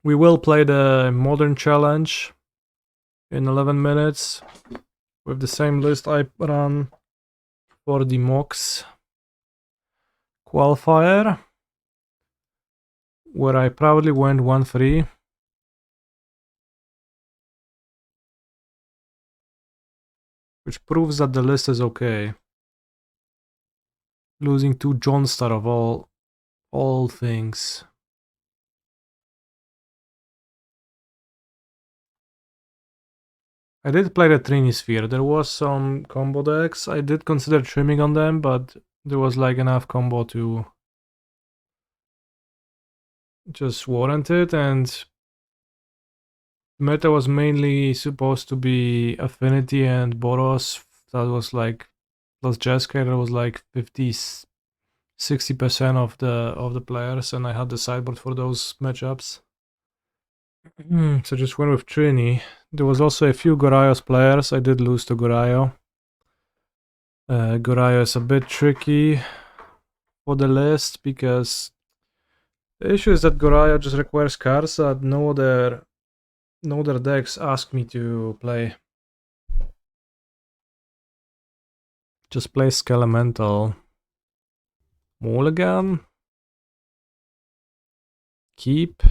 We will play the Modern Challenge in 11 minutes with the same list I ran for the MOX qualifier, where I proudly went 1-3. Which proves that the list is okay. Losing to Johnstar of all things. I did play the Trinisphere. There was some combo decks. I did consider trimming on them, but there was like enough combo to just warrant it, and meta was mainly supposed to be Affinity and Boros. That was like plus Jeskai, that was like 50-60% of the players, and I had the sideboard for those matchups. So just went with Trini. There was also a few Gorayos players. I did lose to Gorayo. Gorayo is a bit tricky for the list because the issue is that Gorayo just requires cards that no other decks ask me to play. Just play Skelemental. Mulligan. Keep.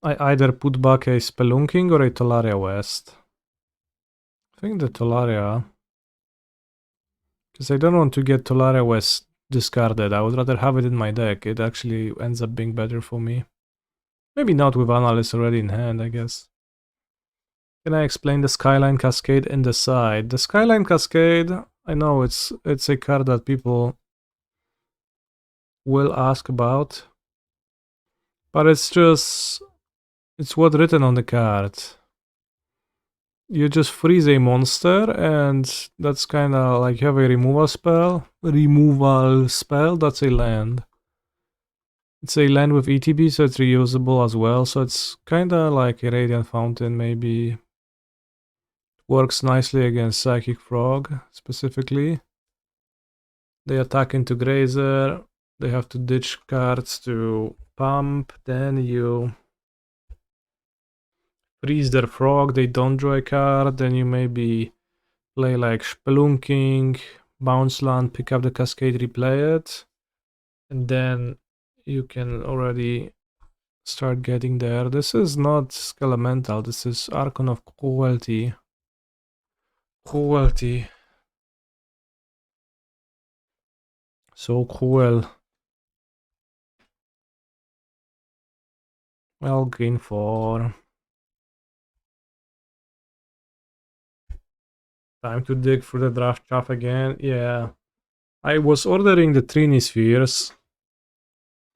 I either put back a Spelunking or a Tolaria West. I think the Tolaria. Because I don't want to get Tolaria West discarded. I would rather have it in my deck. It actually ends up being better for me. Maybe not with Analyst already in hand, I guess. Can I explain the Skyline Cascade in the side? The Skyline Cascade, I know it's a card that people will ask about. But it's what's written on the card. You just freeze a monster, and that's kind of like you have a removal spell. That's a land. It's a land with ETB, so it's reusable as well. So it's kind of like a Radiant Fountain, maybe. Works nicely against Psychic Frog, specifically. They attack into Grazer. They have to ditch cards to pump. Then you freeze their frog. They don't draw a card. Then you maybe play like Spelunking, bounce land, pick up the Cascade, replay it. And then you can already start getting there. This is not Skelemental. This is Archon of Cruelty. Cruelty. So cruel. Well, green 4. Time to dig through the draft chaff again. Yeah. I was ordering the Trinispheres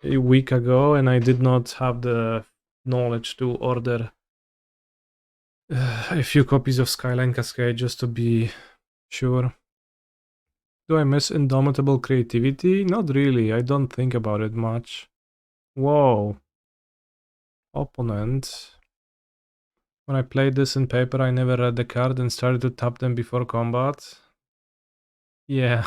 a week ago, and I did not have the knowledge to order a few copies of Skyline Cascade just to be sure. Do I miss Indomitable Creativity? Not really. I don't think about it much. Whoa. Opponent. When I played this in paper, I never read the card and started to tap them before combat. Yeah.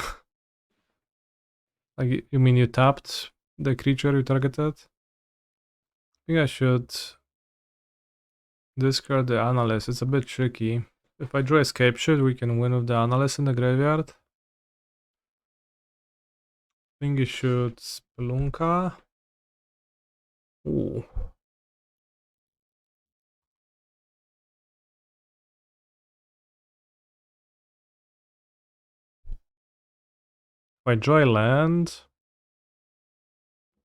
Like, you mean you tapped the creature you targeted? I think I should discard the Analyst. It's a bit tricky. If I draw a Scapeshift, we can win with the Analyst in the graveyard. I think you should Spelunka. Ooh. If I draw a land,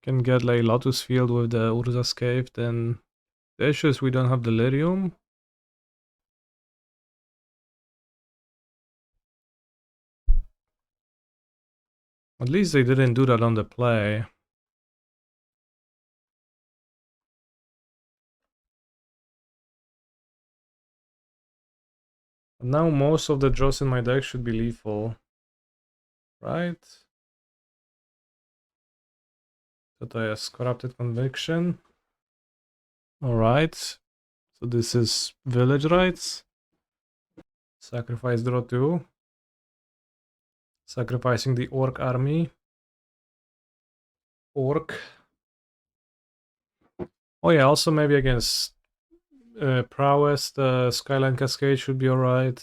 can get like Lotus Field with the Urza Scape, then the issue is we don't have Delirium. At least they didn't do that on the play. Now most of the draws in my deck should be lethal. Right? That I has Corrupted Conviction. Alright. So this is Village Rites. Sacrifice draw 2. Sacrificing the Orc army. Orc. Oh yeah, also maybe against Prowess, the Skyline Cascade should be alright.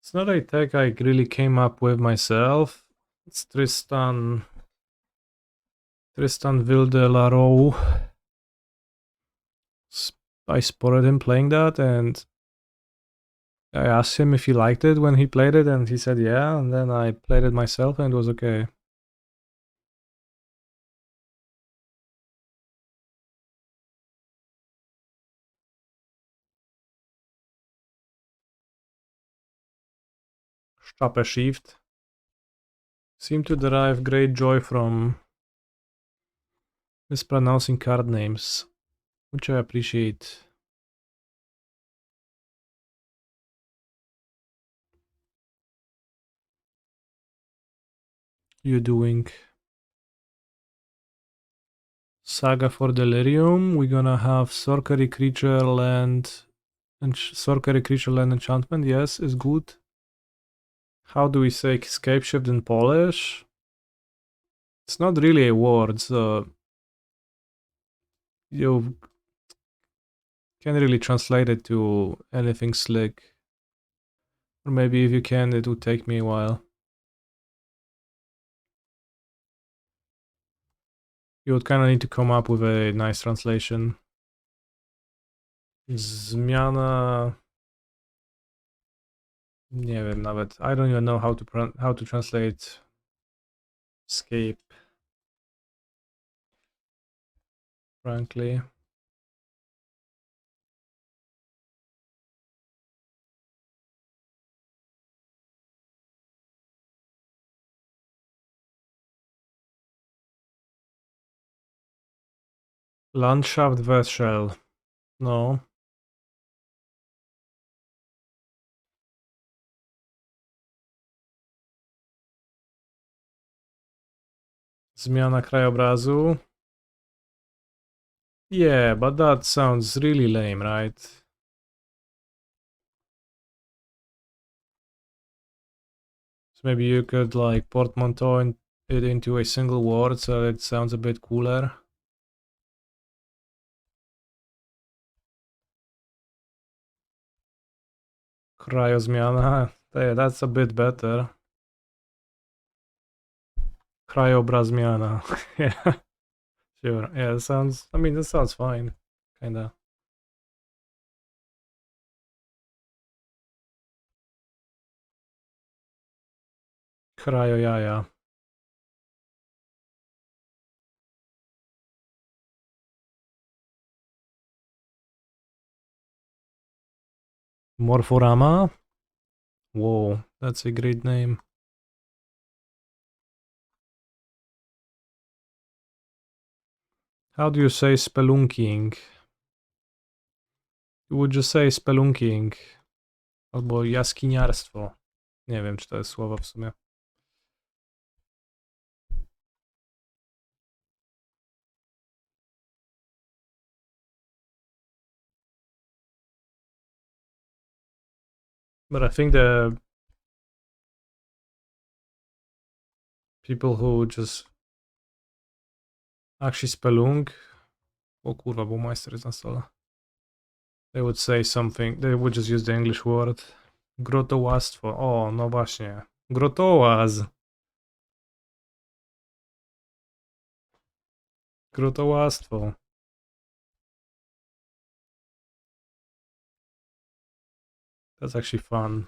It's not a tech I really came up with myself. It's Tristan Vilde-Larroux. I spotted him playing that, and I asked him if he liked it when he played it, and he said yeah, and then I played it myself and it was okay. Scapeshift seem to derive great joy from mispronouncing card names, which I appreciate. You doing Saga for Delirium. We're gonna have Sorcery Creature Land and Sorcery Creature Land Enchantment. Yes, is good. How do we say Scapeshift in Polish? It's not really a word, so you can't really translate it to anything slick. Or maybe if you can, it would take me a while. You would kind of need to come up with a nice translation. Zmiana... Nie wiem nawet. I don't even know how to translate escape, frankly. Landschaftswechsel. No. Zmiana krajobrazu. Yeah, but that sounds really lame, right? So maybe you could like portmanteau it into a single word so it sounds a bit cooler. Cryozmiana. Yeah, that's a bit better. Cryobrazmiana. Yeah, sure. Yeah, it sounds. I mean, that sounds fine. Kinda. Cryoyaya. Morphorama. Whoa, that's a great name. How do you say spelunking? Would you say spelunking? Albo jaskiniarstwo. Nie wiem, czy to jest słowo w sumie. But I think the people who just actually spelunk... O kurwa, bo Meister jest na stole. They would say something, they would just use the English word. Grotołastwo. O, no właśnie. Grotołaz. Grotołastwo. That's actually fun.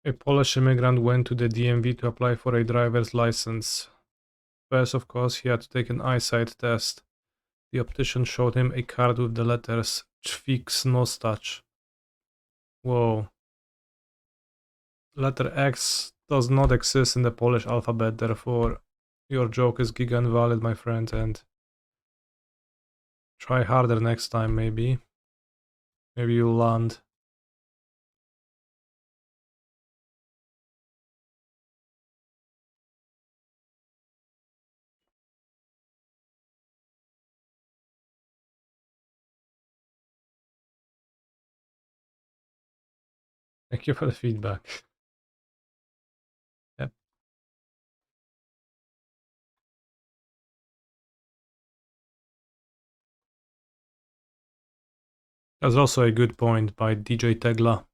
A Polish immigrant went to the DMV to apply for a driver's license. First, of course, he had to take an eyesight test. The optician showed him a card with the letters Ćwiksnostach. Whoa. Letter X does not exist in the Polish alphabet, therefore your joke is giga invalid, my friend, and try harder next time, maybe. Maybe you'll land. Thank you for the feedback. Yep. That's also a good point by DJ Tegla.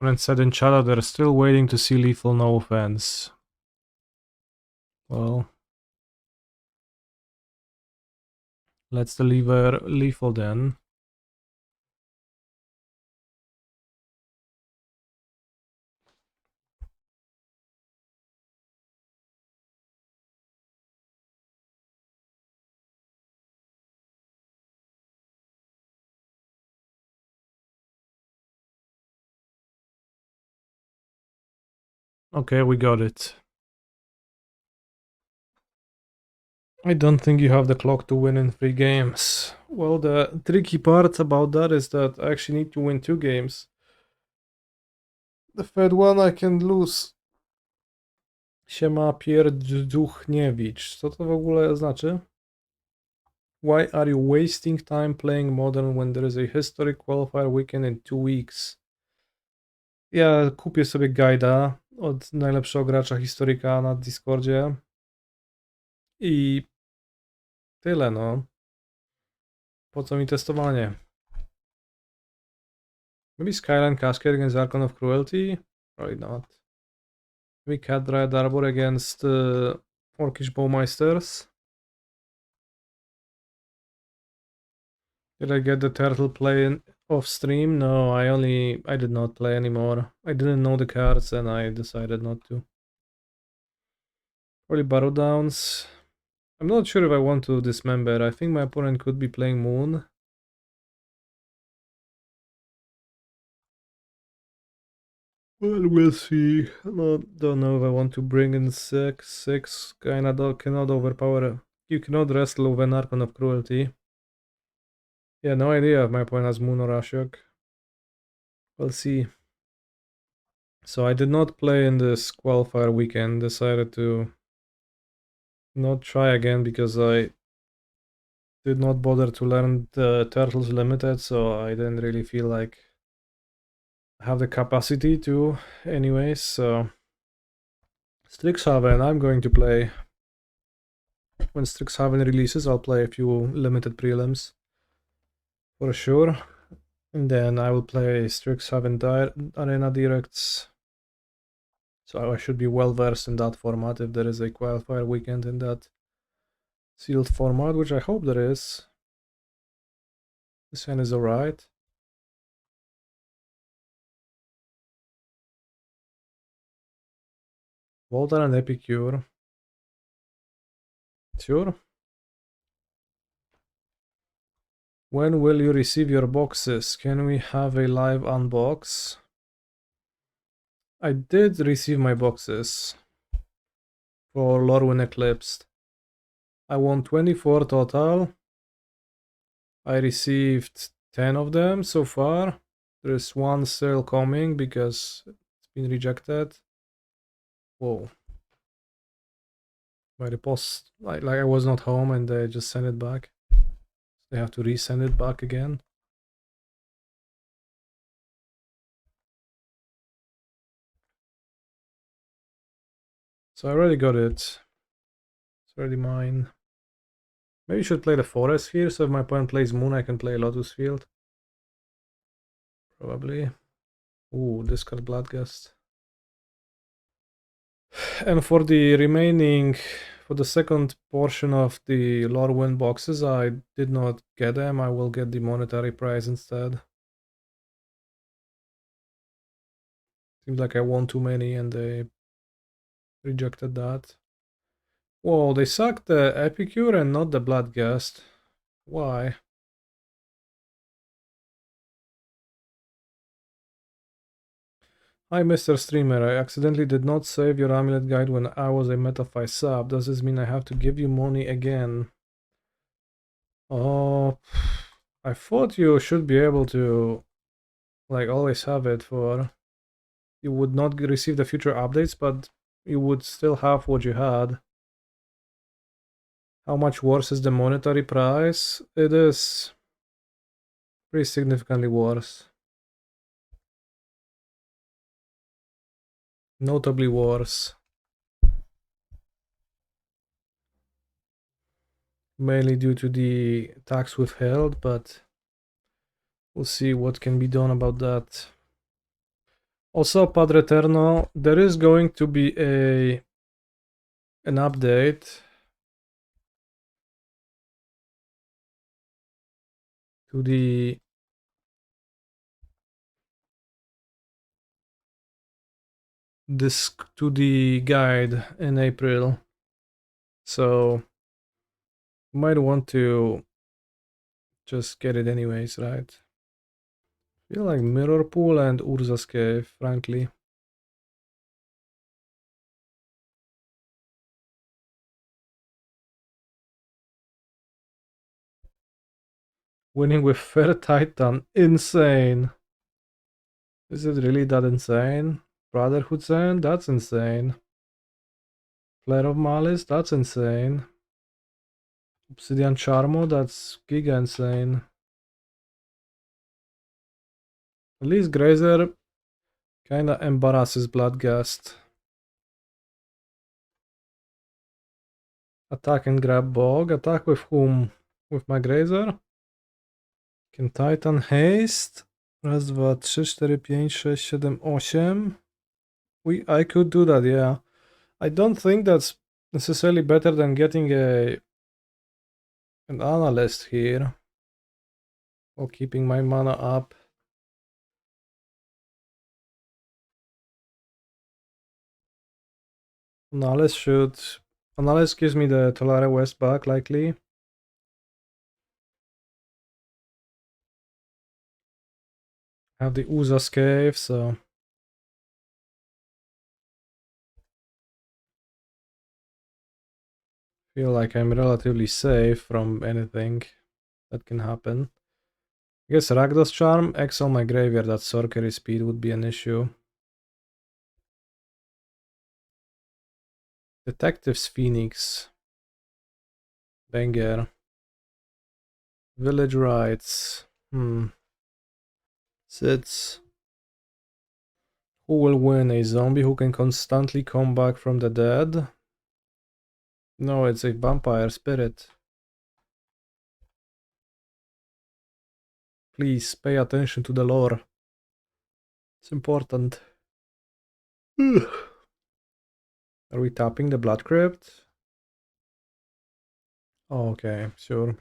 Friend said in chat they're still waiting to see lethal, no offense. Well, let's deliver lethal then. Okay, we got it. I don't think you have the clock to win in 3 games. Well, the tricky part about that is that I actually need to win 2 games. The third one I can lose. Siema Pierduchniewicz. Co to w ogóle znaczy? Why are you wasting time playing Modern when there is a Historic Qualifier weekend in 2 weeks? Ja kupię sobie guida od najlepszego gracza historyka na Discordzie i tyle, no. Po co mi testowanie? Maybe Skyline Cascade against Archon of Cruelty? Probably not. Maybe Cat Dryad Arbor against Orcish Bowmeisters? Did I get the turtle play off stream? No, I did not play anymore. I didn't know the cards and I decided not to. Probably Barrow Downs. I'm not sure if I want to dismember. I think my opponent could be playing Moon. Well, we'll see. Don't know if I want to bring in 6. Cannot overpower. You cannot wrestle with an Archon of Cruelty. Yeah, no idea if my opponent has Moon or Ashok. We'll see. So I did not play in this qualifier weekend. Decided to not try again because I did not bother to learn the Turtles Limited, so I didn't really feel like I have the capacity to anyways, so Strixhaven I'm going to play. When Strixhaven releases, I'll play a few limited prelims for sure. And then I will play Strixhaven Arena Directs. So I should be well versed in that format if there is a qualifier weekend in that sealed format, which I hope there is. This hand is alright. Volta and Epicure. Sure. When will you receive your boxes? Can we have a live unbox? I did receive my boxes for Lorwyn Eclipsed. I won 24 total. I received 10 of them so far. There is one still coming because it's been rejected. Whoa. By the post, like I was not home and they just sent it back. They have to resend it back again. So I already got it. It's already mine. Maybe you should play the forest here, so if my opponent plays moon, I can play Lotus Field. Probably. Ooh, discard Bloodgust. And for the remaining, for the second portion of the Lorwyn boxes, I did not get them. I will get the monetary prize instead. Seems like I won too many and they rejected that. Whoa, they sucked the Epicure and not the Bloodgust. Why? Hi Mr. Streamer, I accidentally did not save your amulet guide when I was a MetaFi sub. Does this mean I have to give you money again? Oh, I thought you should be able to, like, always have it for... You would not receive the future updates, but you would still have what you had. How much worse is the monetary price? It is pretty significantly worse. Notably worse. Mainly due to the tax withheld, but we'll see what can be done about that. Also, Padre Eterno, there is going to be an update to the guide in April, so you might want to just get it anyways, right? I feel like Mirrorpool and Urza's Cave, frankly. Winning with Fair Titan, insane. Is it really that insane? Brotherhood's End, that's insane. Flare of Malice, that's insane. Obsidian Charmo, that's giga insane. At least Grazer kinda embarrasses Bloodgust. Attack and grab Bog. Attack with whom? With my Grazer? Can Titan haste? Raz, dwa, trzy, cztery, pięć, sześć, siedem, osiem. I could do that, yeah. I don't think that's necessarily better than getting an analyst here. Or keeping my mana up. Analyst gives me the Tolaria West back, likely. Have the Urza's Cave, so... Feel like I'm relatively safe from anything that can happen. I guess Rakdos Charm, exile my graveyard, that sorcery speed would be an issue. Detective's Phoenix. Banger. Village Rites. Sits. Who will win? A zombie who can constantly come back from the dead? No, it's a vampire spirit. Please pay attention to the lore. It's important. Are we tapping the Blood Crypt? Oh, okay, sure.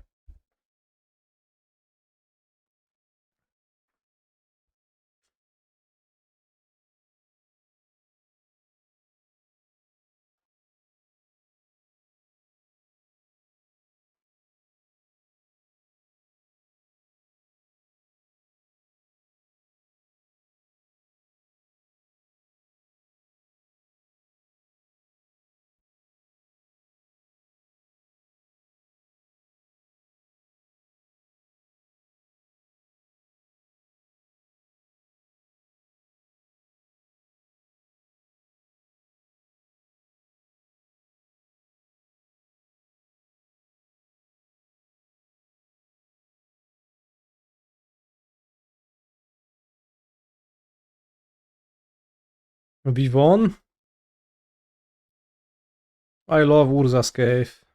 Vivon? I love Urza's Cave.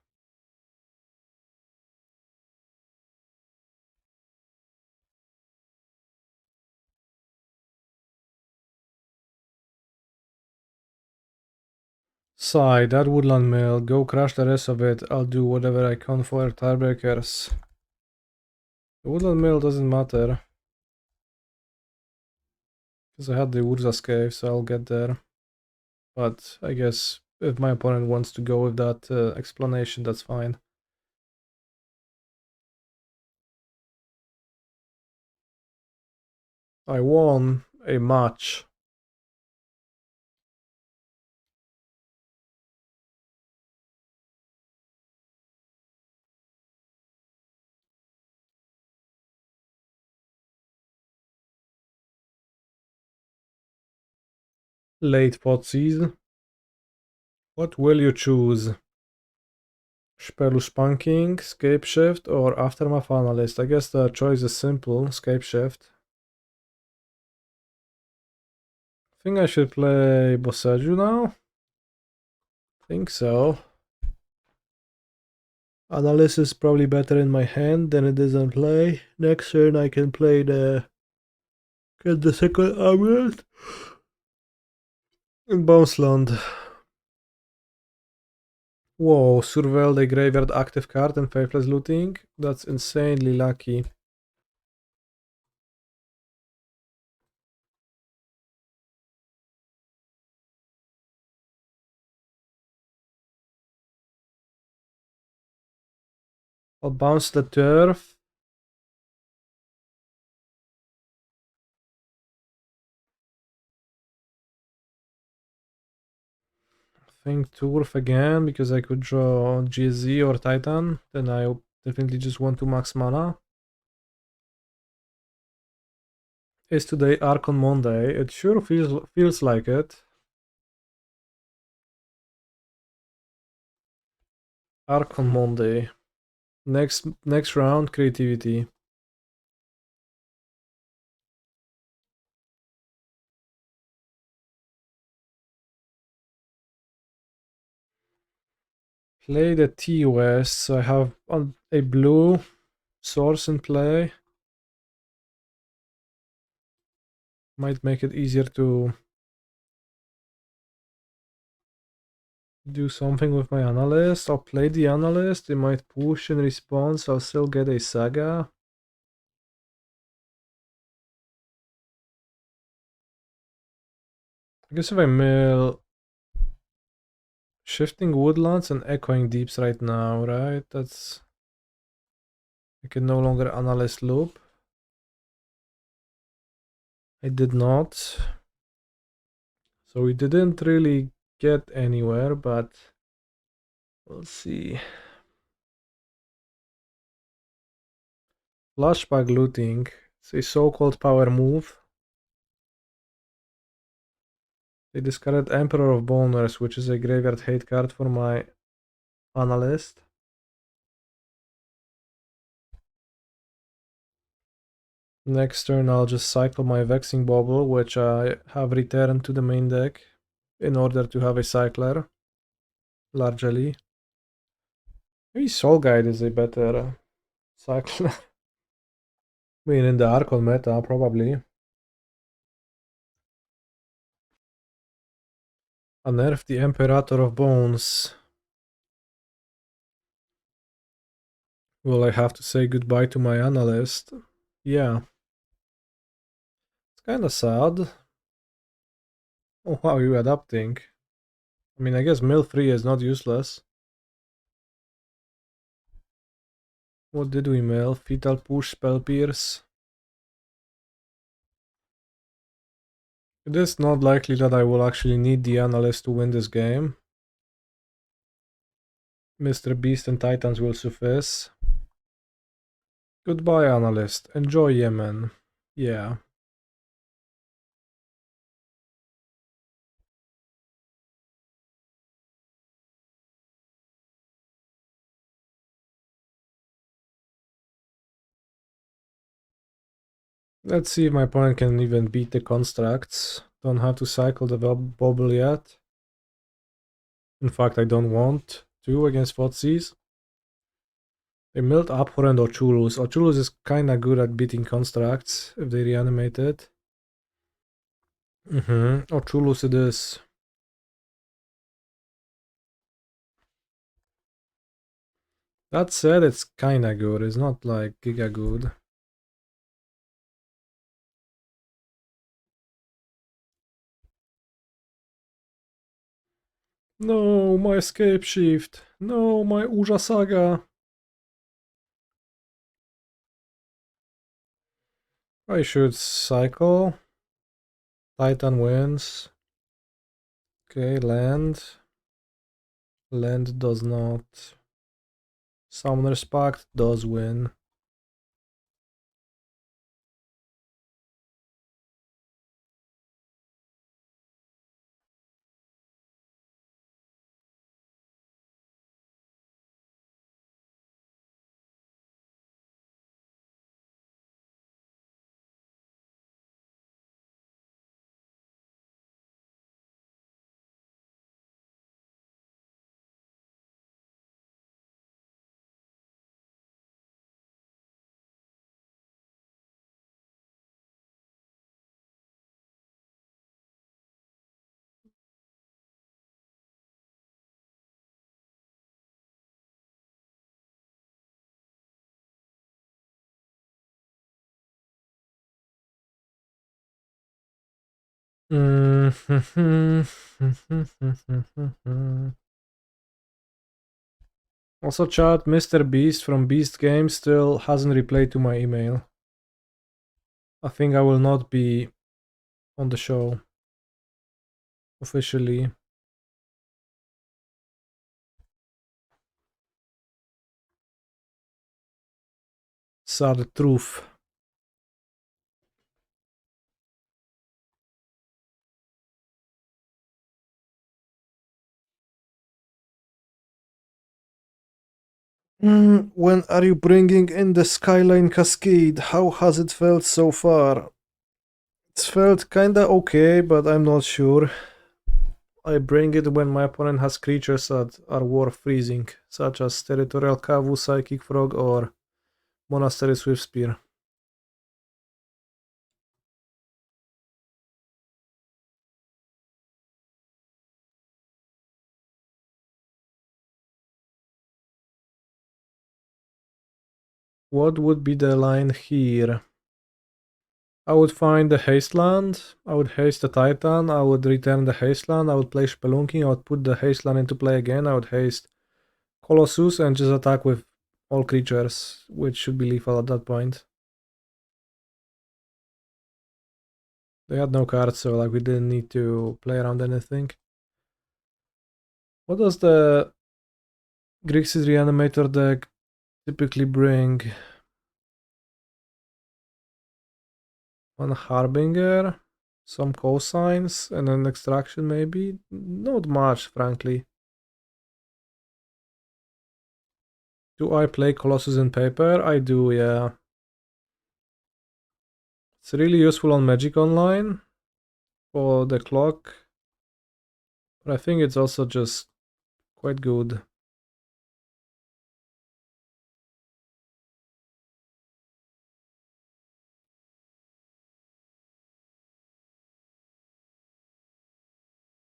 Sigh, that woodland mill, go crush the rest of it, I'll do whatever I can for tiebreakers. The woodland mill doesn't matter. Because I had the Urza cave, so I'll get there. But I guess if my opponent wants to go with that explanation, that's fine. I won a match. Late pot season. What will you choose? Spelunking, Scapeshift, or Aftermath Analyst? I guess the choice is simple, Scapeshift. I think I should play Boseiju now? Think so. Analyst is probably better in my hand than it is in play. Next turn I can play get the second amulet in Bounceland. Whoa, surveil the graveyard active card and faithless looting? That's insanely lucky. I'll bounce the turf. I think turf again because I could draw GZ or Titan. Then I definitely just want to max mana. Is today Arc on Monday? It sure feels like it. Arc on Monday. Next round, creativity. Play the T West, so I have a blue source in play. Might make it easier to do something with my analyst. I'll play the analyst, it might push in response, I'll still get a Saga. I guess if I mill Shifting Woodlands and Echoing Deeps right now, right? That's... I can no longer analyst loop. I did not. So we didn't really get anywhere, but we'll see. Flashback looting. It's a so-called power move. They discarded Emperor of Boners, which is a graveyard hate card for my analyst. Next turn I'll just cycle my Vexing Bauble, which I have returned to the main deck in order to have a cycler, largely. Maybe Soul Guide is a better cycler. I mean, in the Archon meta, probably. Unearth the Imperator of Bones. Will I have to say goodbye to my analyst? Yeah. It's kinda sad. Oh, how are you adapting? I mean, I guess mill 3 is not useless. What did we mill? Fetal Push, Spell Pierce. It is not likely that I will actually need the analyst to win this game. Mr. Beast and Titans will suffice. Goodbye, analyst. Enjoy Yemen. Yeah. Let's see if my opponent can even beat the constructs. Don't have to cycle the bubble yet. In fact, I don't want to against Thoughtseize. They milled Abhorrent Ochulus. Ochulus is kinda good at beating constructs if they reanimate it. Ochulus it is. That said, it's kinda good. It's not like giga good. No, my Scapeshift. No, my Urza Saga. I should cycle. Titan wins. Okay, land. Land does not. Summoner's Pact does win. Also, chat, Mr. Beast from Beast Games still hasn't replied to my email. I think I will not be on the show officially. Sad truth. When are you bringing in the Skyline Cascade? How has it felt so far? It's felt kinda okay, but I'm not sure. I bring it when my opponent has creatures that are worth freezing, such as Territorial Kavu, Psychic Frog, or Monastery Swiftspear. What would be the line here? I would find the haste land, I would haste the Titan, I would return the haste land, I would play Spelunking, I would put the haste land into play again, I would haste Colossus and just attack with all creatures, which should be lethal at that point. They had no cards, so like we didn't need to play around anything. What does the Grixis Reanimator deck typically bring? One Harbinger, some cosigns, and an extraction maybe? Not much, frankly. Do I play Colossus in paper? I do, yeah. It's really useful on Magic Online for the clock, but I think it's also just quite good.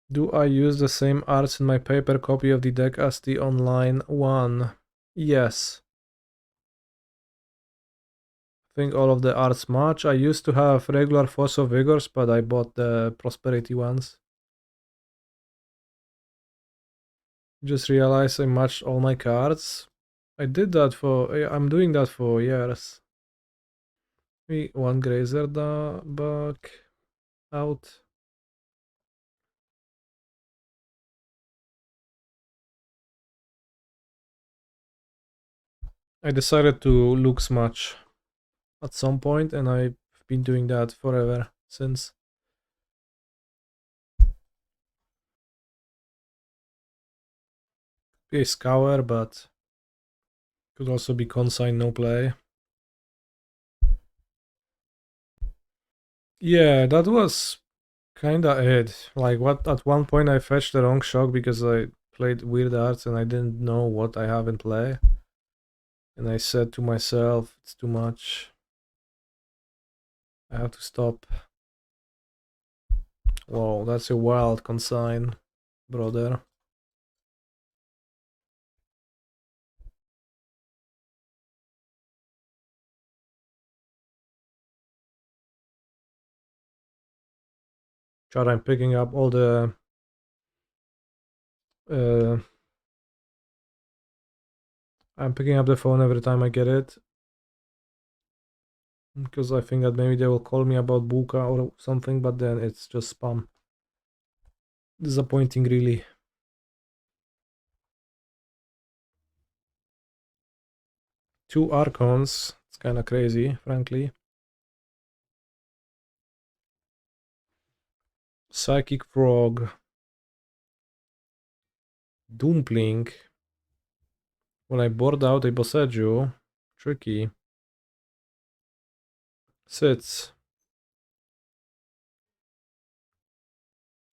Do I use the same arts in my paper copy of the deck as the online one? Yes. I think all of the arts match. I used to have regular Force of Vigors, but I bought the Prosperity ones. Just realized I matched all my cards. I did that for... I'm doing that for years. Maybe one Grazer back out. I decided to Lux match at some point, and I've been doing that forever since. Be a scour, but could also be consign no play. Yeah, that was kinda it. Like what at one point I fetched the wrong shock because I played weird arts and I didn't know what I have in play. And I said to myself, it's too much. I have to stop. Whoa, that's a wild consign, brother. God, I'm picking up all the I'm picking up the phone every time I get it. Because I think that maybe they will call me about Buka or something, but then it's just spam. Disappointing, really. Two Archons. It's kind of crazy, frankly. Psychic Frog. Dumpling. When I board out a Boseiju. Tricky. Sits.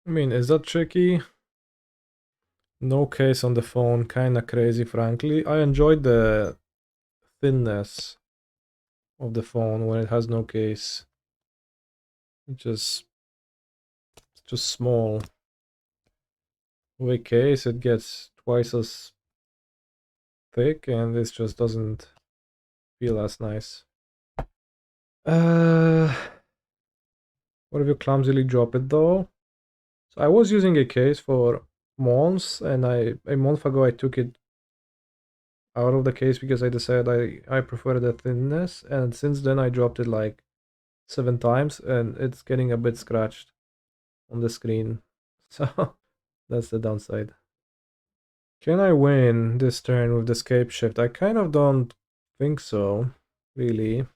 I mean, is that tricky? No case on the phone. Kinda crazy, frankly. I enjoyed the thinness of the phone when it has no case. It's just small. With a case, it gets twice as thick, and this just doesn't feel as nice. What if you clumsily drop it though? So I was using a case for months, and a month ago I took it out of the case because I decided I prefer the thinness, and since then I dropped it like 7 times, and it's getting a bit scratched on the screen. So that's the downside. Can I win this turn with the Scapeshift? I kind of don't think so, really.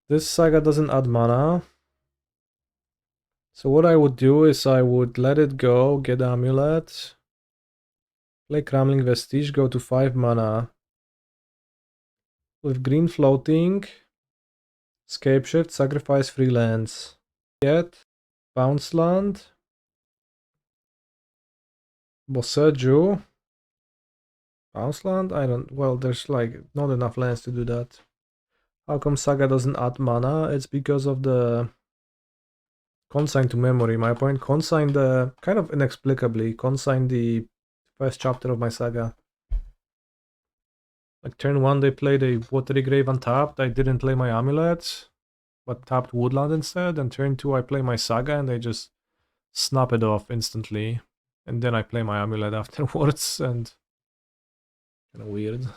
This Saga doesn't add mana. So what I would do is I would let it go, get the Amulet, play Crumbling Vestige, go to 5 mana. With green floating, Scapeshift, sacrifice 3 lands. Get Bounce Land, Boseiju, Bounce Land? I don't, well, there's like not enough lands to do that. How come Saga doesn't add mana? It's because of the consign to memory. My opponent consigned the, kind of inexplicably, consigned the first chapter of my Saga. Like turn 1 they played a Watery Grave untapped, I didn't play my Amulet, but tapped Woodland instead, and turn 2 I play my Saga and they just snap it off instantly. And then I play my Amulet afterwards, and kinda weird.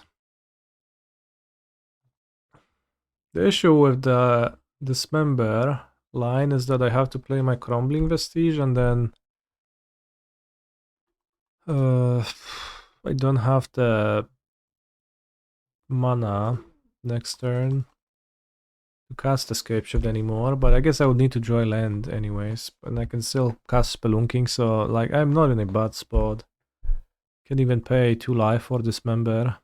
The issue with the Dismember line is that I have to play my Crumbling Vestige, and then I don't have the mana next turn to cast Scapeshift anymore, but I guess I would need to draw land anyways, and I can still cast Spelunking, so like I'm not in a bad spot. Can even pay 2 life for Dismember.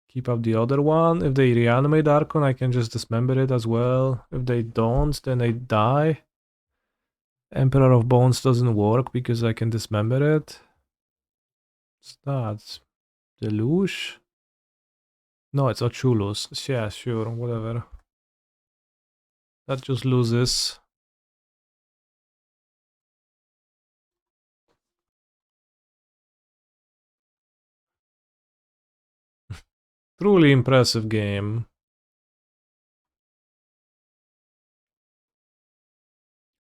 Keep up the other one. If they reanimate Archon, I can just Dismember it as well. If they don't, then they die. Emperor of Bones doesn't work because I can Dismember it. What's that? Deluge? No, it's Ochulus. Yeah, sure, whatever. That just loses. Truly impressive game.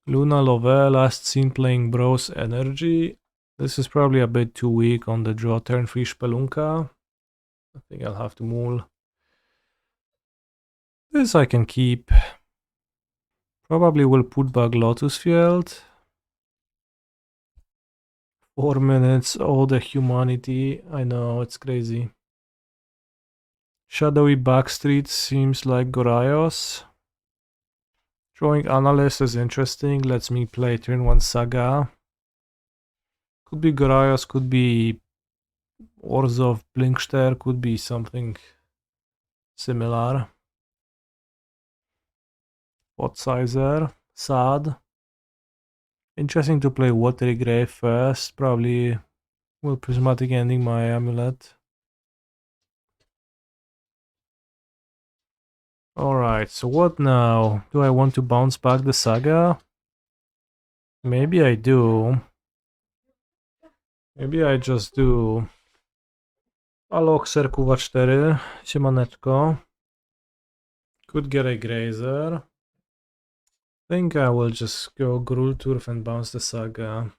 Luna Lovell, last seen playing Bros Energy. This is probably a bit too weak on the draw turn 3 Spelunka. I think I'll have to Mool. This I can keep. Probably will put back Lotus Field. 4 minutes, all the humanity. I know, it's crazy. Shadowy Backstreet seems like Goraios. Drawing Analyst is interesting. Lets me play turn 1 Saga. Could be Goraios, could be Urza of Blinkster, could be something similar. Pot Sizer, sad. Interesting to play Watery Grave first. Probably will Prismatic Ending my Amulet. Alright, so what now? Do I want to bounce back the Saga? Maybe I do. Maybe I just do. Alok Serkuwa 4, siemaneczko. Could get a Grazer. Think I will just go Gruul Turf and bounce the Saga.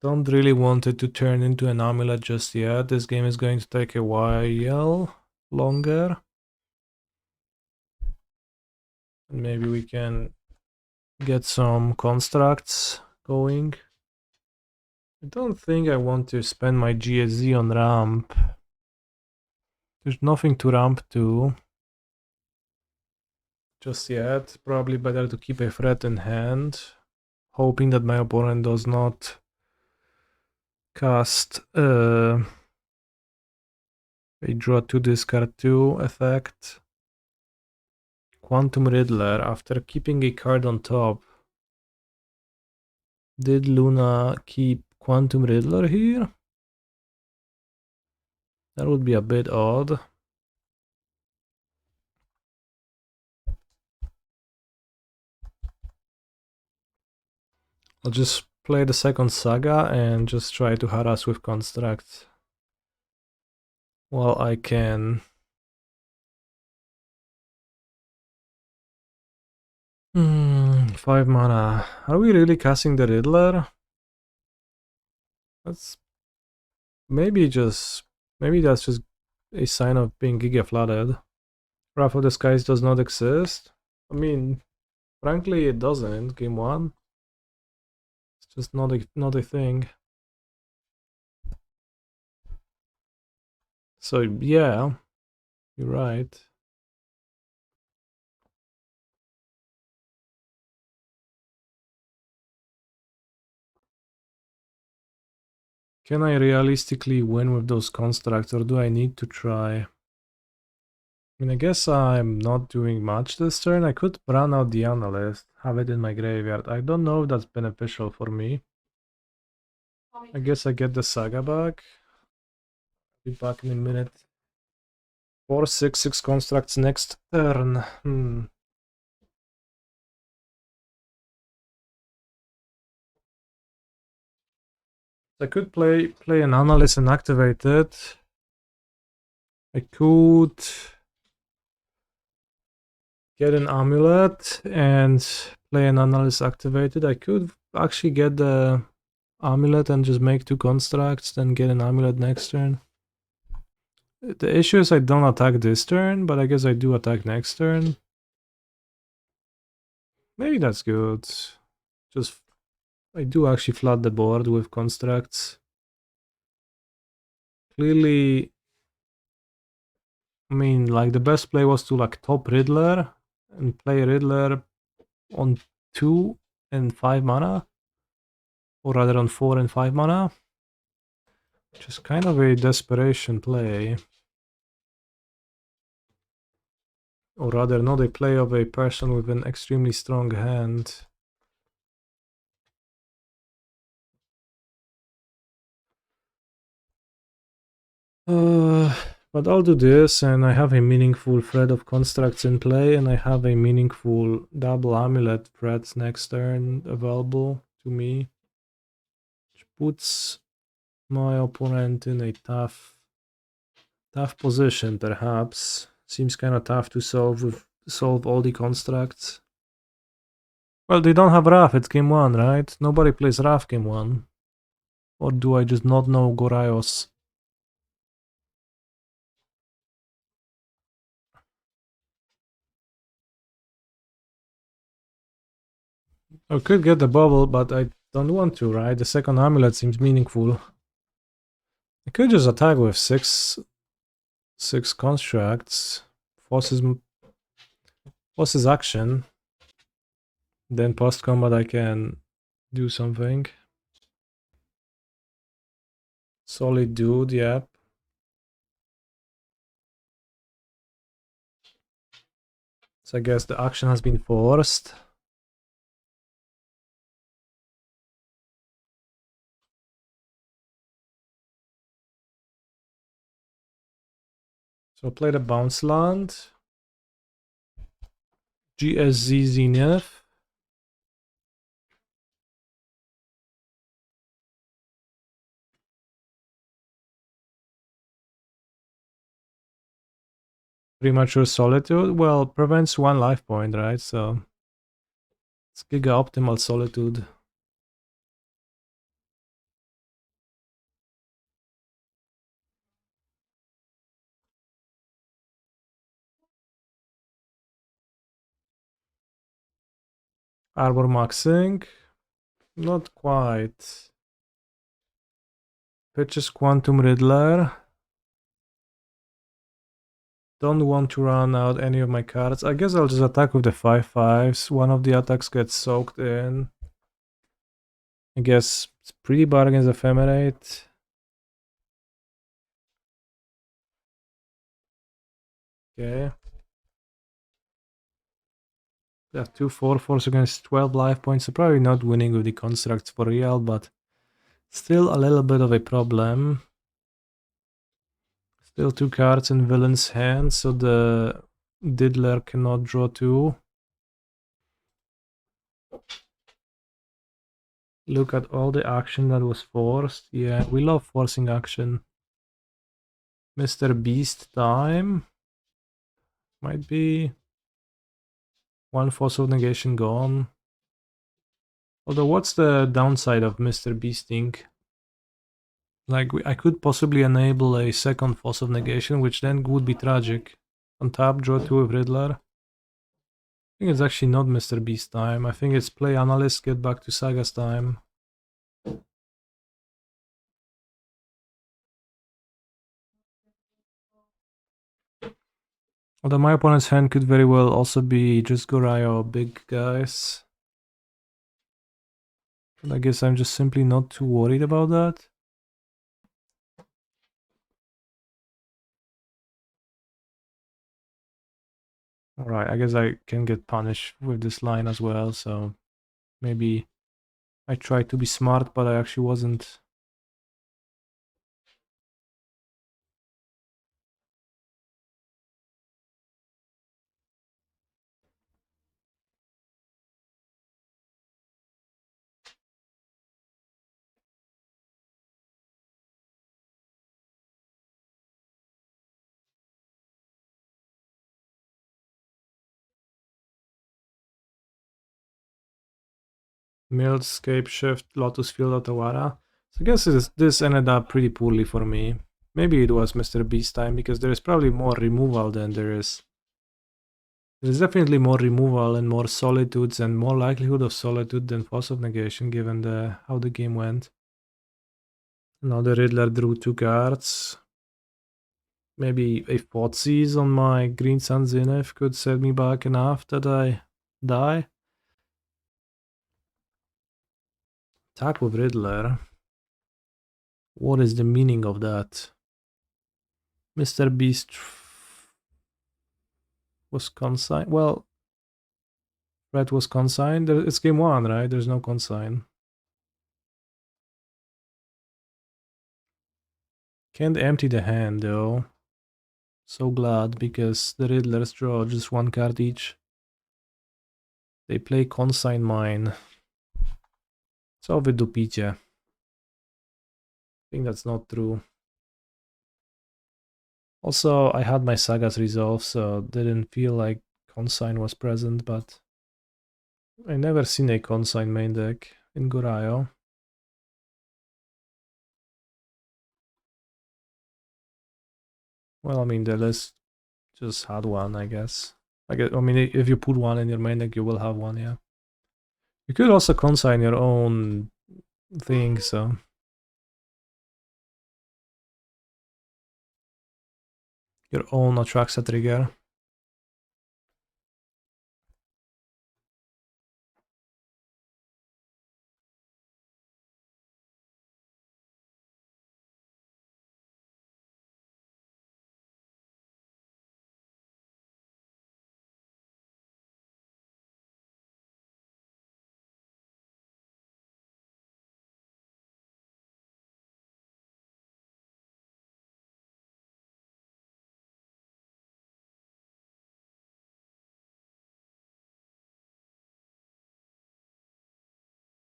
Don't really want it to turn into an Amulet just yet. This game is going to take a while longer. And maybe we can get some constructs going. I don't think I want to spend my GSZ on ramp. There's nothing to ramp to just yet. Probably better to keep a threat in hand, hoping that my opponent does not cast a draw 2 discard 2 effect. Quantum Riddler, after keeping a card on top. Did Luna keep Quantum Riddler here? That would be a bit odd. I'll just play the second Saga and just try to harass with constructs while I can. 5 mana. Are we really casting the Riddler? That's maybe that's just a sign of being giga flooded. Wrath of the Skies does not exist. I mean, frankly, it doesn't. Game 1. It's just not a thing. So yeah, you're right. Can I realistically win with those constructs, or do I need to try? I mean, I guess I'm not doing much this turn. I could run out the Analyst, have it in my graveyard. I don't know if that's beneficial for me. I guess I get the Saga back. Be back in a minute. 4/6/6 constructs next turn. I could play an Analyst and activate it. I could get an Amulet and play an Analyst activated. I could actually get the Amulet and just make 2 constructs, then get an Amulet next turn. The issue is I don't attack this turn, but I guess I do attack next turn. Maybe that's good. Just, I do actually flood the board with constructs. Clearly, I mean, like, the best play was to, like, top Riddler and play Riddler on 2 and 5 mana. Or rather on 4 and 5 mana. Which is kind of a desperation play. Or rather, not a play of a person with an extremely strong hand. But I'll do this, and I have a meaningful thread of constructs in play, and I have a meaningful double Amulet threat next turn available to me. Which puts my opponent in a tough position, perhaps. Seems kind of tough to solve all the constructs. Well, they don't have Wrath, it's game 1, right? Nobody plays Wrath game 1. Or do I just not know Goraios? I could get the bubble, but I don't want to, right? The second Amulet seems meaningful. I could just attack with six constructs. Forces action. Then post combat I can do something. Solid dude, yep. So I guess the action has been forced. So play the bounce land. GSZ Zenith. Premature Solitude? Well, prevents 1 life point, right? So it's Giga Optimal Solitude. Arbor maxing? Not quite. Pitches Quantum Riddler. Don't want to run out any of my cards. I guess I'll just attack with the 5/5s. One of the attacks gets soaked in. I guess it's pretty bad against Ephemerate. Okay. They have 2 4/4s against 12 life points. So probably not winning with the constructs for real, but still a little bit of a problem. Still 2 cards in Villain's hand, so the Diddler cannot draw 2. Look at all the action that was forced. Yeah, we love forcing action. Mr. Beast time. Might be 1 Force of Negation gone. Although, what's the downside of Mr. Beasting? Like, I could possibly enable a second Force of Negation, which then would be tragic. On top, draw 2 with Riddler. I think it's actually not Mr. Beast time. I think it's play Analyst, get back to Saga's time. Although my opponent's hand could very well also be just Goraya or big guys. But I guess I'm just simply not too worried about that. Alright, I guess I can get punished with this line as well, so maybe I tried to be smart, but I actually wasn't. Milled, Scapeshift, Lotus Field, Otawara. So I guess this ended up pretty poorly for me. Maybe it was Mr. Beast time, because there is probably more removal than there is. There's definitely more removal and more solitudes and more likelihood of solitude than Force of Negation, given how the game went. Now the Riddler drew 2 cards. Maybe a Thoughtseize on my Green Sun Zenith could set me back enough that I die. Attack with Riddler. What is the meaning of that? Mr. Beast was consigned. Well, Red was consigned. It's game 1, right? There's no consign. Can't empty the hand though. So glad, because the Riddlers draw just 1 card each. They play consign mine. Co wy dupicie? I think that's not true. Also, I had my Sagas resolve, so didn't feel like consign was present, but I never seen a consign main deck in Gorayo. Well, I mean, the list just had one, I guess. I mean, if you put one in your main deck, you will have one, yeah. You could also consign your own thing, so. Your own Atraxa trigger.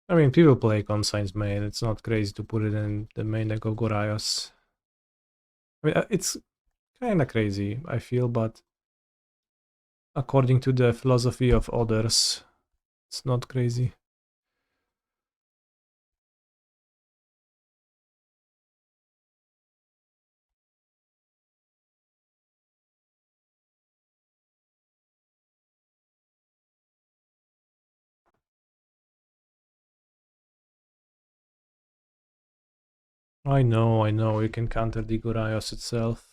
I mean, people play consigns main. It's not crazy to put it in the main deck of Gorayos. I mean, it's kind of crazy, I feel, but according to the philosophy of others. It's not crazy. I know, you can counter the Goraios itself.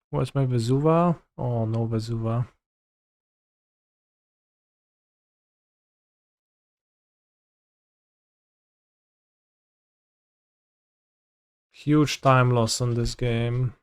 Where's my Vesuva? Oh, no Vesuva. Huge time loss on this game.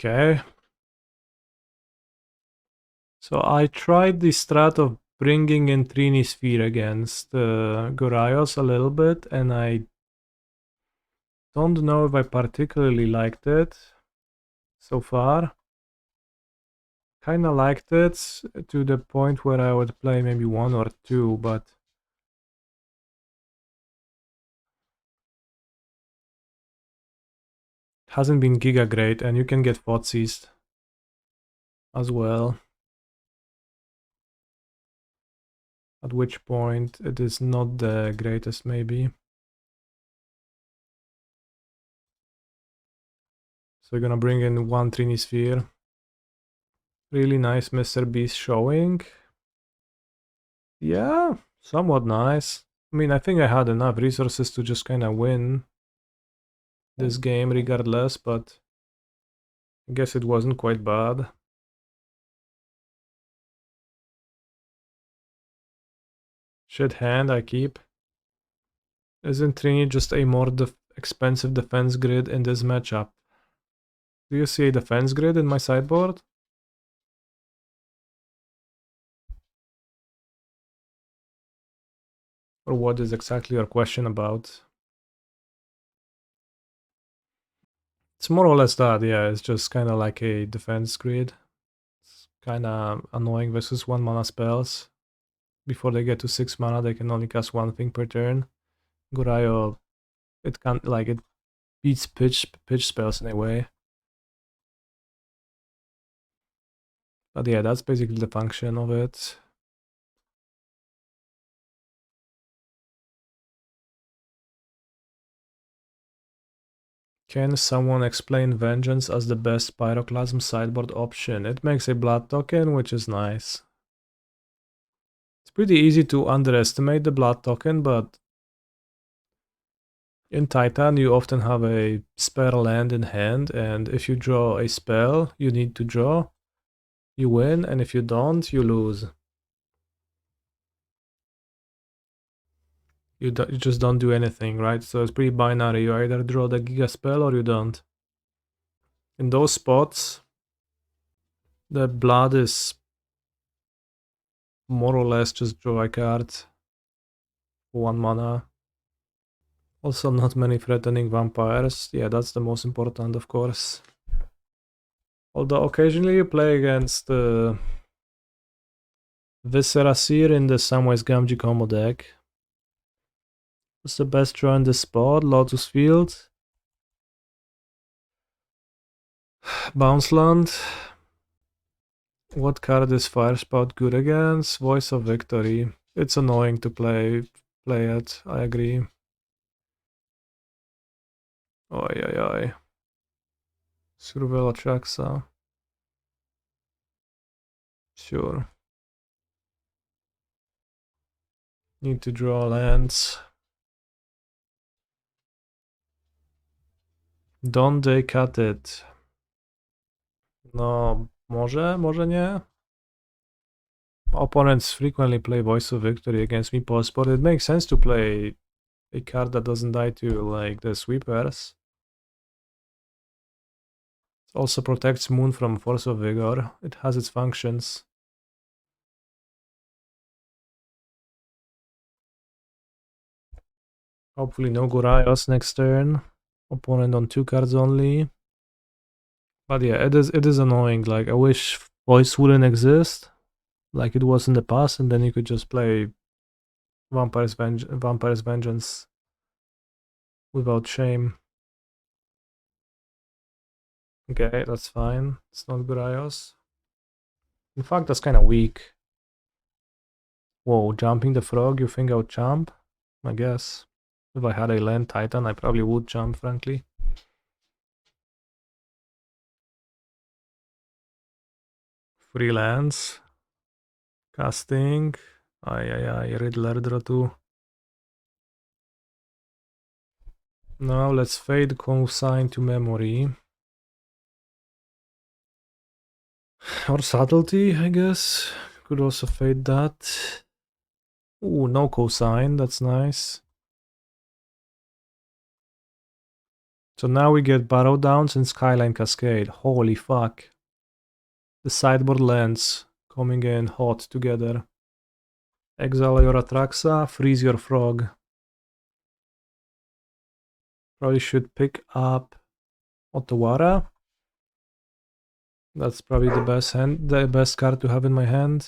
Okay. So I tried the strat of bringing in Trini Sphere against Goraios a little bit, and I don't know if I particularly liked it so far. Kinda liked it to the point where I would play maybe one or two, but hasn't been giga great, and you can get Fotsies as well. At which point it is not the greatest maybe. So we're gonna bring in one Trini Sphere. Really nice Mr. Beast showing. Yeah, somewhat nice. I mean, I think I had enough resources to just kind of win this game regardless, but I guess it wasn't quite bad. Shit hand I keep. Isn't Trini just a more expensive defense grid in this matchup? Do you see a defense grid in my sideboard? Or what is exactly your question about? It's more or less that, yeah, it's just kind of like a defense grid. It's kind of annoying versus 1 mana spells. Before they get to 6 mana, they can only cast one thing per turn. Gorayo, it can't, like, it beats pitch spells in a way. But yeah, that's basically the function of it. Can someone explain Vengeance as the best Pyroclasm sideboard option? It makes a blood token, which is nice. It's pretty easy to underestimate the blood token, but in Titan you often have a spare land in hand, and if you draw a spell you need to draw, you win, and if you don't, you lose. You just don't do anything, right? So it's pretty binary. You either draw the Giga spell or you don't. In those spots, the blood is more or less just draw a card for 1 mana. Also, not many threatening vampires. Yeah, that's the most important, of course. Although occasionally you play against Viscera Seer in the Samwise Gamgee combo deck. What's the best draw in this spot? Lotus Field. Bounce Land. What card is Fire Spout good against? Voice of Victory. It's annoying to play it, I agree. Oi, oi, oi. Surveil Atraxa. Sure. Need to draw lands. Don't they cut it? No, może nie? Opponents frequently play Voice of Victory against me post-sport. It makes sense to play a card that doesn't die to like the sweepers. It also protects Moon from Force of Vigor. It has its functions. Hopefully no Gorayos next turn. Opponent on 2 cards only. But yeah, it is annoying. Like, I wish Voice wouldn't exist like it was in the past, and then you could just play Vampire's Vengeance without shame. Okay, that's fine. It's not Gorayos. In fact, that's kind of weak. Whoa, jumping the frog, you think I would jump? I guess. If I had a land Titan, I probably would jump, frankly. Free lands. Casting. Ay, Riddler draw 2. Now let's fade Consign to memory. Or subtlety, I guess. Could also fade that. Ooh, no cosign, that's nice. So now we get Barrow Downs and Skyline Cascade. Holy fuck. The sideboard lands coming in hot together. Exile your Atraxa, freeze your frog. Probably should pick up Otawara. That's probably the best card to have in my hand.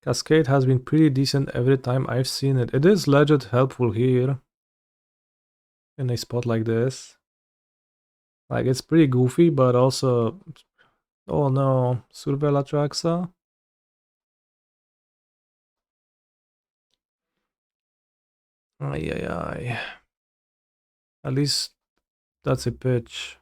Cascade has been pretty decent every time I've seen it. It is legit helpful here. In a spot like this. Like, it's pretty goofy, but also... Oh no, Surveil Atraxa? Ay. At least that's a pitch.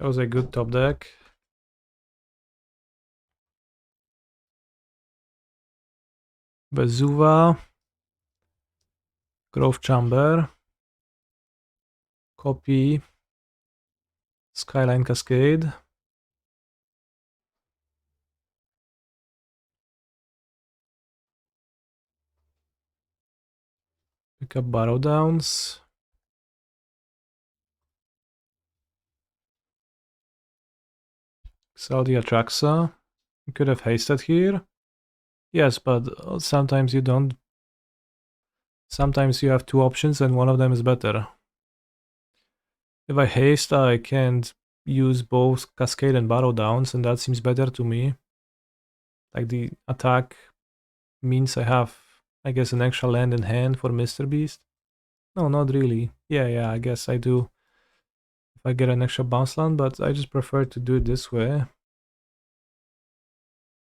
That was a good top deck. Vesuva. Grove Chamber. Copy. Skyline Cascade. Pick up Barrow Downs. Sell the Atraxa. You could have hasted here. Yes, but sometimes you don't. Sometimes you have 2 options and one of them is better. If I haste, I can't use both Cascade and Barrow Downs, and that seems better to me. Like, the attack means I have, I guess, an extra land in hand for Mr. Beast. No, not really. Yeah, I guess I do. If I get an extra bounce land, but I just prefer to do it this way.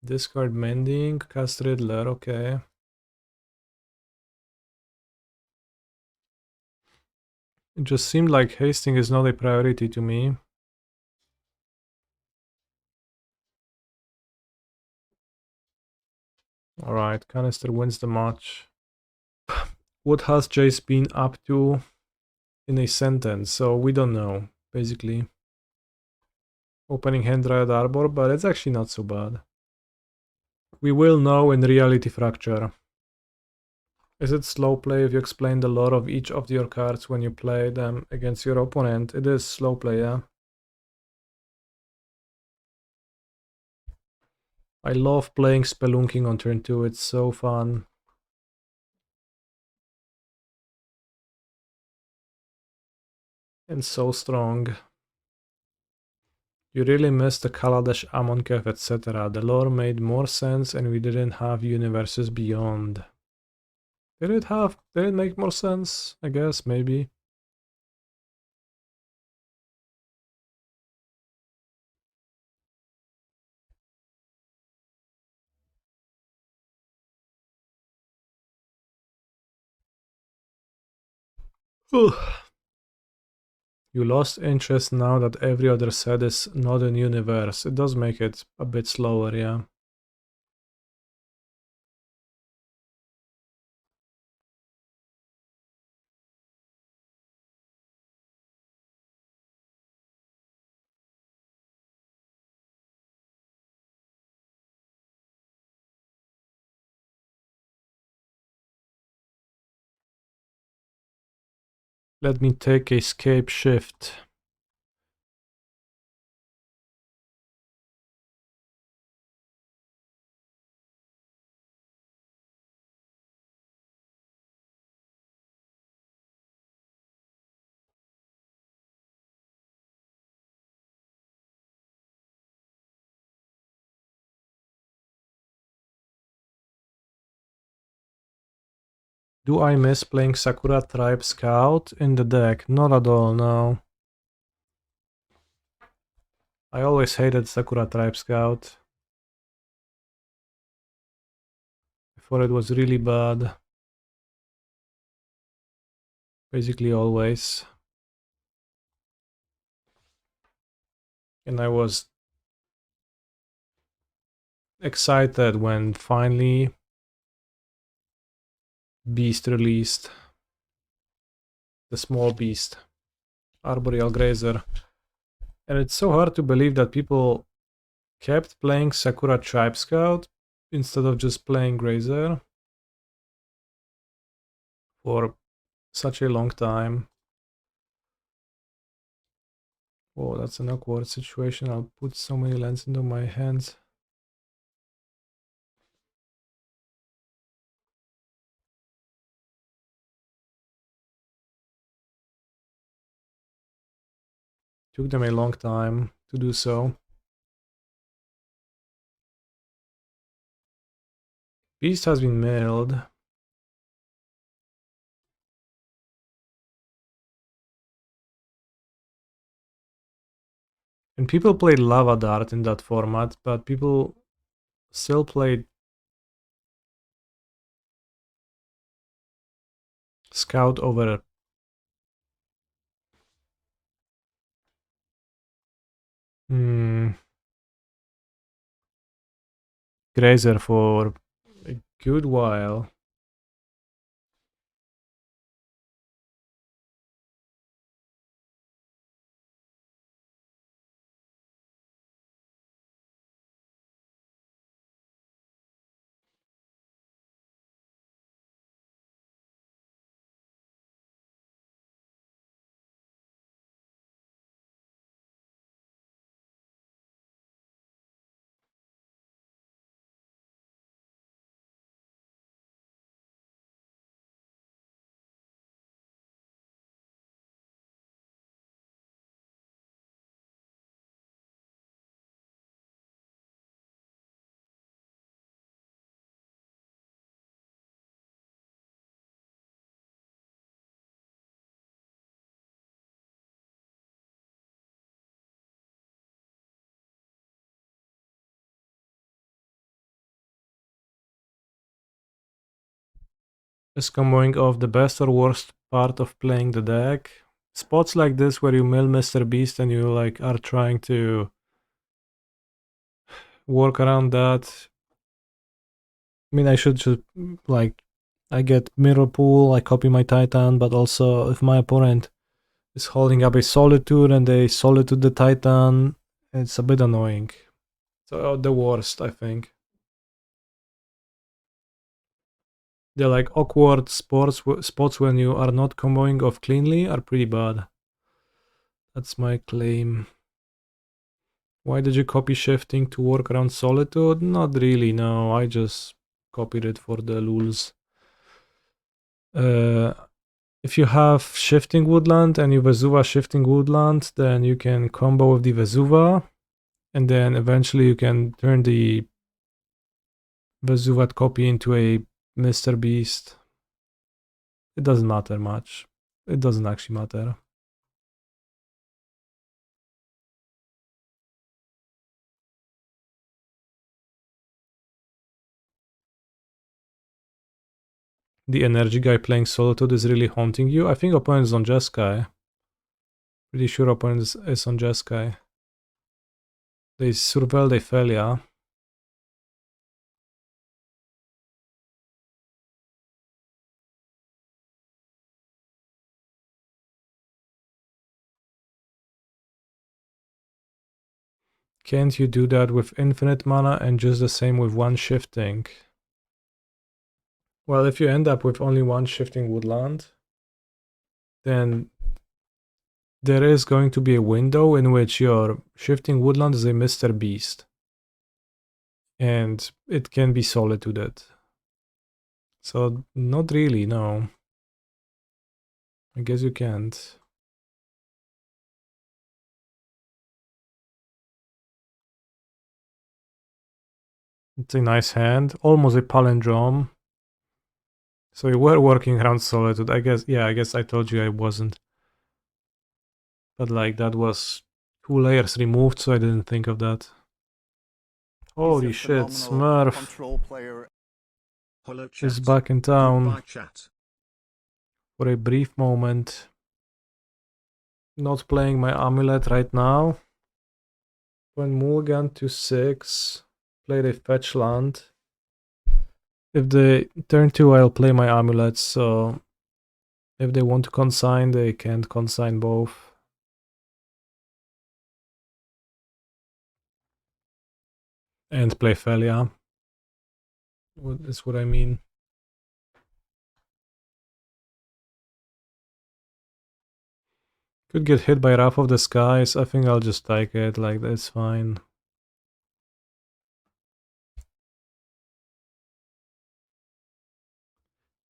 Discard Mending, cast Riddler, okay. It just seemed like hasting is not a priority to me. Alright, Canister wins the match. What has Jace been up to in a sentence? So we don't know, basically. Opening hand Dryad Arbor, but it's actually not so bad. We will know in Reality Fracture. Is it slow play if you explain the lore of each of your cards when you play them against your opponent? It is slow play, yeah. I love playing Spelunking on turn 2, it's so fun. And so strong. You really missed the Kaladesh, Amonkhet, etc. The lore made more sense and we didn't have universes beyond. Did it make more sense? I guess, maybe. Ugh. You lost interest now that every other set is not in universe. It does make it a bit slower, yeah. Let me take a Scapeshift. Do I miss playing Sakura Tribe Scout in the deck? Not at all, no. I always hated Sakura Tribe Scout. I thought it was really bad. Basically always. And I was excited when finally Beast released. The small beast. Arboreal Grazer. And it's so hard to believe that people kept playing Sakura Tribe Scout instead of just playing Grazer for such a long time. Oh, that's an awkward situation. I'll put so many lands into my hands. Took them a long time to do so. Beast has been milled. And people played Lava Dart in that format, but people still played Scout over Grazer for a good while. Is comboing off the best or worst part of playing the deck? Spots like this where you mill Mr. Beast and you like are trying to work around that. I mean, I should just like I get Mirrorpool, I copy my Titan, but also if my opponent is holding up a Solitude and they Solitude the Titan, it's a bit annoying. So the worst, I think. The like awkward spots when you are not comboing off cleanly are pretty bad. That's my claim. Why did you copy shifting to work around Solitude? Not really, no. I just copied it for the lulz. If you have Shifting Woodland and you Vesuva Shifting Woodland, then you can combo with the Vesuva, and then eventually you can turn the Vesuva copy into a Mr. Beast. It doesn't matter much. It doesn't actually matter. the energy guy playing Solitude is really haunting you. I think opponent is on Jeskai. Pretty sure opponent is on Jeskai. They surveil, they fail, yeah. Can't you do that with infinite mana and just the same with one shifting? Well, if you end up with only one Shifting Woodland, then there is going to be a window in which your Shifting Woodland is a Mr. Beast. And it can be solituded. So, not really, no. I guess you can't. It's a nice hand, almost a palindrome. So you were working around Solitude, I guess. Yeah, I guess I told you I wasn't. But like, that was 2 layers removed, so I didn't think of that. Holy shit, Smurf is back in town for a brief moment. Not playing my Amulet right now. When mulligan to 6, played a fetch land. If they turn 2, I'll play my Amulets, so if they want to consign, they can't consign both. And play Felia. That's what I mean. Could get hit by Wrath of the Skies. I think I'll just take it, like, that's fine.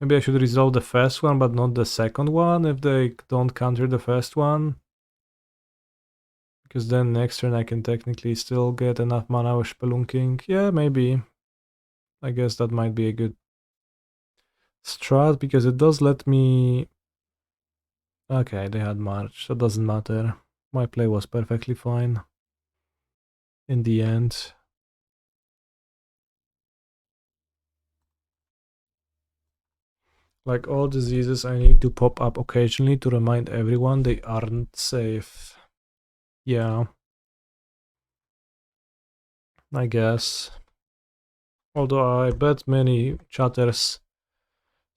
Maybe I should resolve the first one, but not the second one, if they don't counter the first one. Because then next turn I can technically still get enough mana with Spelunking. Yeah, maybe. I guess that might be a good strat, because it does let me... Okay, they had March, that doesn't matter. My play was perfectly fine. In the end. Like all diseases, I need to pop up occasionally to remind everyone they aren't safe. Yeah. I guess. Although I bet many chatters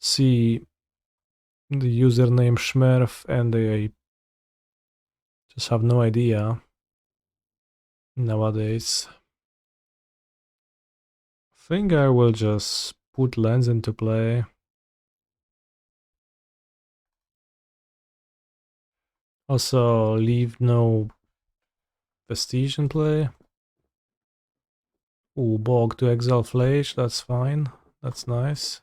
see the username Schmerf and they just have no idea nowadays. I think I will just put Lens into play. Also leave no Vestige in play. Ooh, Bog to exile Flage, that's fine. That's nice.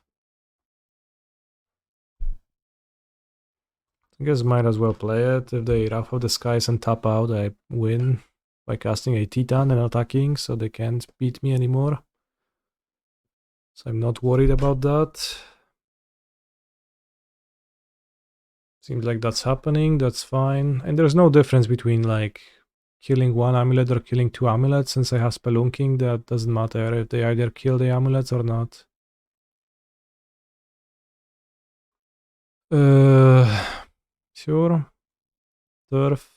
I guess might as well play it. If they Wrath of the Skies and tap out, I win by casting a Titan and attacking, so they can't beat me anymore. So I'm not worried about that. Seems like that's happening, that's fine. And there's no difference between like killing one amulet or killing 2 amulets. Since I have Spelunking, that doesn't matter if they either kill the amulets or not. Sure. Turf.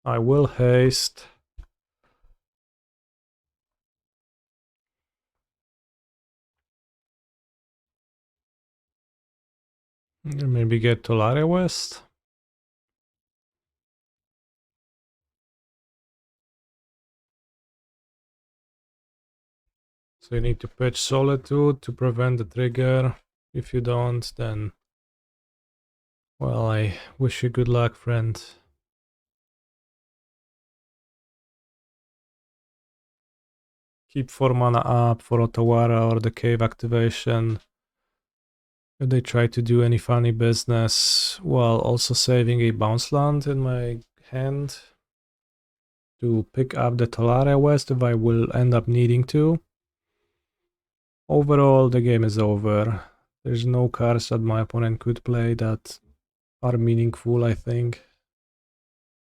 I will haste. Maybe get Tolaria West. So you need to pitch Solitude to prevent the trigger. If you don't, then... Well, I wish you good luck, friend. Keep 4 mana up for Otawara or the cave activation. If they try to do any funny business, while also saving a bounce land in my hand to pick up the Tolaria West if I will end up needing to. Overall, the game is over. There's no cards that my opponent could play that are meaningful, I think.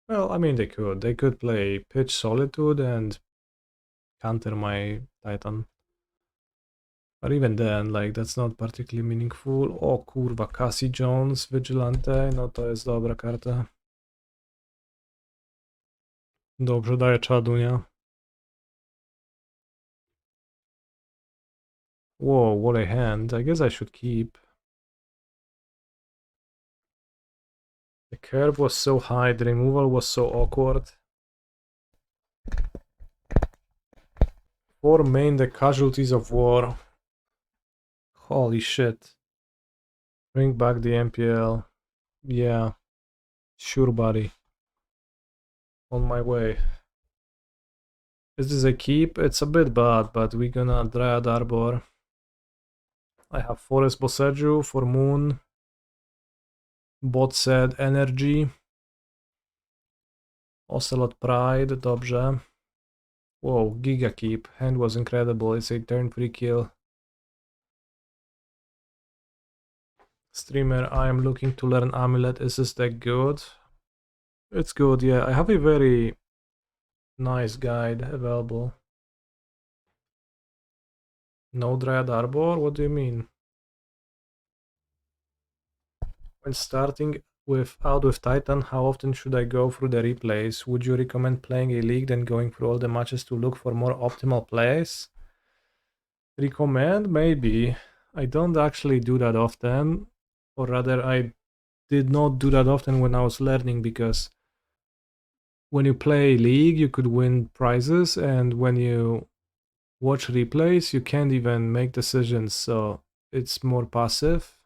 Well, I mean, they could. They could play Pitch Solitude and counter my Titan. But even then, like, that's not particularly meaningful. O kurwa, Cassie Jones, Vigilante, no to jest dobra karta. Dobrze daje czadu, nie? Whoa, what a hand. I guess I should keep. The curve was so high, the removal was so awkward. 4 main the casualties of war. Holy shit. Bring back the MPL. Yeah. Sure, buddy. On my way. Is this a keep? It's a bit bad, but we're gonna Dryad Arbor. I have Forest Boseiju for Moon. Bot said Energy. Ocelot Pride, dobrze. Whoa, Giga Keep. Hand was incredible. It's a turn 3 kill. Streamer, I am looking to learn Amulet. Is this deck good? It's good, yeah. I have a very nice guide available. No Dryad Arbor? What do you mean? When starting out with Titan, how often should I go through the replays? Would you recommend playing a league then going through all the matches to look for more optimal plays? Recommend? Maybe. I don't actually do that often. Or rather, I did not do that often when I was learning, because when you play League, you could win prizes, and when you watch replays, you can't even make decisions, so it's more passive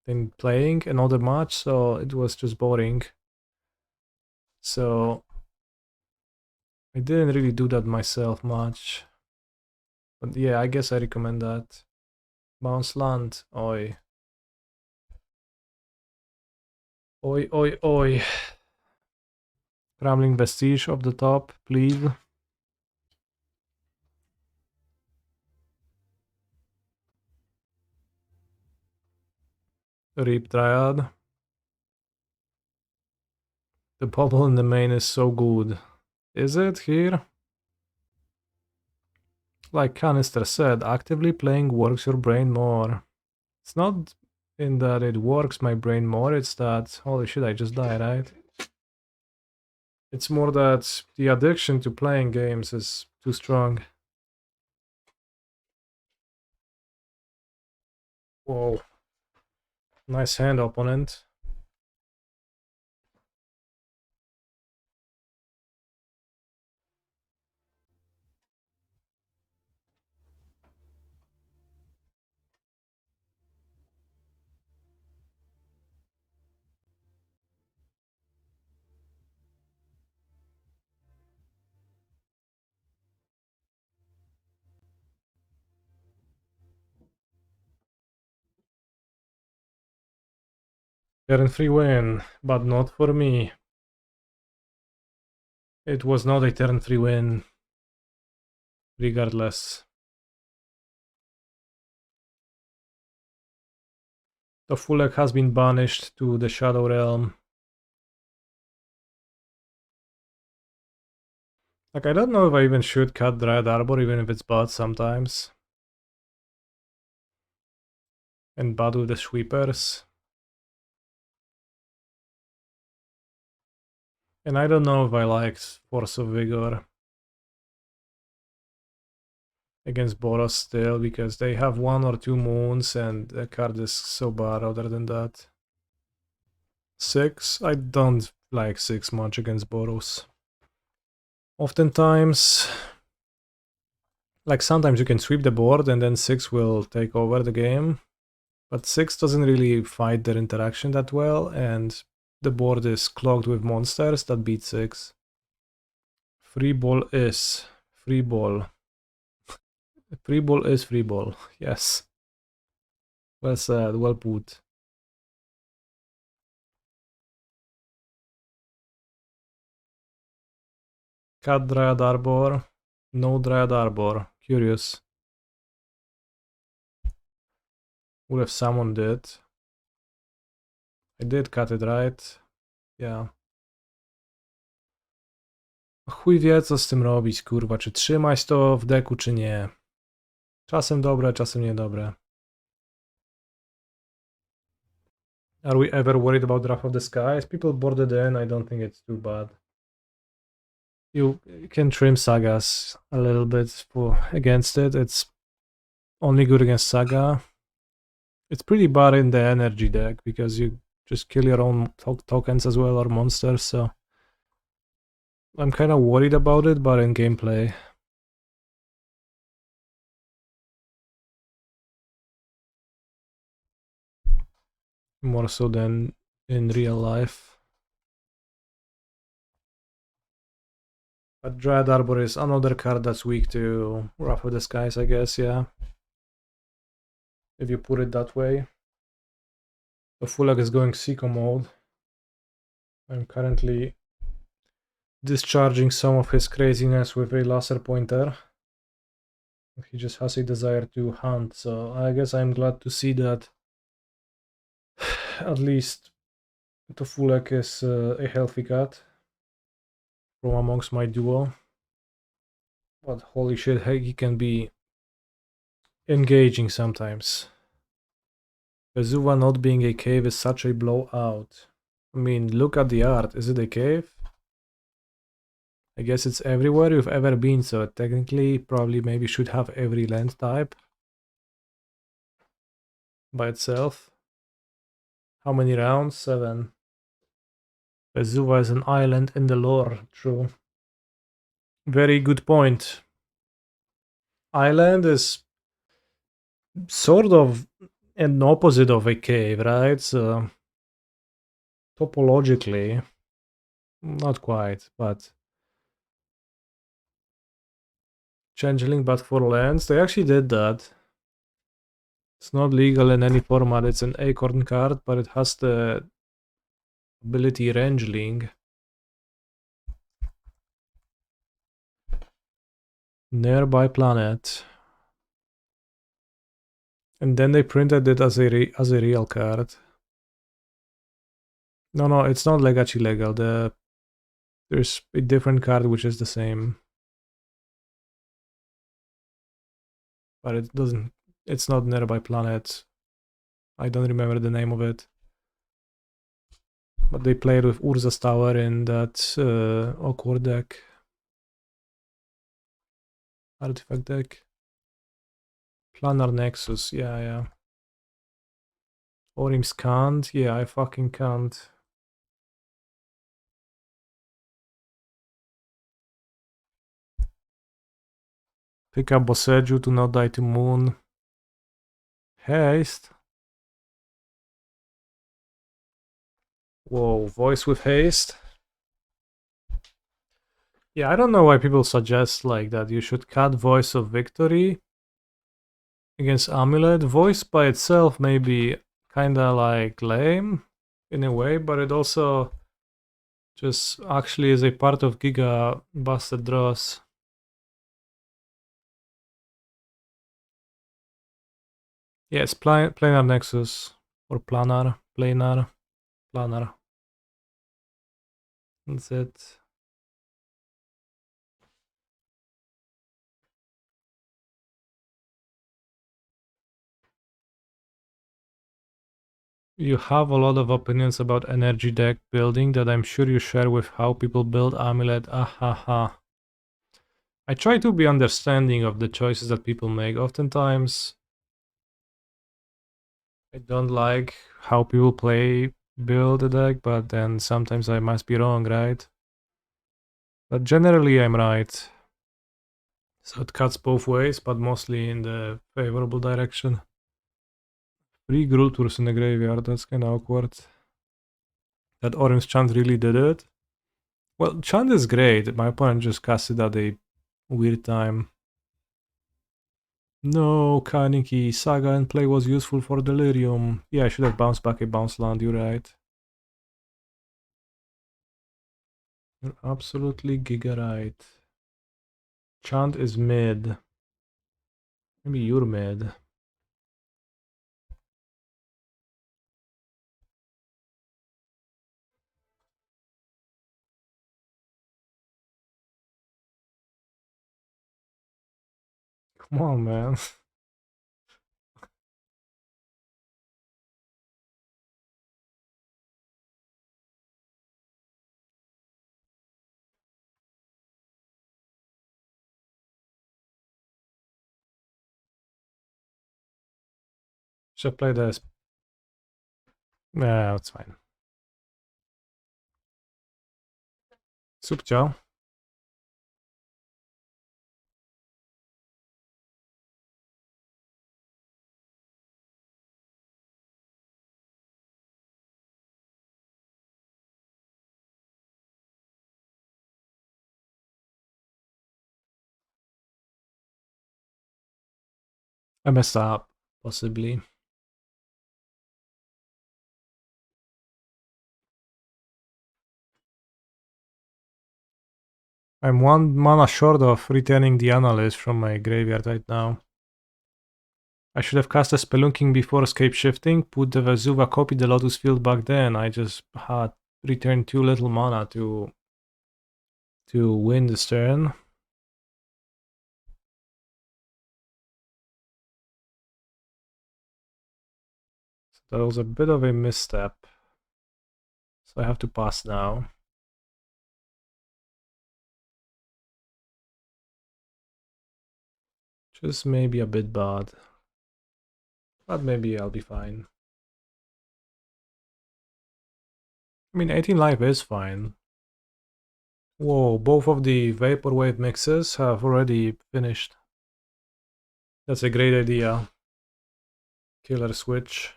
than playing another match, so it was just boring. So I didn't really do that myself much. But yeah, I guess I recommend that. Bounce land, oi. Oi, oi, oi. Crumbling Vestige up the top, please. Reap Dryad. The bubble in the main is so good. Is it here? Like Canister said, actively playing works your brain more. It's not in that it works my brain more, it's that... Holy shit, I just died, right? It's more that the addiction to playing games is too strong. Whoa. Nice hand, opponent. Turn 3 win, but not for me. It was not a turn 3 win. Regardless. The Fulek has been banished to the Shadow Realm. Like, I don't know if I even should cut Dryad Arbor, even if it's bad sometimes. And bad with the sweepers. And I don't know if I liked Force of Vigor against Boros still, because they have 1 or 2 moons and the card is so bad other than that. 6? I don't like 6 much against Boros. Oftentimes, like sometimes you can sweep the board and then 6 will take over the game. But 6 doesn't really fight their interaction that well, and the board is clogged with monsters that beat 6. Free ball is free ball. Free ball is free ball, yes. Well said, well put. Cut Dryad Arbor, no Dryad Arbor, curious. What if someone did? I did cut it, right? Yeah. Chuj wie co z tym robić, kurwa, czy trzymać to w deku, czy nie. Czasem dobre, czasem niedobre. Are we ever worried about Wrath of the Skies? People boarded in, I don't think it's too bad. You can trim Sagas a little bit against it. It's only good against Saga. It's pretty bad in the energy deck because you just kill your own tokens as well or monsters, so I'm kind of worried about it, but in gameplay. More so than in real life. But Dryad Arbor is another card that's weak to Wrath of the Skies, I guess, yeah. If you put it that way. The Fulak is going Seeker mode. I'm currently discharging some of his craziness with a laser pointer. He just has a desire to hunt, so I guess I'm glad to see that at least Tofulek is a healthy cat from amongst my duo. But holy shit, he can be engaging sometimes. Vesuva not being a cave is such a blowout. I mean, look at the art. Is it a cave? I guess it's everywhere you've ever been, so technically probably maybe should have every land type by itself. How many rounds? 7. Vesuva is an island in the lore, true. Very good point. Island is sort of an opposite of a cave, right? So topologically, not quite, but changeling but for lands, they actually did that. It's not legal in any format, it's an acorn card, but it has the ability rangeling. Nearby planet. And then they printed it as a real card. No, it's not actually legal. There's a different card which is the same. But it doesn't, it's not Nearby Planet. I don't remember the name of it. But they played with Urza's Tower in that awkward deck. Artifact deck. Planar Nexus, yeah. Orims can't, yeah, I fucking can't. Pick up Boseiju to not die to Moon. Haste. Whoa, voice with haste. Yeah, I don't know why people suggest like that you should cut Voice of Victory against Amulet. Voice by itself may be kinda like lame in a way, but it also just actually is a part of Giga busted draws. Yeah, it's planar Nexus or planar. That's it. You have a lot of opinions about energy deck building that I'm sure you share with how people build Amulet. Ahaha. I try to be understanding of the choices that people make. Oftentimes, I don't like how people build a deck, but then sometimes I must be wrong, right? But generally I'm right. So it cuts both ways, but mostly in the favorable direction. 3 Gruul Turfs in the graveyard, that's kinda awkward. That orange chant really did it. Well, chant is great, my opponent just cast it at a weird time. No, Kaneki, Saga in play was useful for Delirium. Yeah, I should have bounced back a bounce land, you're right. You're absolutely giga right. Chant is mid. Maybe you're mid. Come on, man. Should play this. Yeah, it's fine. Subcio. I messed up, possibly. I'm 1 mana short of returning the Analyst from my graveyard right now. I should have cast a Spelunking before Scapeshifting, put the Vesuva, copy the Lotus Field back then. I just had returned too little mana to win this turn. So that was a bit of a misstep. So I have to pass now. Just maybe a bit bad. But maybe I'll be fine. I mean, 18 life is fine. Whoa, both of the Vaporwave mixes have already finished. That's a great idea. Killer switch.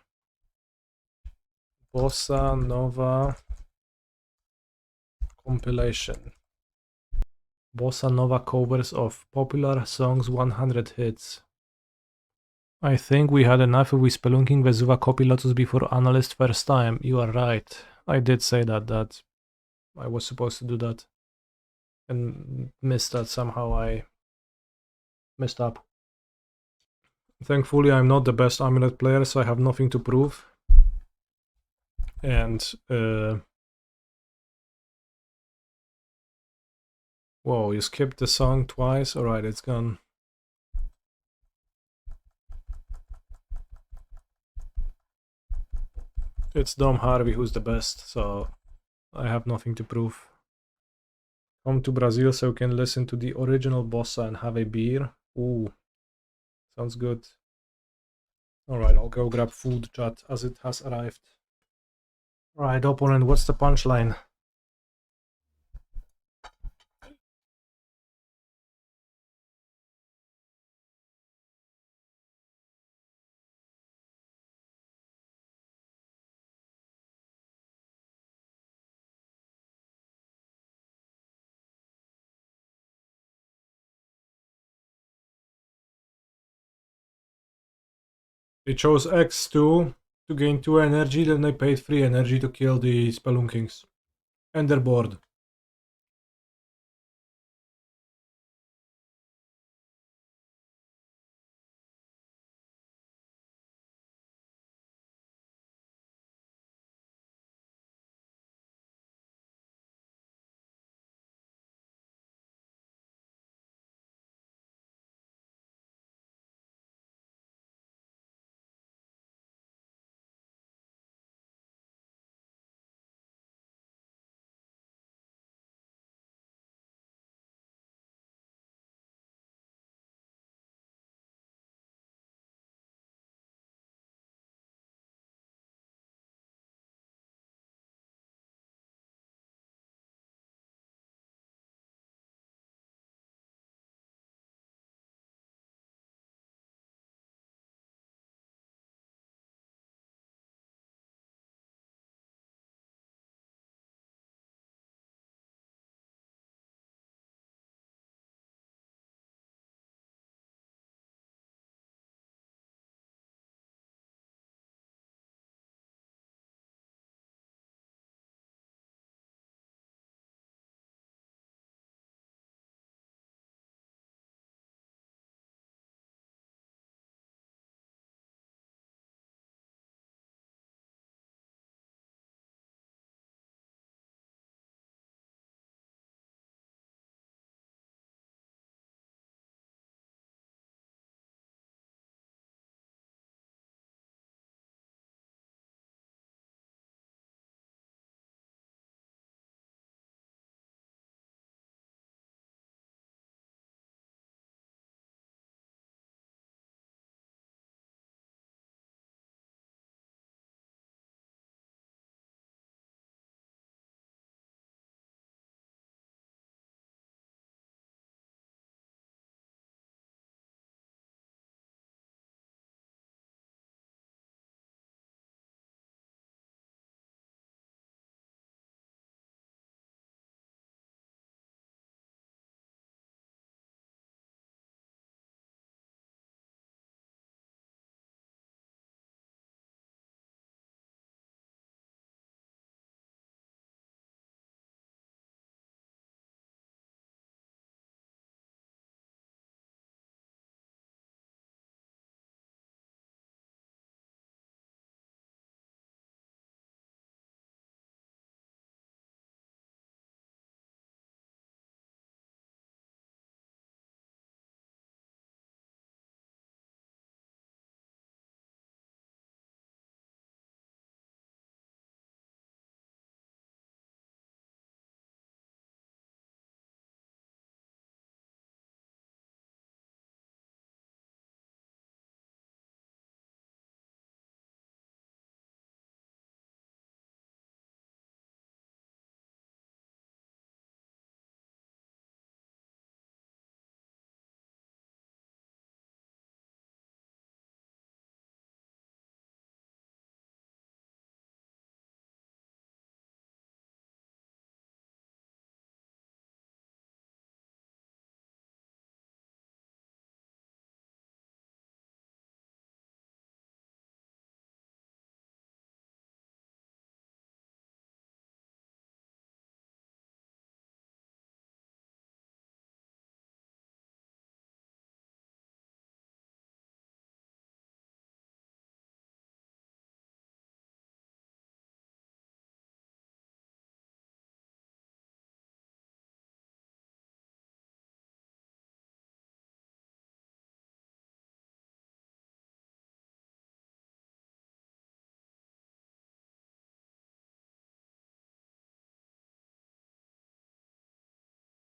Bossa Nova compilation. Bossa Nova covers of popular songs 100 hits. I think we had enough if we Spelunking Vesuva copy Lotus before Analyst first time. You are right. I did say that I was supposed to do that. And missed that somehow. I messed up. Thankfully, I'm not the best Amulet player, so I have nothing to prove. And, whoa, you skipped the song twice? Alright, it's gone. It's Dom Harvey who's the best, so I have nothing to prove. Come to Brazil so you can listen to the original bossa and have a beer. Ooh, sounds good. Alright, I'll go grab food, chat, as it has arrived. Alright, opponent, what's the punchline? They chose X2 to gain 2 energy, then they paid 3 energy to kill the Spelunkings. And they're bored.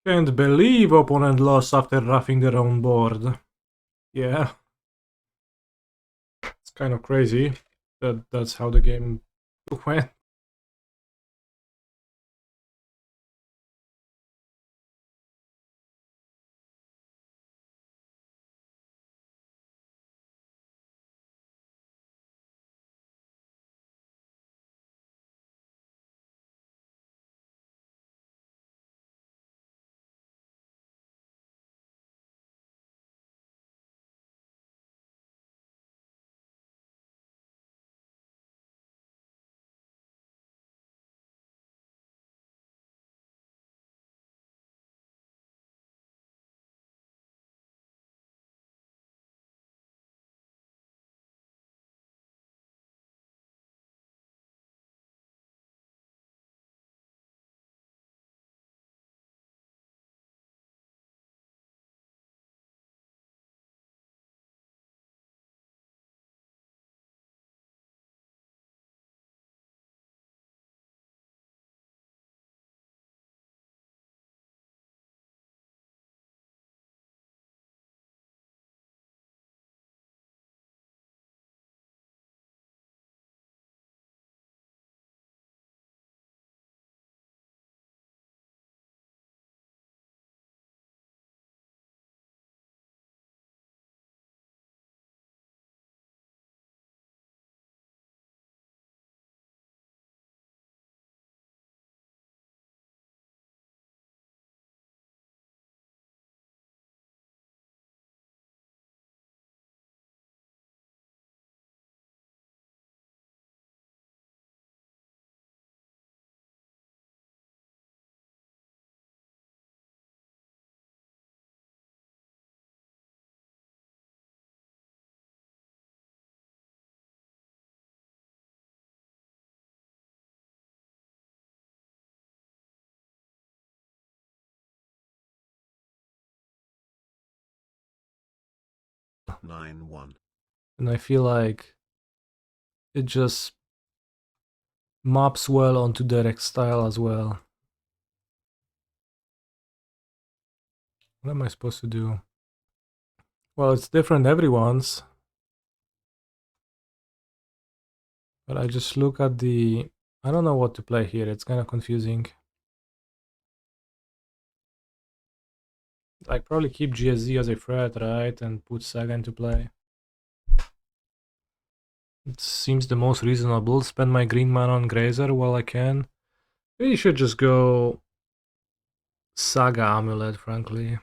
Can't believe opponent lost after roughing their own board. Yeah. It's kind of crazy that that's how the game went. And I feel like it just maps well onto Derek's style as well. What am I supposed to do? Well, it's different everyone's. But I just look at the... I don't know what to play here, it's kind of confusing. Like, probably keep GSZ as a threat, right? And put Saga into play. It seems the most reasonable. Spend my green mana on Grazer while I can. Maybe should just go Saga Amulet, frankly.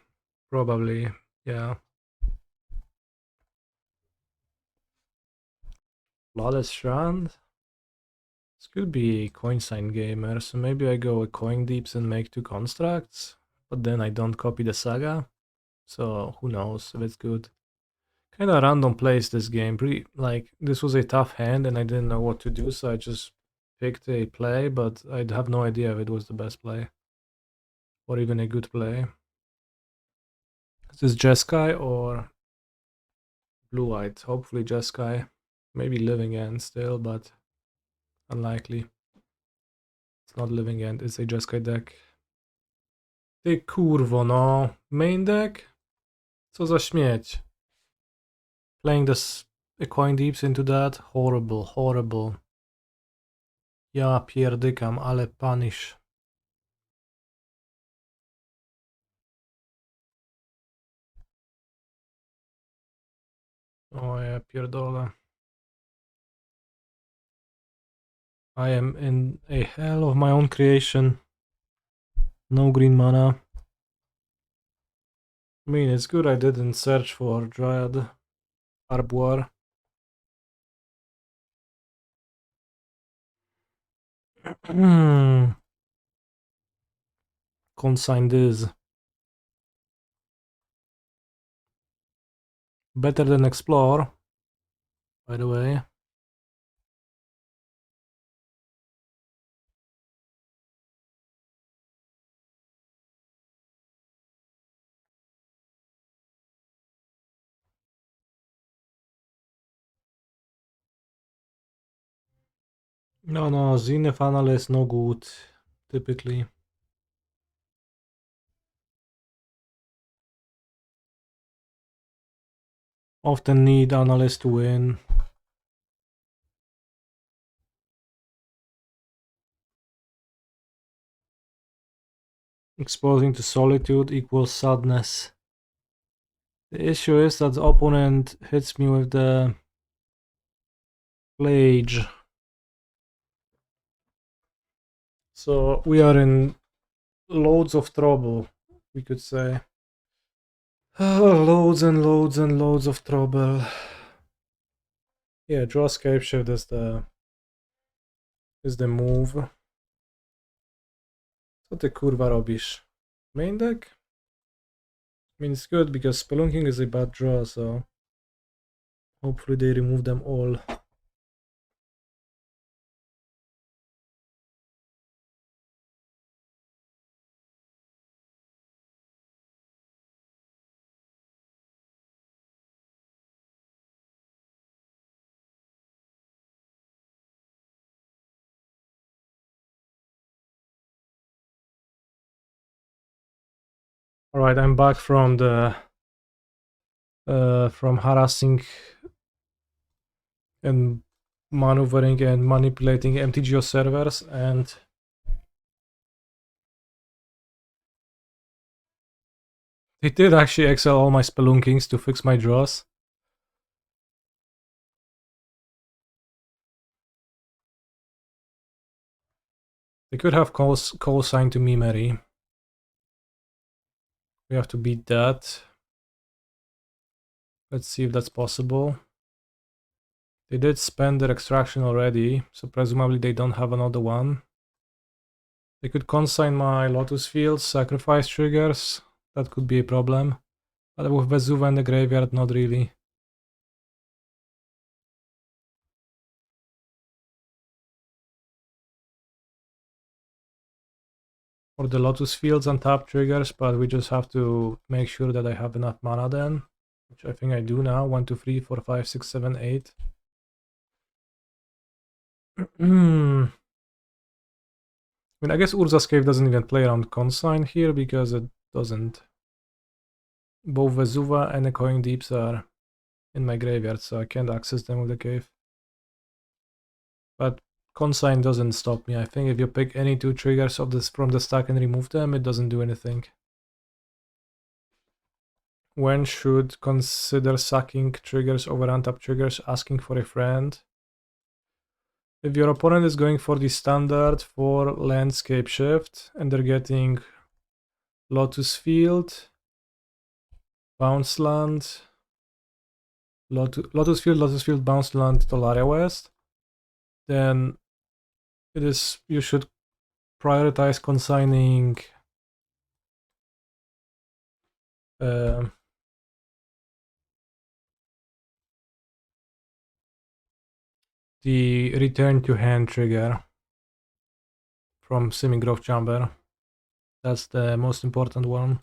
Probably, yeah. Flawless Strand? This could be a coin sign gamer, so maybe I go with coin deeps and make 2 constructs, but then I don't copy the Saga. So who knows if it's good. Kind of random plays this game. Like, this was a tough hand and I didn't know what to do, so I just picked a play, but I'd have no idea if it was the best play. Or even a good play. Is this Jeskai or Blue-White? Hopefully Jeskai. Maybe Living End still, but unlikely. It's not Living End, it's a Jeskai deck. Ty kurwo no. Main deck? Co za śmieć. Playing this coin deeps into that? Horrible, horrible. Ja pierdykam, ale punish. O ja pierdolę. I am in a hell of my own creation. No green mana. I mean, it's good I didn't search for Dryad Arbor. Consign this. Better than Explore, by the way. No, Zenith Analyst no good, typically. Often need Analyst to win. Exposing to solitude equals sadness. The issue is that the opponent hits me with the Plage. So we are in loads of trouble, we could say. Loads and loads and loads of trouble. Yeah, draw Scapeshift is the move. Co ty kurwa robisz? Main deck? I mean, it's good because Spelunking is a bad draw, so hopefully they remove them all. Alright, I'm back from the from harassing and maneuvering and manipulating MTGO servers, and they did actually excel all my Spelunkings to fix my draws. They could have call-signed to me, Mary. We have to beat that. Let's see if that's possible. They did spend their extraction already, so presumably they don't have another one. They could consign my Lotus Field, sacrifice triggers. That could be a problem. But with Vesuva in the graveyard, not really. Or the Lotus Fields on top triggers, but we just have to make sure that I have enough mana then. Which I think I do now. 1, 2, 3, 4, 5, 6, 7, 8. I mean, I guess Urza's Cave doesn't even play around consign here because it doesn't. Both Vesuva and Echoing Deeps are in my graveyard, so I can't access them with the cave. But consign doesn't stop me. I think if you pick any two triggers of this from the stack and remove them, it doesn't do anything. When should consider sacking triggers over untap triggers, asking for a friend? If your opponent is going for the standard for landscape shift and they're getting Lotus Field, Bounce Land, Lotus Field, Bounce Land, Tolaria West, then you should prioritize consigning the return to hand trigger from Simic Growth Chamber. That's the most important one.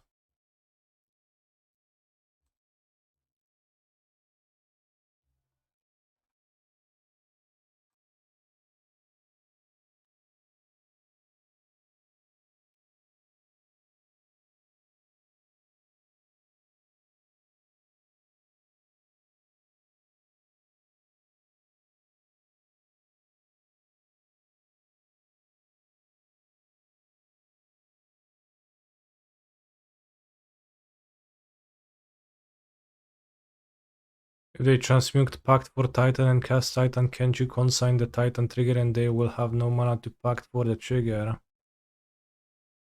If they transmute Pact for Titan and cast Titan, can't you consign the Titan trigger and they will have no mana to Pact for the trigger?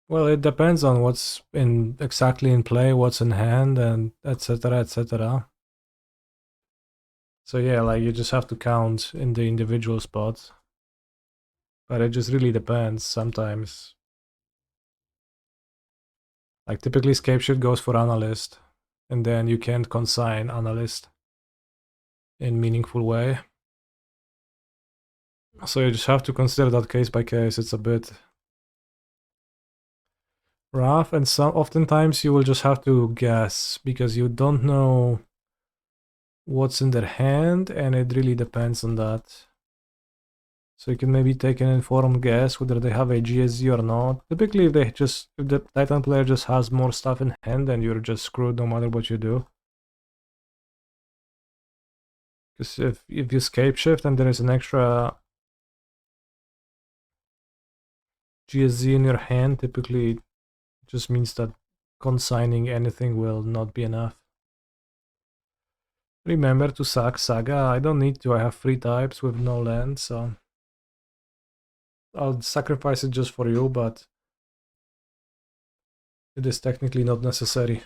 Well, it depends on what's exactly in play, what's in hand, and etc, etc. So yeah, like you just have to count in the individual spots. But it just really depends sometimes. Like typically Scapeshift goes for Analyst, and then you can't consign Analyst in meaningful way. So you just have to consider that case by case. It's a bit rough, and oftentimes you will just have to guess because you don't know what's in their hand, and it really depends on that. So you can maybe take an informed guess whether they have a GSZ or not. Typically, if the Titan player just has more stuff in hand, then you're just screwed no matter what you do. Because if you Scapeshift and there is an extra GSZ in your hand, typically it just means that consigning anything will not be enough. Remember to sack Saga. I don't need to, I have 3 types with no land, so I'll sacrifice it just for you, but it is technically not necessary.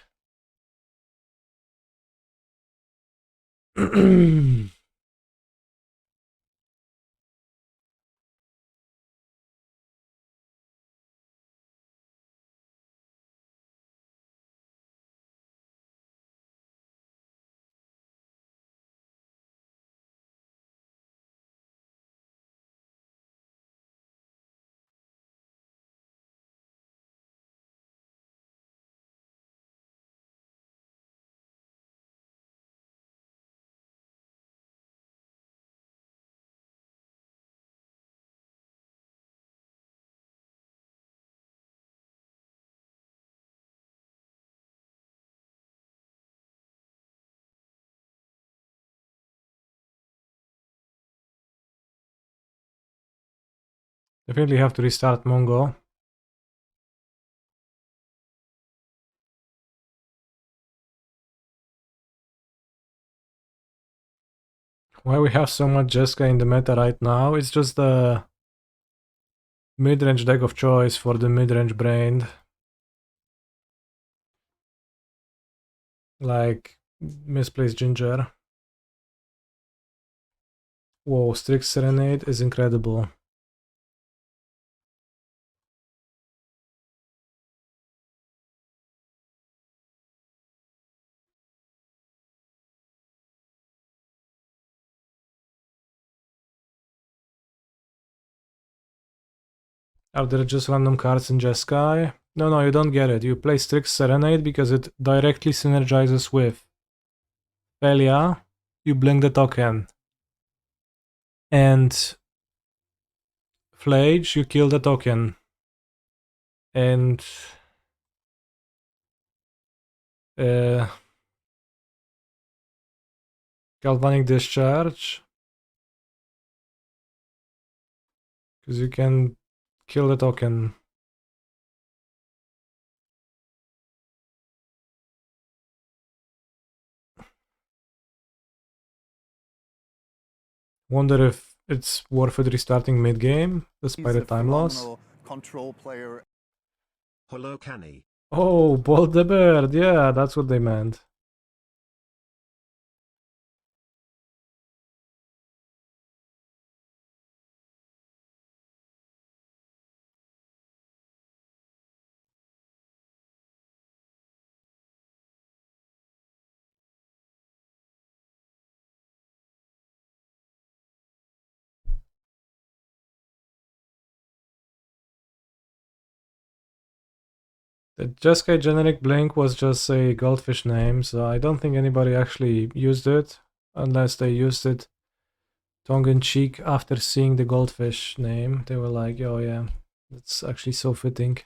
Definitely have to restart Mongo. Why we have so much Jeska in the meta right now? It's just the mid-range deck of choice for the mid-range brain. Like Misplaced Ginger. Whoa, Strix Serenade is incredible. Are there just random cards in Jeskai? No, you don't get it. You play Strix Serenade because it directly synergizes with Pelia. You blink the token. And Flage, you kill the token. And Galvanic Discharge. Because you can kill the token. Wonder if it's worth it restarting mid-game, despite the time loss. Control player. Hello, Canny. Oh, Bolt the Bird, yeah, that's what they meant. The Jeskai generic blink was just a goldfish name, so I don't think anybody actually used it, unless they used it tongue-in-cheek after seeing the goldfish name. They were like, oh yeah, that's actually so fitting.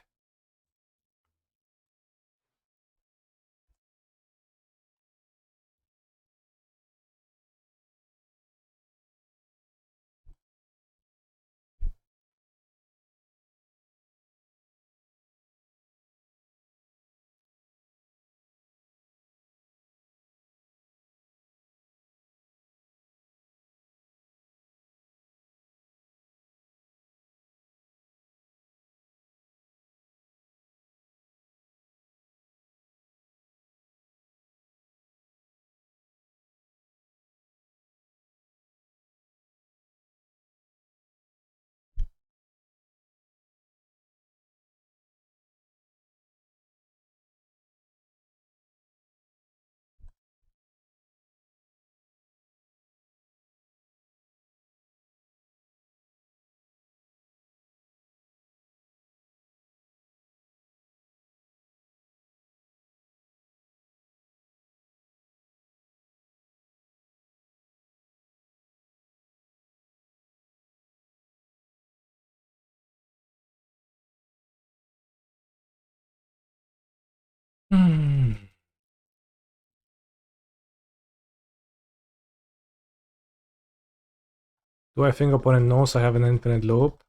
Do I think opponent knows I have an infinite loop?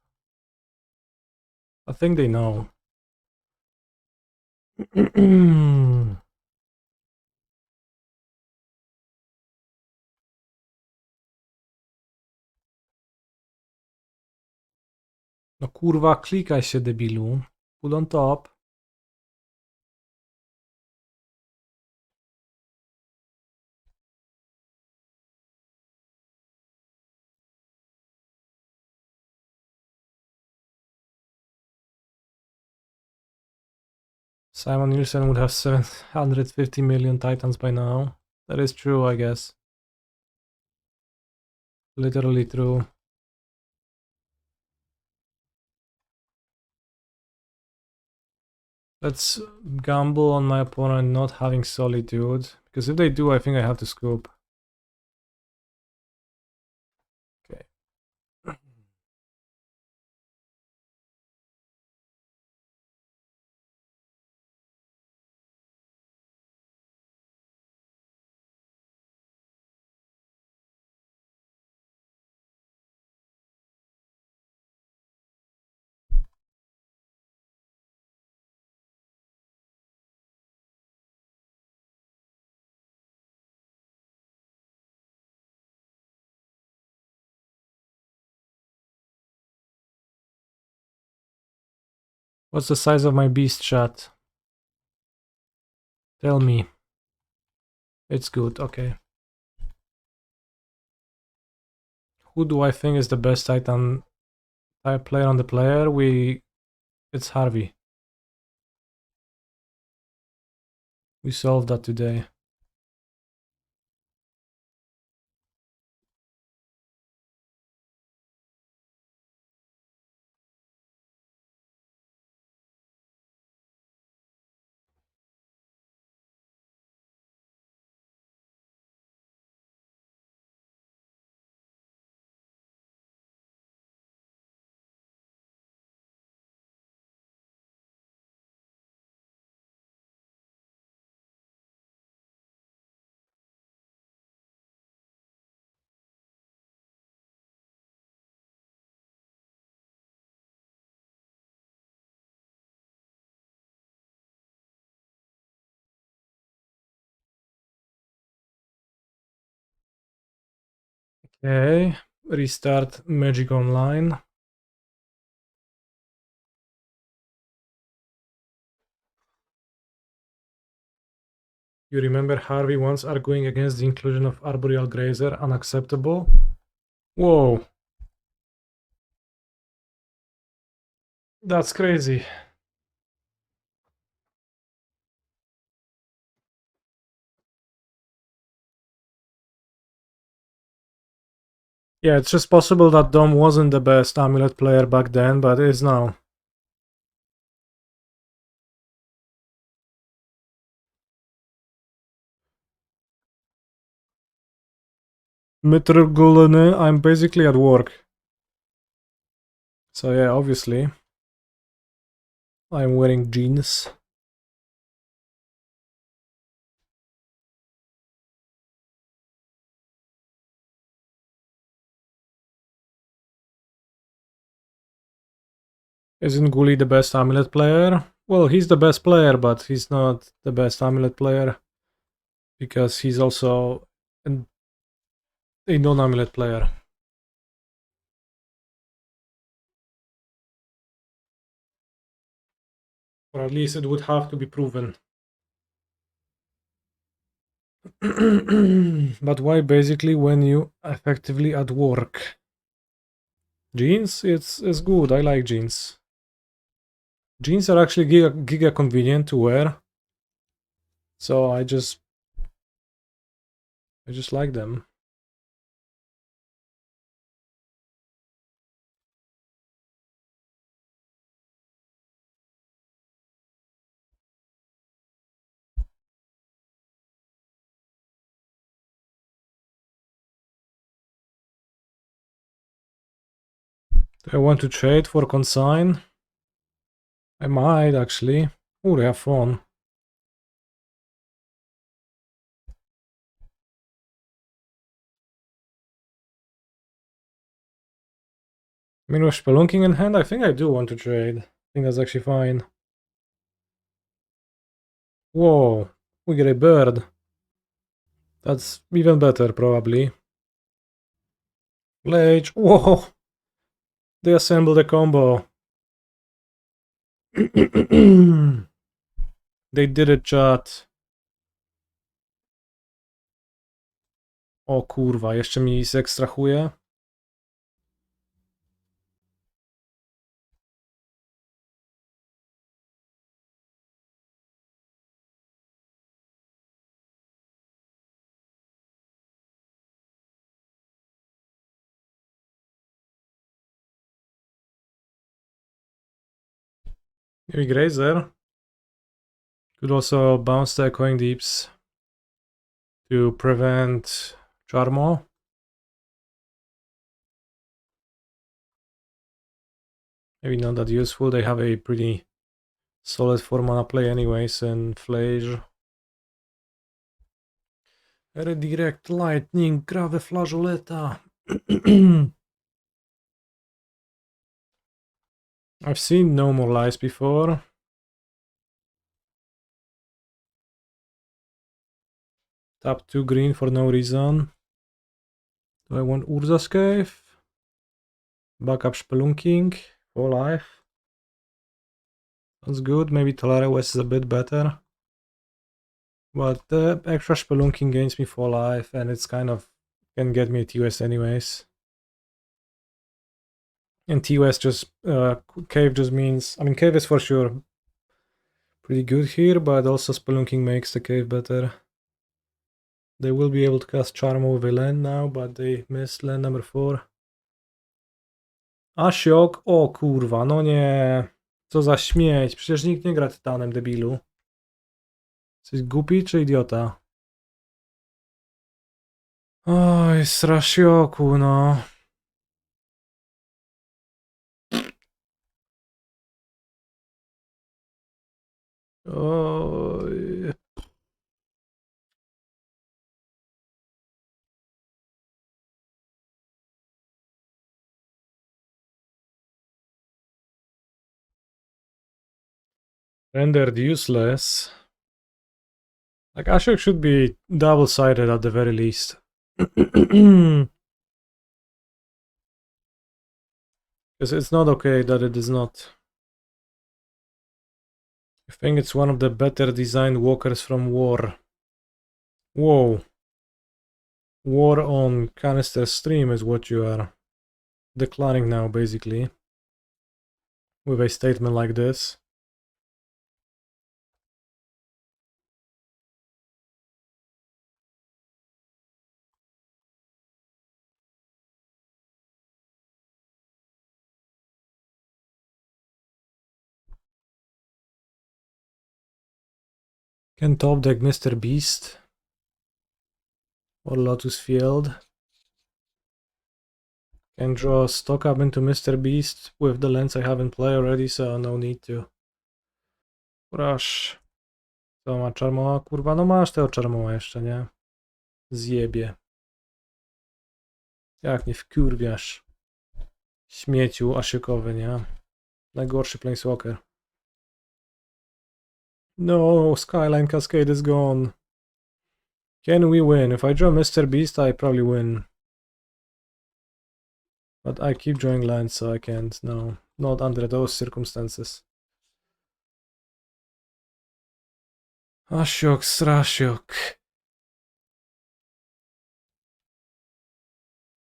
I think they know. No kurwa, klikaj się, debilu. Put on top. Simon Nielsen would have 750 million titans by now. That is true, I guess. Literally true. Let's gamble on my opponent not having Solitude, because if they do, I think I have to scoop. Okay. What's the size of my beast, chat? Tell me. It's good, okay. Who do I think is the best Titan type player on the player? It's Harvey. We solved that today. Okay, restart Magic Online. You remember Harvey once arguing against the inclusion of Arboreal Grazer, unacceptable? Whoa. That's crazy. Yeah, it's just possible that Dom wasn't the best Amulet player back then, but is now. Mr. Gulene, I'm basically at work. So yeah, obviously. I'm wearing jeans. Isn't Guli the best Amulet player? Well, he's the best player, but he's not the best Amulet player. Because he's also a non-Amulet player. Or at least it would have to be proven. But why basically when you effectively at work? Jeans? It's good, I like jeans. Jeans are actually giga convenient to wear. So I just like them. Do I want to trade for consign? I might actually. Ooh, they have fun. I mean, with Spelunking in hand, I think I do want to trade. I think that's actually fine. Whoa, we get a bird. That's even better, probably. Lage, whoa! They assembled a combo. They did it, chat. O kurwa, jeszcze mi zekstrahuje. Maybe Grazer. Could also bounce the Echoing Deeps to prevent Charmo. Maybe not that useful, they have a pretty solid 4-mana play anyways in Flage. Redirect Lightning, Grave Flageoleta. I've seen No More Lies before. Tap 2 green for no reason. Do I want Urza's Cave? Backup Spelunking for life. That's good, maybe Tolaria West is a bit better. But the extra Spelunking gains me for life and it's kind of can get me a TOS anyways. And TOS just, Cave just means, I mean Cave is for sure pretty good here, but also Spelunking makes the Cave better. They will be able to cast Charm with a land now, but they missed land number 4. Ashiok, o kurwa, no nie. Co za śmieć, przecież nikt nie gra Tytanem, debilu. Jesteś głupi czy idiota? Oj, Strashioku, no. Oj. Rendered useless. Like, Ashiok should be double-sided at the very least. Because it's not okay that it is not. I think it's one of the better designed walkers from War. Whoa. War on Canister Stream is what you are declaring now, basically. With a statement like this. Can top deck Mr. Beast. Or Lotus Field. Can draw stock up into Mr. Beast with the lands I have in play already, so no need to rush. Co ma Charmoa? Kurwa, no masz tego Charmoa jeszcze, nie? Zjebie. Jak nie wkurwiasz. Śmieciu aszykowy, nie? Najgorszy planeswalker. No, Skyline Cascade is gone. Can we win? If I draw Mr. Beast, I probably win. But I keep drawing lands, so I can't. No, not under those circumstances. Ashiok, Strashiok.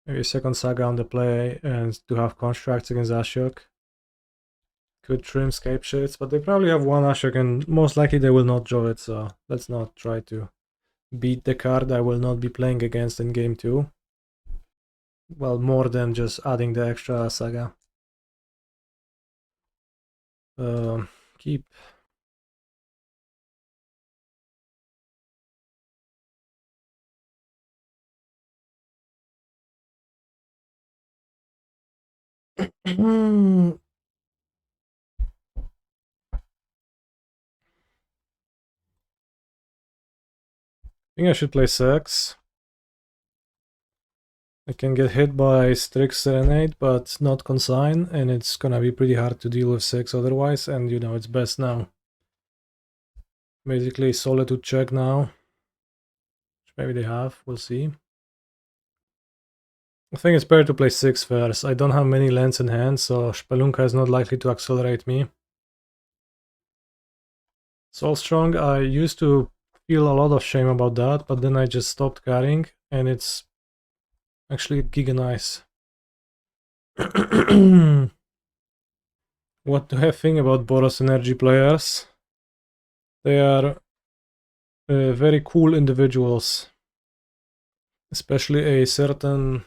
Maybe a second Saga on the play and to have constructs against Ashiok. Could trim Scapeshifts, but they probably have one Ashiok and most likely they will not draw it, so let's not try to beat the card I will not be playing against in game 2. Well, more than just adding the extra Saga. Keep. I think I should play 6. I can get hit by Strix Serenade, but not Consign, and it's gonna be pretty hard to deal with 6 otherwise, and you know, it's best now. Basically, Solitude check now. Maybe they have, we'll see. I think it's better to play 6 first. I don't have many lands in hand, so Spelunka is not likely to accelerate me. Soulstrong, I used to feel a lot of shame about that, but then I just stopped carrying, and it's actually giga nice. What do I think about Boros Energy players? They are very cool individuals. Especially a certain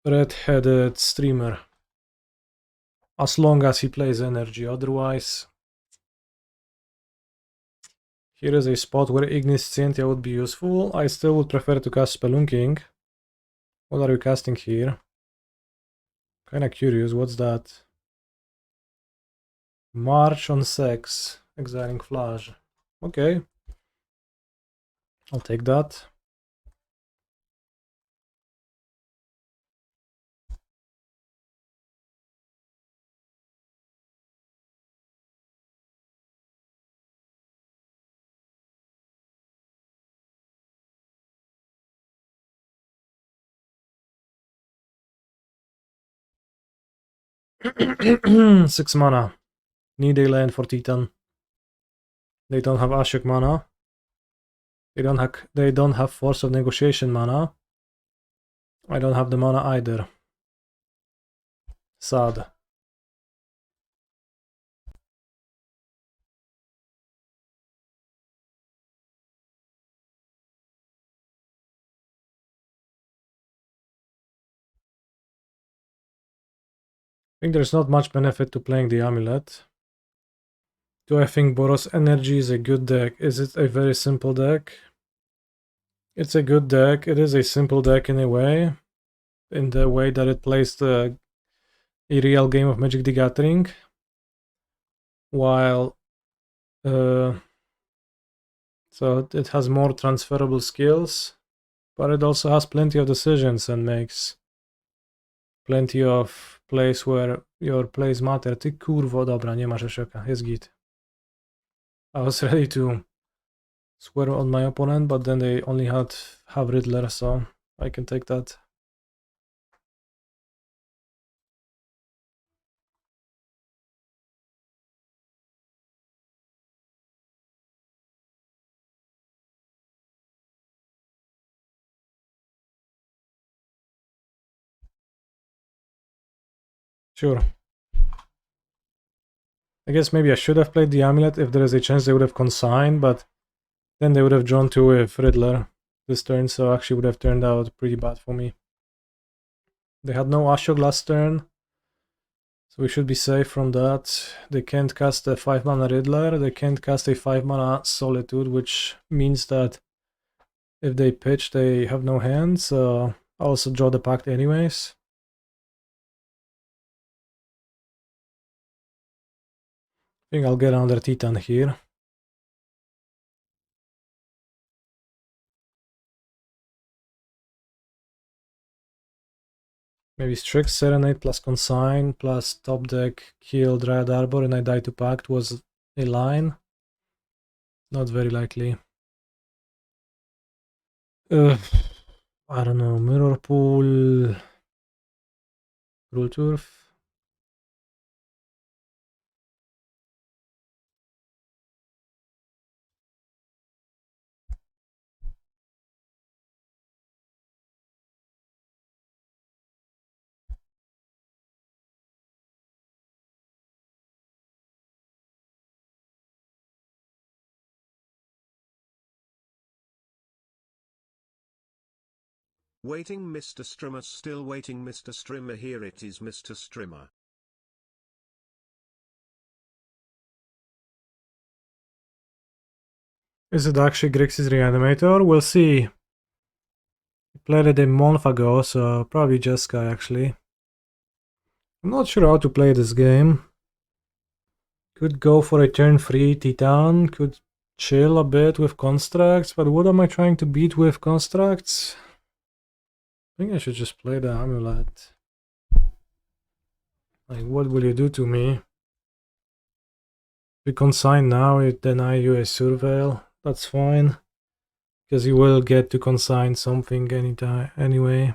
red-headed streamer. As long as he plays energy, otherwise... Here is a spot where Ignis Scientia would be useful. I still would prefer to cast Spelunking. What are you casting here? Kinda curious, what's that? March on Sex, Exiling Flash. Okay. I'll take that. Six mana. Need a land for Titan. They don't have Ashok mana. They don't have Force of Negotiation mana. I don't have the mana either. Sad. I think there's not much benefit to playing the Amulet. Do I think Boros Energy is a good deck? Is it a very simple deck? It's a good deck. It is a simple deck in a way. In the way that it plays a real game of Magic the Gathering. While... so it has more transferable skills. But it also has plenty of decisions and makes plenty of plays where your plays matter. Ty kurwo, dobra, nie ma Rzeszoka, jest git. I was ready to swear on my opponent, but then they only have Riddler, so I can take that. Sure. I guess maybe I should have played the Amulet if there is a chance they would have consigned, but then they would have drawn two with Riddler this turn, so actually would have turned out pretty bad for me. They had no Ashok last turn, so we should be safe from that. They can't cast a 5 mana Riddler, they can't cast a 5 mana Solitude, which means that if they pitch, they have no hand, so I'll also draw the Pact anyways. I think I'll get under Titan here. Maybe Strix Serenade plus Consign plus top deck kill Dryad Arbor and I die to Pact was a line. Not very likely. I don't know, Mirrorpool, Gruul Turf. Waiting Mr. Strimmer, still waiting Mr. Strimmer, here it is Mr. Strimmer. Is it actually Grixis Reanimator? We'll see. I played it a month ago, so probably Jeskai actually. I'm not sure how to play this game. Could go for a turn 3 Titan, could chill a bit with constructs, but what am I trying to beat with constructs? think I should just play the Amulet. Like, what will you do to me? If you consign now, it deny you a Surveil. That's fine. Because you will get to consign something anytime anyway.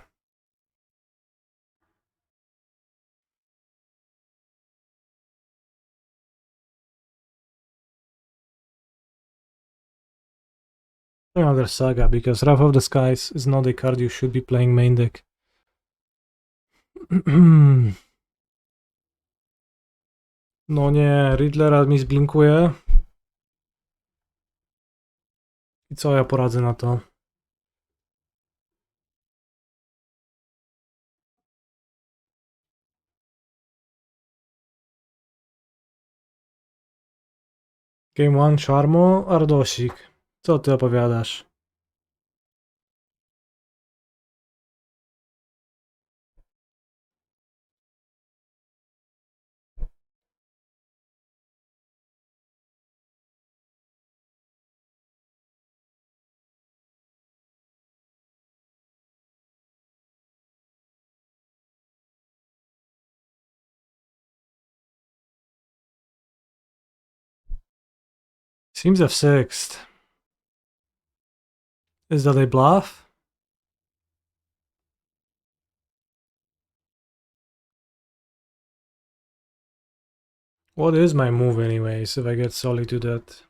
Another Saga, because Wrath of the Skies is not a card you should be playing main deck. No nie, Riddlera mi zblinkuje. I co ja poradzę na to? Game 1 Charmo, Ardosik. Co ty opowiadasz? Seems F6. Is that a bluff? What is my move anyways if I get Solitude that?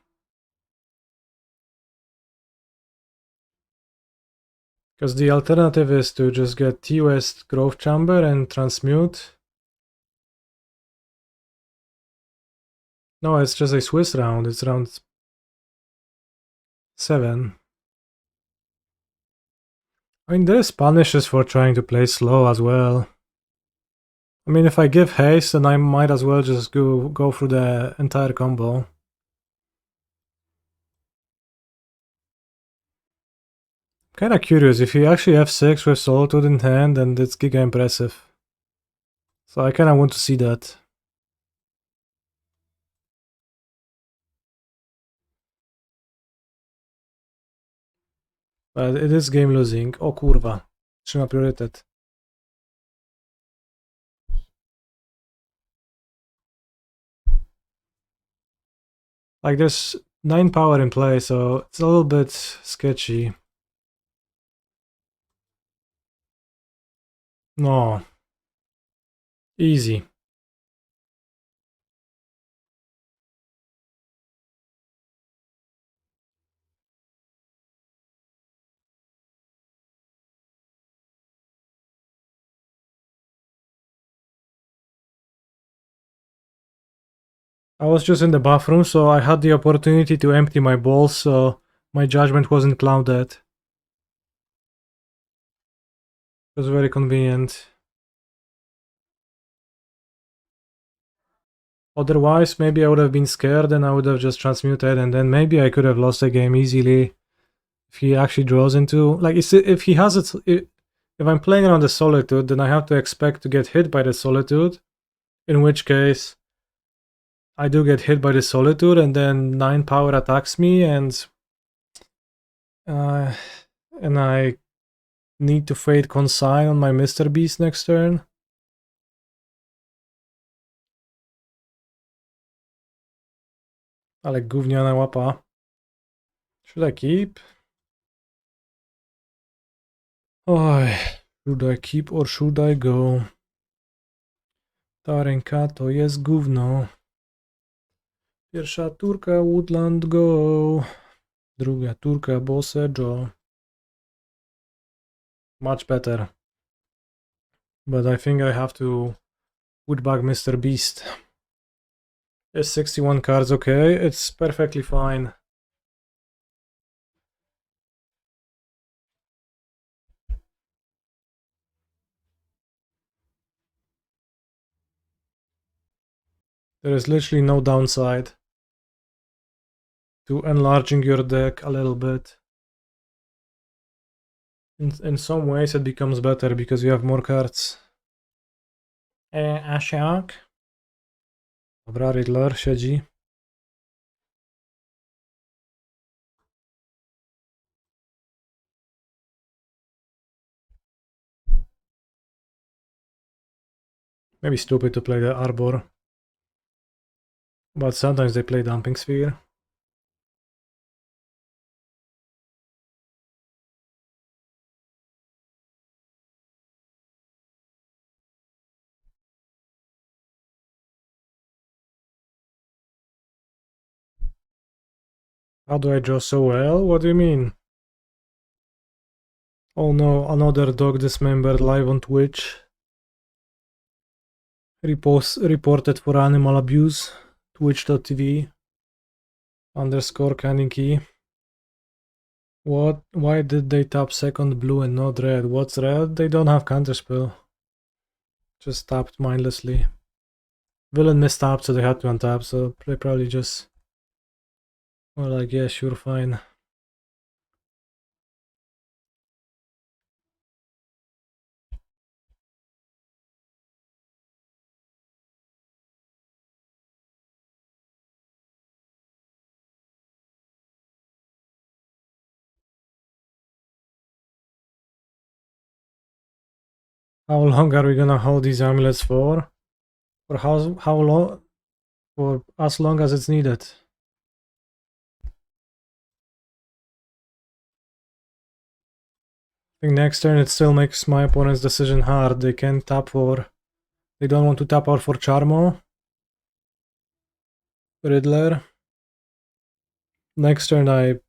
Because the alternative is to just get T-West Growth Chamber and transmute. No, it's just a Swiss round. It's round 7. I mean, there's punishes for trying to play slow as well. I mean, if I give haste, then I might as well just go through the entire combo. Kinda curious, if you actually have 6 with Solitude in hand, then it's giga impressive. So I kinda want to see that. But it is game losing. O kurwa. Trzyma priorytet. Like there's 9 power in play, so it's a little bit sketchy. No. Easy. I was just in the bathroom, so I had the opportunity to empty my balls, so my judgment wasn't clouded. It was very convenient. Otherwise, maybe I would have been scared and I would have just transmuted, and then maybe I could have lost the game easily if he actually draws into... Like, if he has it... If I'm playing around the Solitude, then I have to expect to get hit by the Solitude, in which case I do get hit by the Solitude, and then 9 power attacks me, and I need to fade Consign on my Mr. Beast next turn. Ale gówniana łapa. Should I keep? Oh, should I keep or should I go? Ta ręka to jest gówno. Pierwsza turka Woodland go. Druga turka Boseiju. Much better. But I think I have to woodbug Mr. Beast. Is 61 cards okay? It's perfectly fine. There is literally no downside to enlarging your deck a little bit. In some ways it becomes better because you have more cards. Asiak. Dobra, Riddler siedzi. Maybe stupid to play the Arbor. But sometimes they play Dumping Sphere. How do I draw so well? What do you mean? Oh no, another dog dismembered live on Twitch. Reported for animal abuse. Twitch.tv _Kaniki. What? Why did they tap second blue and not red? What's red? They don't have counterspell. Just tapped mindlessly. Villain mistapped, so they had to untap, so they probably just were like, yeah, sure, fine. How long are we gonna hold these amulets for? For how long? For as long as it's needed. I think next turn it still makes my opponent's decision hard. They can tap for... They don't want to tap out for Charmo. Riddler. Next turn I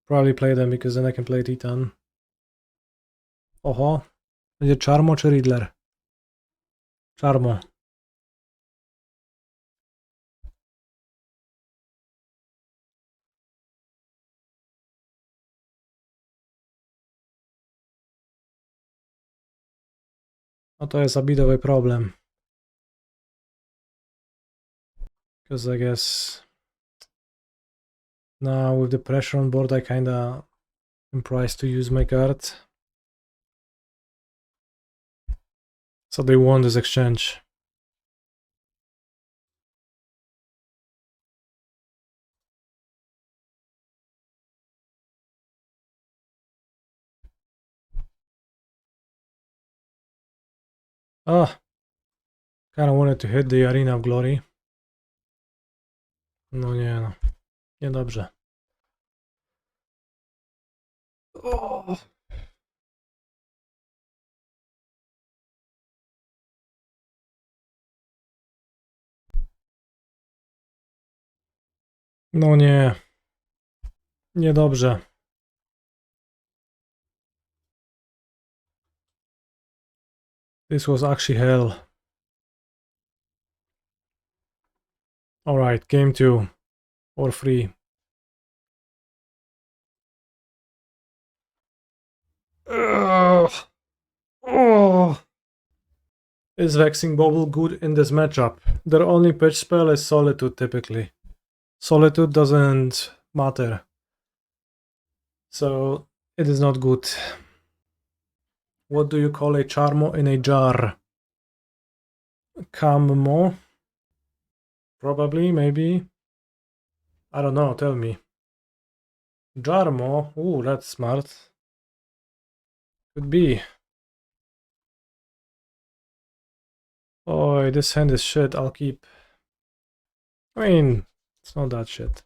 probably play them because then I can play Titan. Oho. Będzie Charmo czy Riddler? Charmo. No to jest abidowy problem. Because I guess now with the pressure on board I kinda am priced to use my card. So they won this exchange. Ah! Kinda wanted to hit the Arena of Glory. No nie no. Niedobrze. Oh. No nie. Niedobrze. This was actually hell. Alright, game 2. Or 3. Ugh. Oh. Is Vexing Bauble good in this matchup? Their only pitch spell is Solitude typically. Solitude doesn't matter. So it is not good. What do you call a Charmo in a jar? Cammo? Probably, maybe. I don't know, tell me. Jarmo? Ooh, that's smart. Could be. Oh, this hand is shit, I'll keep. I mean, it's not that shit.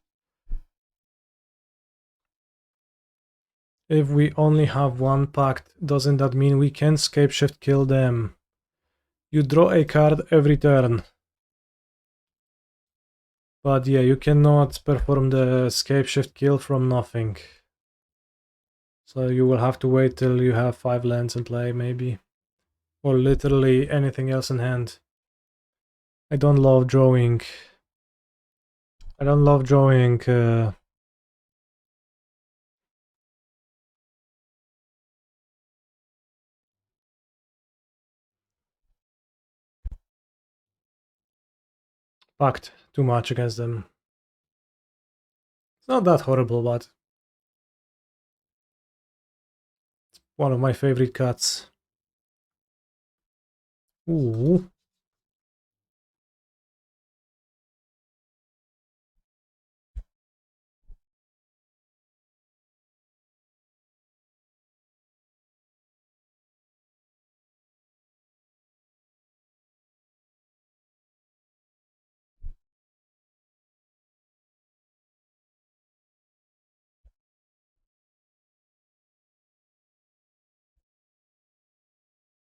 If we only have one Pact, doesn't that mean we can Scapeshift kill them? You draw a card every turn. But yeah, you cannot perform the Scapeshift kill from nothing. So you will have to wait till you have 5 lands in play, maybe. Or literally anything else in hand. I don't love drawing. I don't love drawing Pact too much against them. It's not that horrible, but it's one of my favorite cuts. Ooh.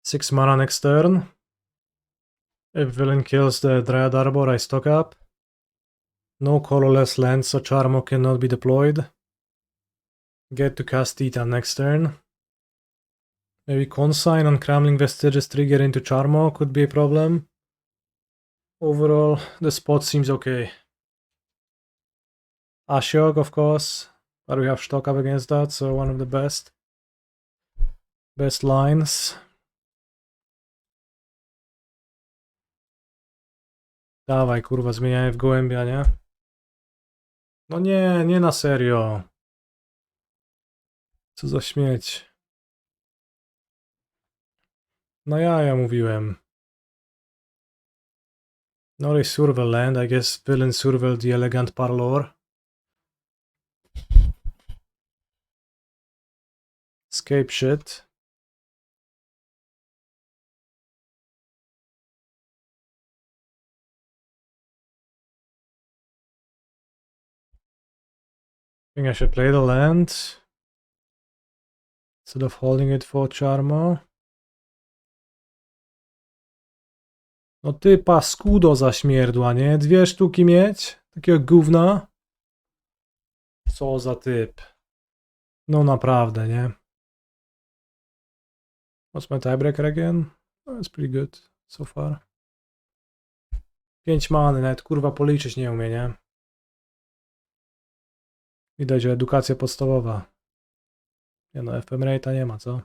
6 mana next turn. If villain kills the Dryad Arbor, I stock up. No colorless lands, so Charmo cannot be deployed. Get to cast Titan next turn. Maybe Consign on Crumbling Vestiges trigger into Charmo could be a problem. Overall, the spot seems okay. Ashiok, of course, but we have stock up against that, so one of the best lines. Dawaj, kurwa, zmieniamy w gołębia, nie? No nie, nie na serio. Co za śmieć. No ja mówiłem. Not a survival land, I guess villain survival the elegant parlor. Scapeshift. I think I should play the land instead of holding it for Charmo. No ty paskudo zaśmierdła, nie? 2 sztuki mieć? Takiego gówna? Co za typ. No naprawdę, nie? What's my tiebreaker again? Oh, it's pretty good so far. 5 many, nawet kurwa policzyć nie umie, nie? Widać, że edukacja podstawowa. Nie no, FM rate'a nie ma, co?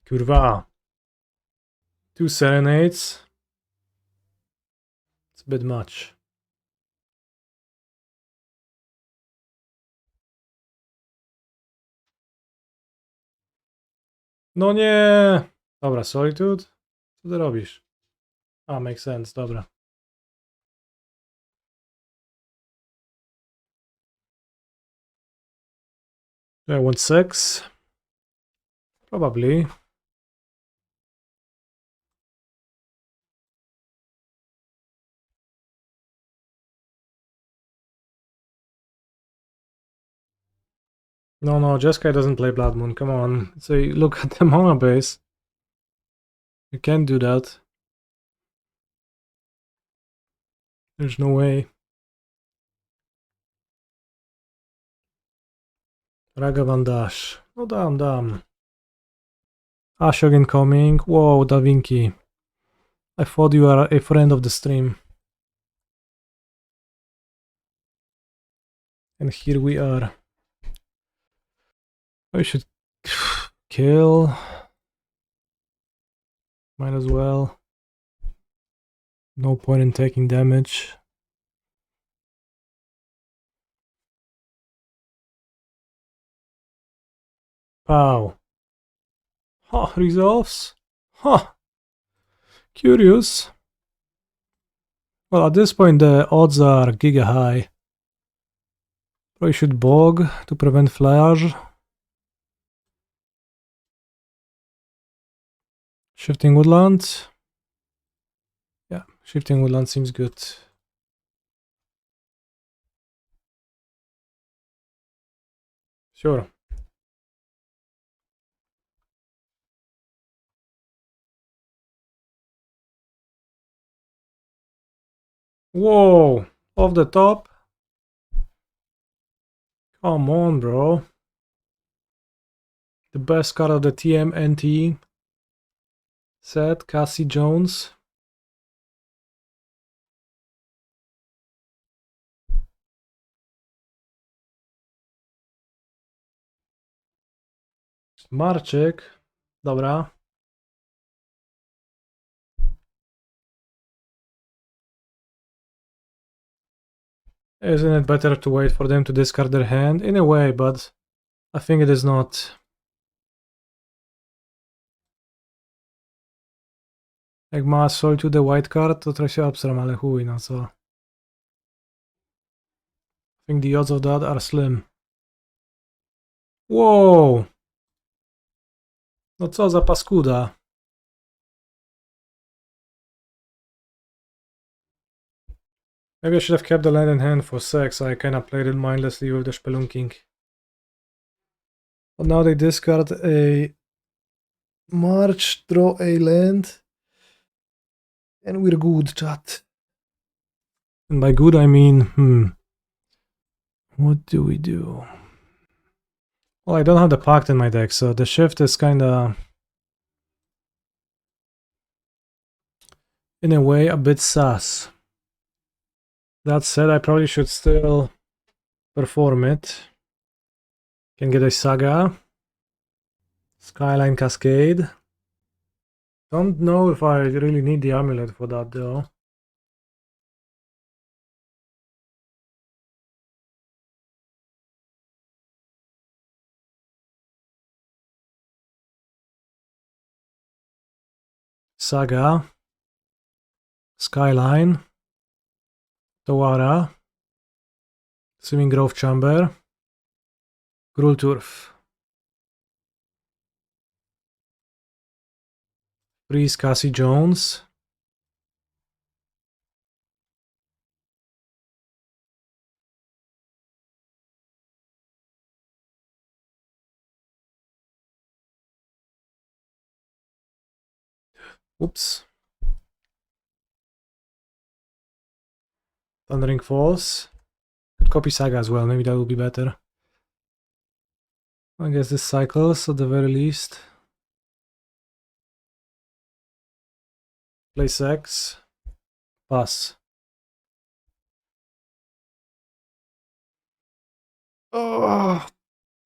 Kurwa. 2 serenades. It's a bit much. No nie! Dobra, Solitude? Co ty robisz? A, makes sense, dobra. Do I want 6? Probably. No, Jeskai doesn't play Blood Moon, come on. So look at the mana base. You can't do that. There's no way. Ragavan Dash. No dam. Ashok incoming. Whoa, Da Vinci. I thought you are a friend of the stream. And here we are. I should kill. Might as well. No point in taking damage. Pow. Huh, resolves? Huh. Curious. Well, at this point the odds are giga high. Probably should bog to prevent flash. Shifting Woodland. Yeah, Shifting Woodland seems good. Sure. Whoa! Off the top? Come on, bro. The best card of the TMNT set, Cassie Jones. Marczyk. Dobra. Isn't it better to wait for them to discard their hand? In a way, but I think it is not. Jak ma Soul to the white card, to trochę się obsram, ale chuj, no co. I think the odds of that are slim. Wow! No co za paskuda. Maybe I should have kept the land in hand for sex. I kinda played it mindlessly with the spelunking. But now they discard a march, draw a land, and we're good, chat. And by good I mean, what do we do? Well, I don't have the Pact in my deck, so the shift is kinda, in a way, a bit sus. That said, I probably should still perform it. Can get a Saga. Skyline Cascade. Don't know if I really need the Amulet for that though. Saga. Skyline. Otawara. Swimming Grove Chamber. Gruul Turf. Freeze Cassie Jones. Oops. Thundering Falls. Could copy Saga as well, maybe that will be better. I guess this cycles at the very least. Play sex. Pass. Oh,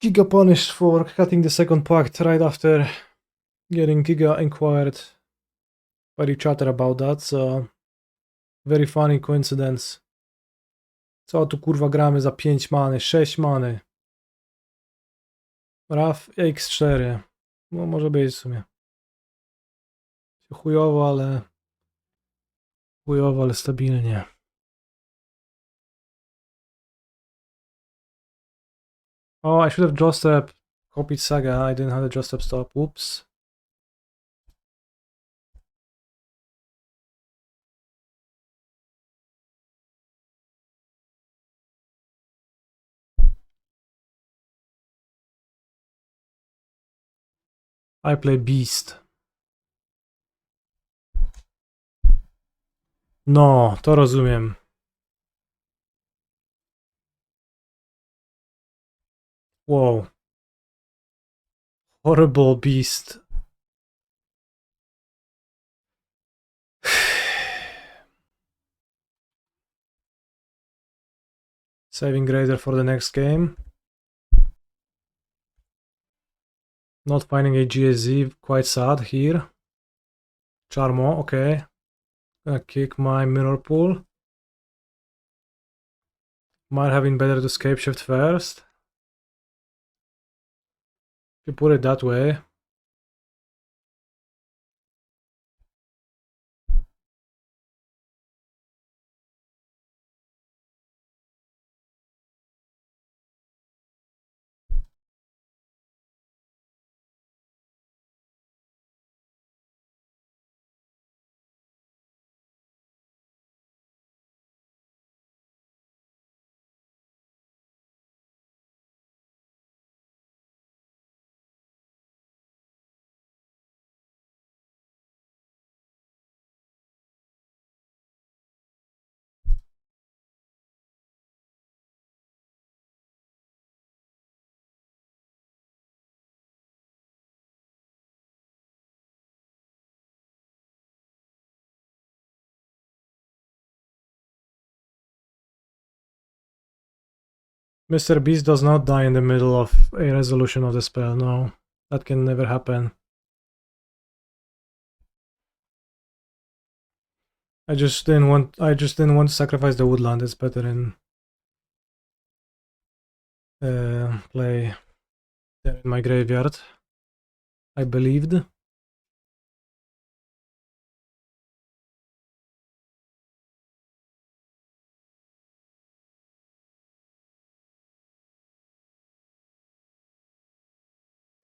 Giga punished for cutting the second pact right after getting Giga inquired by the chatter about that, so very funny coincidence. Co tu kurwa gramy za 5 many, 6 many. Raf X4. No może być w sumie. Chujowo, ale... Chujowo, ale stabilnie. Oh, I should have draw step copied Saga. I didn't have the draw step stop. Whoops. I play Beast. No, to rozumiem. Wow. Horrible Beast. Saving Grazer for the next game. Not finding a GSZ, quite sad here. Charmo, okay. Gonna kick my Mirrorpool. Might have been better to Scapeshift first. If you put it that way. Mr. Beast does not die in the middle of a resolution of the spell, no. That can never happen. I just didn't want to sacrifice the woodland. It's better in play there in my graveyard. I believed.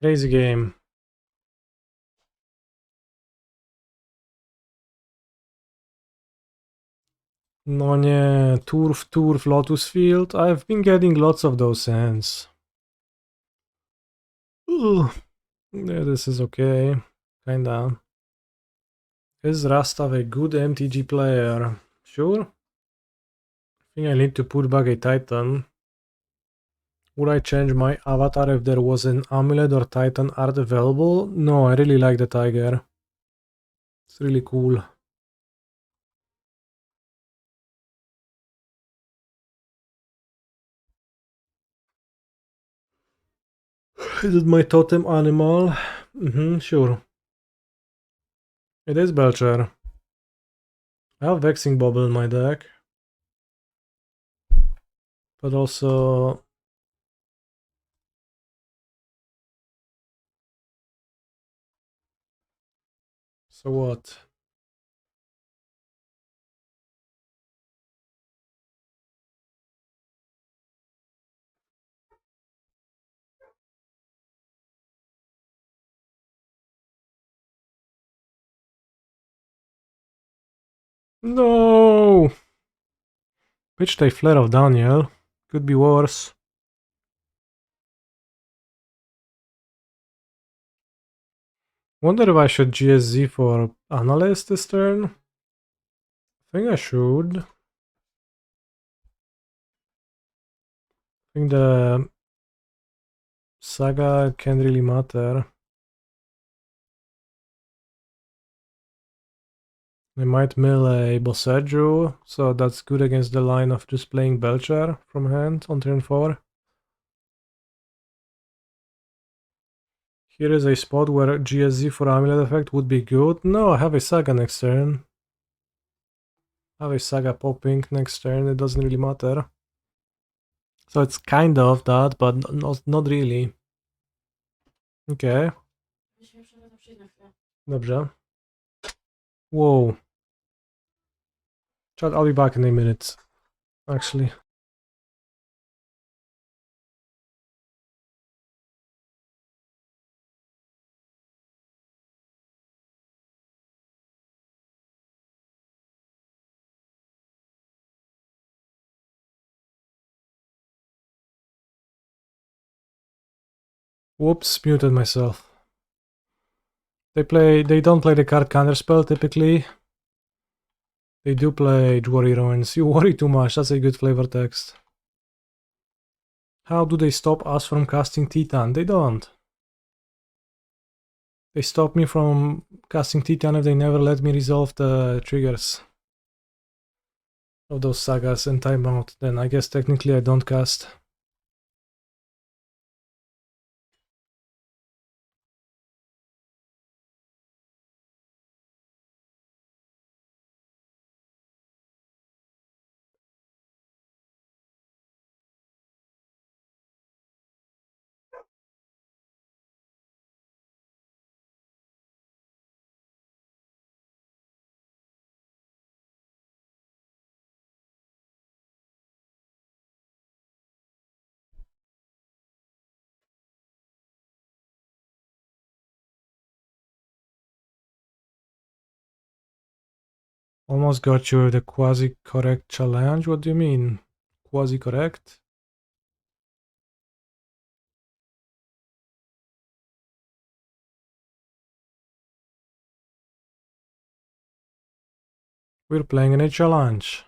Crazy game. No nie, Turf, Lotus Field. I've been getting lots of those hands. Ugh. Yeah, this is okay. Kinda. Is Rastav a good MTG player? Sure. I think I need to put back a Titan. Would I change my avatar if there was an Amulet or Titan art available? No, I really like the tiger. It's really cool. Is it my totem animal? Sure. It is Belcher. I have Vexing Bauble in my deck. But also... So what? No! Pitched a Flare of Daniel. Could be worse. Wonder if I should GSZ for Analyst this turn? I think I should. I think the Saga can't really matter. I might mill a Boseiju, so that's good against the line of just playing Belcher from hand on turn 4. Here is a spot where GSZ for Amulet effect would be good. No, I have a Saga next turn. I have a Saga popping next turn, it doesn't really matter. So it's kind of that, but not really. Okay. Dobrze. Whoa. Chat, I'll be back in a minute. Actually. Whoops, muted myself. They don't play the card counterspell typically. They do play Worry Ruins. You worry too much, that's a good flavor text. How do they stop us from casting Titan? They don't. They stop me from casting Titan if they never let me resolve the triggers of those sagas and timeout. Then I guess technically I don't cast. Almost got you the quasi-correct challenge. What do you mean? Quasi-correct? We're playing in a challenge.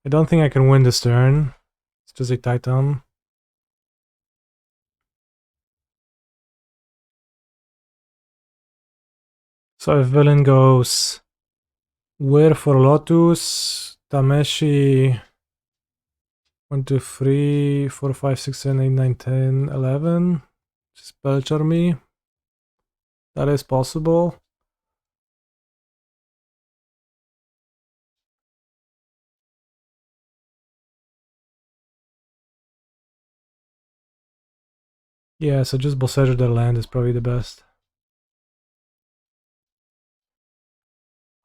I don't think I can win this turn. It's just a Titan. So if villain goes where for Lotus, Tameshi 1, 2, 3, 4, 5, 6, 7, 8, 9, 10, 11. Just Belcher me. That is possible. Yeah, so just Boseiju their land is probably the best.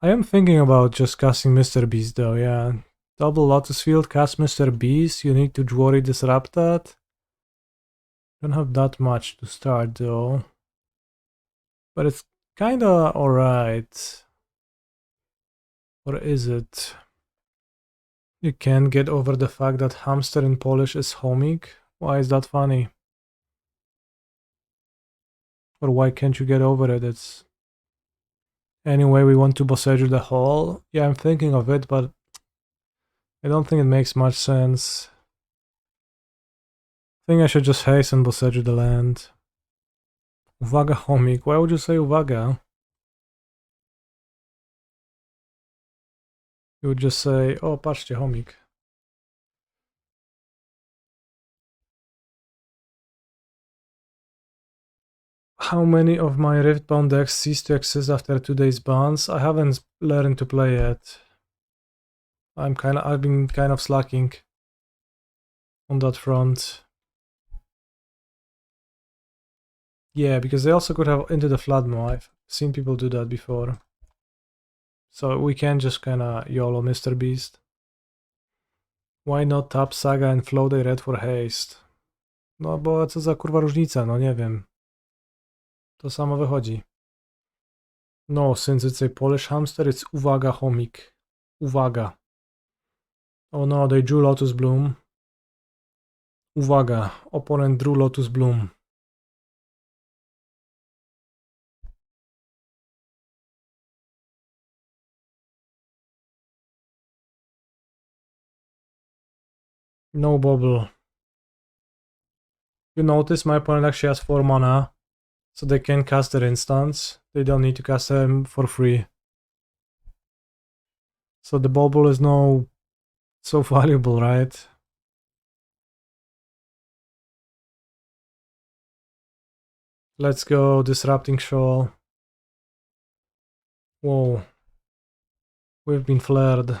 I am thinking about just casting Mr. Beast though, yeah. Double Lotus Field, cast Mr. Beast, you need to Jwari disrupt that. Don't have that much to start though. But it's kinda alright. Or is it? You can't get over the fact that hamster in Polish is homik? Why is that funny? Or why can't you get over it? It's... Anyway, we want to Boseiju the hall. Yeah, I'm thinking of it, but I don't think it makes much sense. I think I should just hasten Boseiju the land. Uwaga homik. Why would you say uwaga? You would just say, oh, patrzcie, homik. How many of my Riftbound decks cease to exist after 2 days bans? I haven't learned to play yet. I've been kind of slacking on that front. Yeah, because they also could have Into the Floodmaw. I've seen people do that before. So we can just kinda YOLO Mr. Beast. Why not tap Saga and float a red for haste? No bo co za kurwa różnica, no nie wiem. To samo wychodzi. No, since it's a Polish hamster, it's uwaga homik. Uwaga. Oh no, they drew Lotus Bloom. Uwaga, opponent drew Lotus Bloom. No bubble. You notice my opponent actually has 4 mana, so they can cast their instants. They don't need to cast them for free. So the bubble is no so valuable, right? Let's go Disrupting Shoal. Whoa. We've been flared.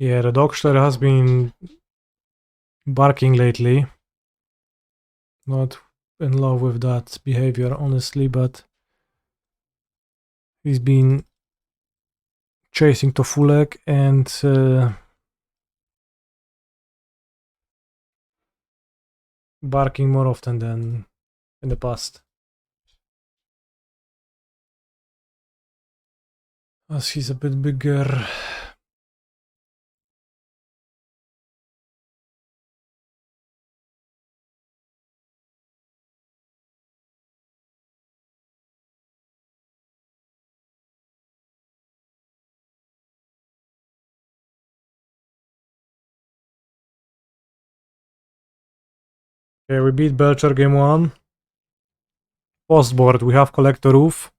Yeah, the Dogster has been barking lately. Not in love with that behavior, honestly, but he's been chasing Tofulek and barking more often than in the past. As he's a bit bigger. Okay, we beat Belcher game 1. Postboard, we have Collector Ouphe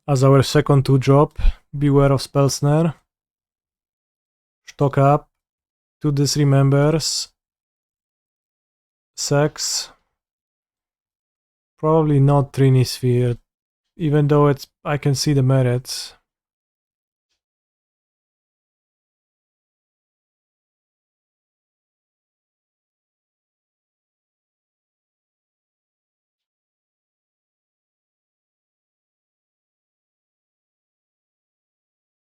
as our second 2 drop. Beware of Spell Snare. Stock up. 2 Disremembers. Sex. Probably not Trini Sphere, even though it's I can see the merits.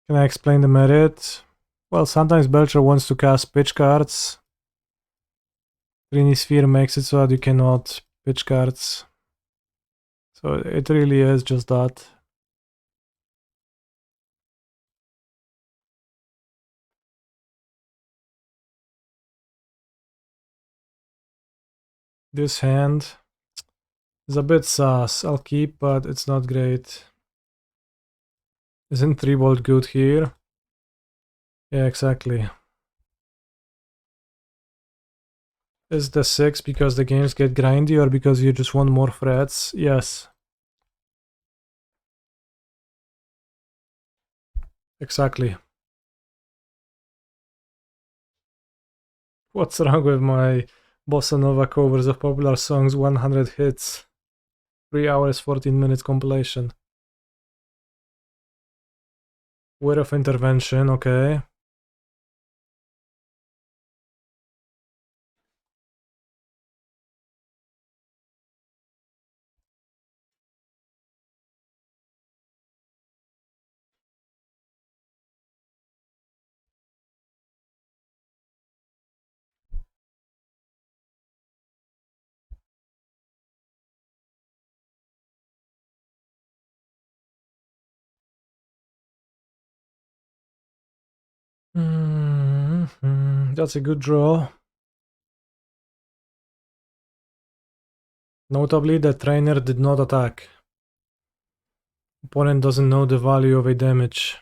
Can I explain the merit? Well, sometimes Belcher wants to cast pitch cards. Trini Sphere makes it so that you cannot pitch cards. So it really is just that. This hand is a bit sus. I'll keep, but it's not great. Isn't 3-volt good here? Yeah, exactly. Is the 6 because the games get grindy or because you just want more threats? Yes. Exactly. What's wrong with my bossa nova covers of popular songs 100 hits? 3 hours 14 minutes compilation. Word of intervention, okay. That's a good draw. Notably, the trainer did not attack. Opponent doesn't know the value of a damage.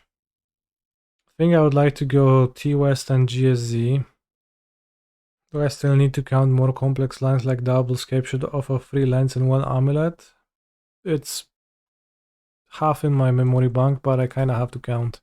I think I would like to go T-West and GSZ. Do I still need to count more complex lines like double Scapeshift off of 3 lands and 1 amulet? It's half in my memory bank, but I kinda have to count.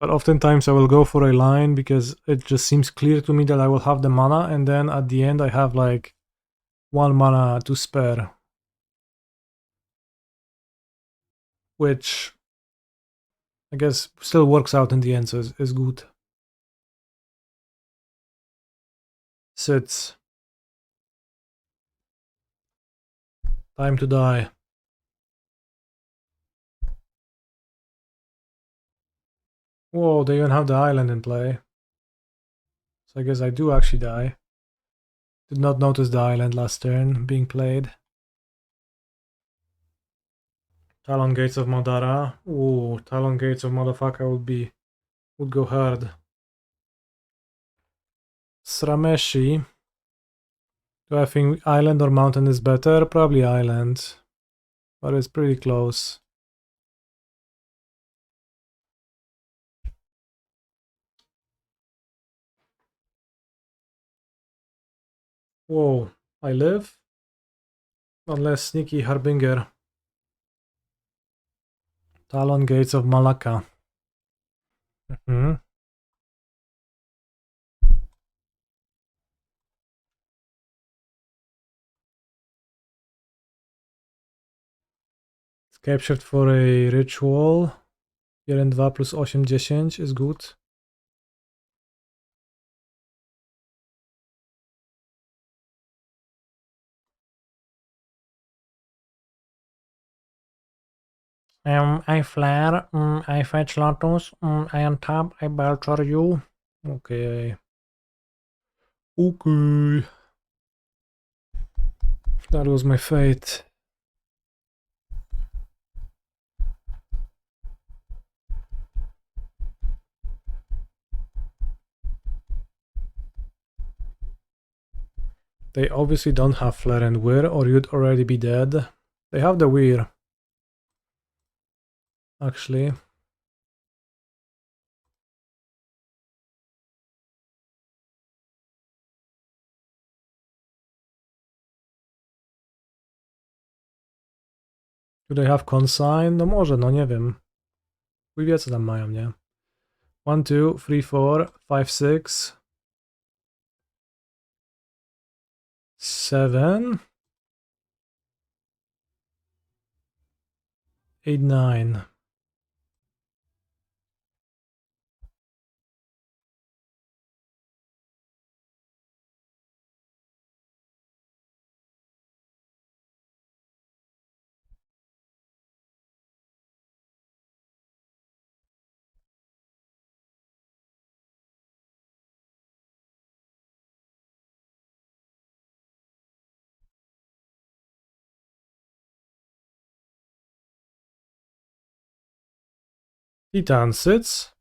But oftentimes I will go for a line because it just seems clear to me that I will have the mana, and then at the end I have like 1 mana to spare. Which I guess still works out in the end, so is good. Sits. Time to die. Whoa, they even have the island in play. So I guess I do actually die. Did not notice the island last turn being played. Talon Gates of Madara. Ooh, Talon Gates of motherfucker would go hard. Srameshi. Do I think island or mountain is better? Probably island. But it's pretty close. Whoa, I live? Unless Sneaky Harbinger. Talon Gates of Malacca. Scapeshift for a ritual. 1, 2 plus 8, 10 is good. I flare, I fetch Lotus, I untap, I belcher you. Okay. Okay. That was my fate. They obviously don't have Flare and Weir, or you'd already be dead. They have the Weir. Actually. Do they have Consign? No może, no nie wiem. Chuj wie co tam mają, nie? 1, 2, 3, 4, 5, 6, 7, 8, 9. Titan sits.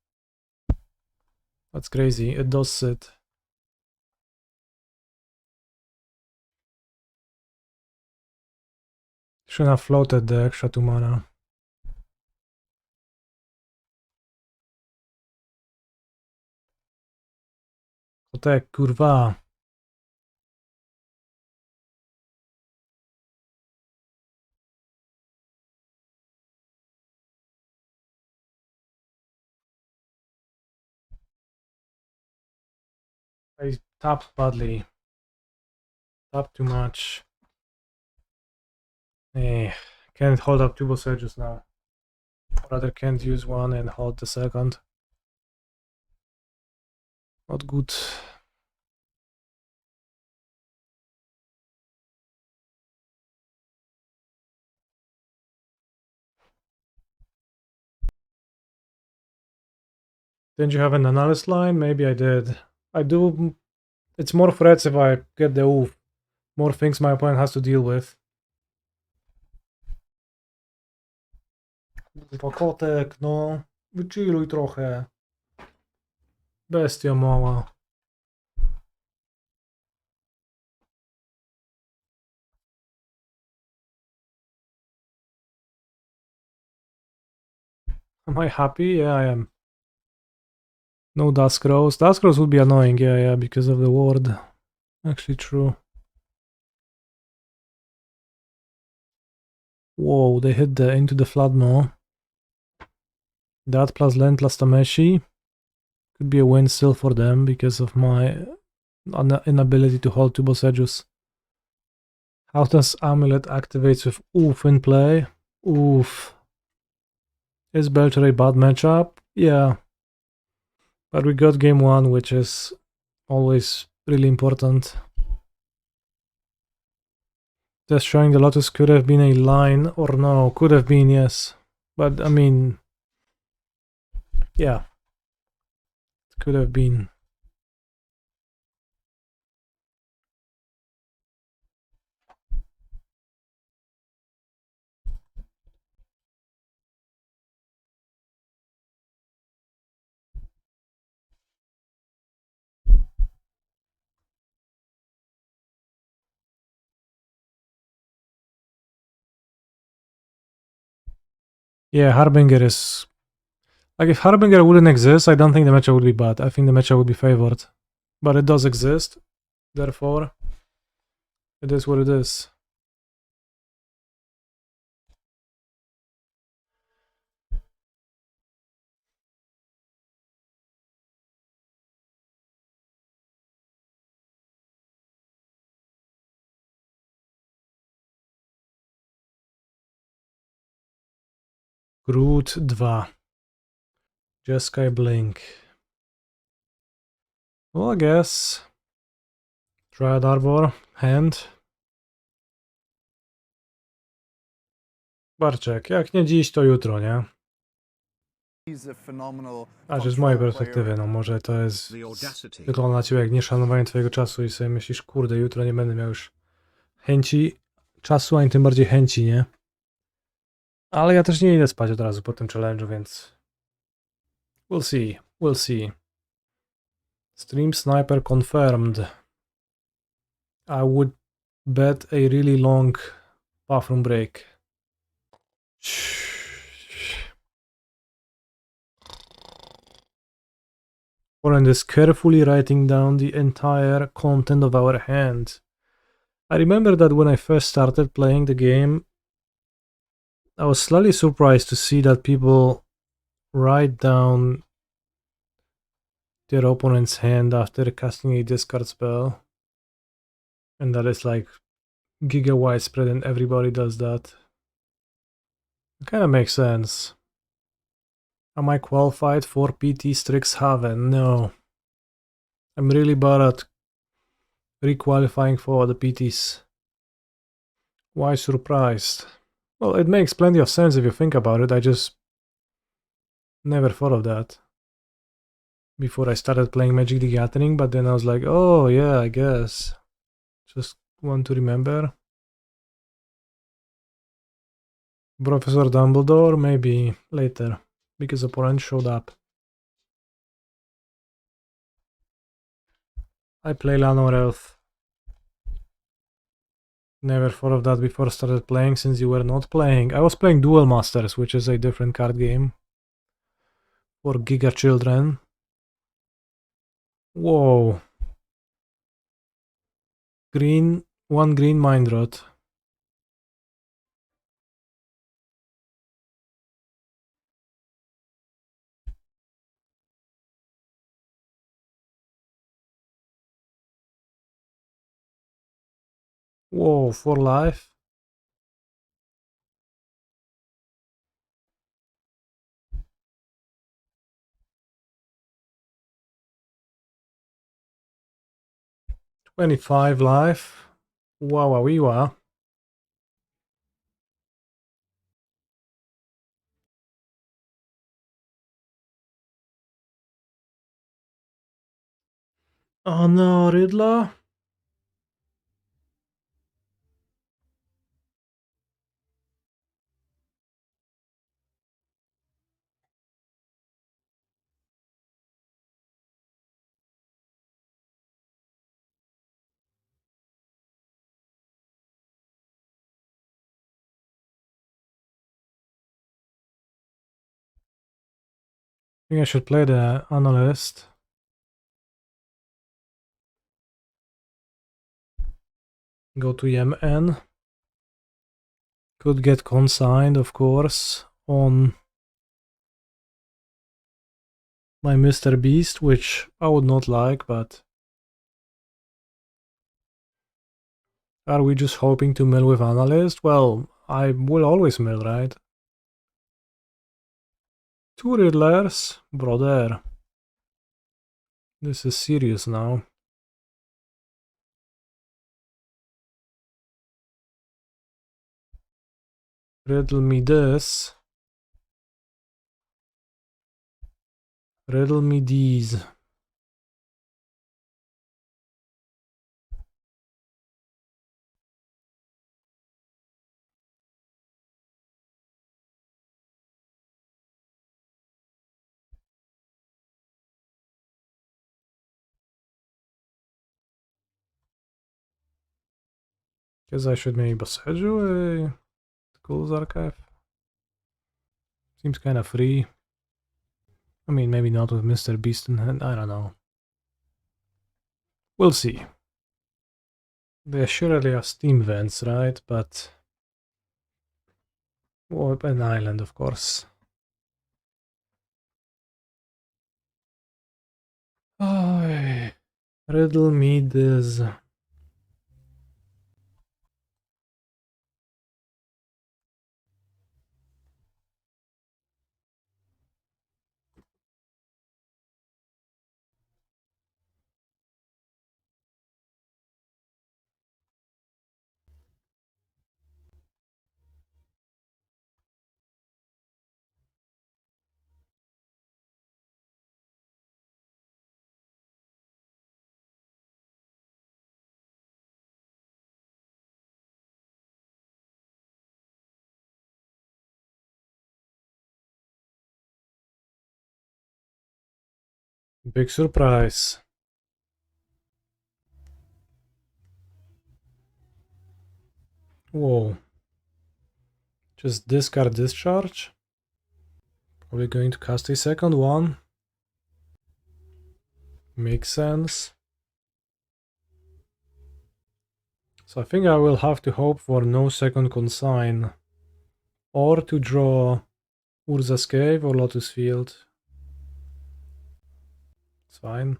That's crazy. It does sit. Shouldn't have floated the extra 2 mana. Kotek, kurwa. I tapped badly. Tapped too much. Can't hold up 2 Boseijus now. Rather can't use one and hold the second. Not good. Didn't you have an analyst line? Maybe I did. I do. It's more threats if I get the Ouphe. More things my opponent has to deal with. Kurwa, kotek, no. Wychilluj trochę. Bestia mała. Am I happy? Yeah, I am. No Dusk Rose. Dusk Rose would be annoying, yeah, because of the ward. Actually true. Whoa, they hit into the Floodmaw. That plus land plus Tameshi. Could be a win still for them because of my inability to hold 2 Boseijus. How does Amulet activates with Ouphe in play? Oof. Is Belcher a bad matchup? Yeah. But we got game 1, which is always really important. Destroying the Lotus could have been a line, or no, could have been, yes. But, I mean, yeah. It could have been. Yeah, Harbinger is... Like, if Harbinger wouldn't exist, I don't think the matchup would be bad. I think the matchup would be favored. But it does exist. Therefore, it is what it is. Groot 2. Jeskai Blink. Well, I guess. Dryad Arbor, hand. Barczek, jak nie dziś, to jutro, nie? Znaczy z mojej perspektywy, no może to jest wygląda na ciebie jak nieszanowanie twojego czasu i sobie myślisz, kurde, jutro nie będę miał już chęci czasu, ani tym bardziej chęci, nie? Ale ja też nie idę spać od razu po tym challenge'u, więc we'll see, we'll see. Stream Sniper confirmed. I would bet a really long bathroom break. Opponent is carefully writing down the entire content of our hand. I remember that when I first started playing the game, I was slightly surprised to see that people write down their opponent's hand after casting a discard spell. And that is like giga widespread and everybody does that. It kind of makes sense. Am I qualified for PT Strixhaven? No. I'm really bad at requalifying for the PTs. Why surprised? Well, it makes plenty of sense if you think about it. I just never thought of that before I started playing Magic the Gathering, but then I was like, oh yeah, I guess. Just want to remember. Professor Dumbledore, maybe later, because opponent showed up. I play Llanowar Elf. Never thought of that before started playing, since you were not playing. I was playing Duel Masters, which is a different card game for Giga children. Whoa. Green, one green Mind Rot. Whoa, for life. $25 life. Wow, wow, wow. Oh no, Riddler. I think I should play the Analyst. Go to MN. Could get consigned, of course, on my Mr. Beast, which I would not like, but are we just hoping to mill with Analyst? Well, I will always mill, right? 2 Riddlers? Brother. This is serious now. Riddle me this. Riddle me these. Guess I should maybe Boseiju a Ghouls Archive. Seems kind of free. I mean, maybe not with Mr. Beast in hand, I don't know. We'll see. There surely are Steam vents, right? But... oh, an island, of course. Oh, riddle me this. Big surprise. Whoa. Just discard discharge. Probably going to cast a second one. Makes sense. So I think I will have to hope for no second consign. Or to draw Urza's Cave or Lotus Field. It's fine.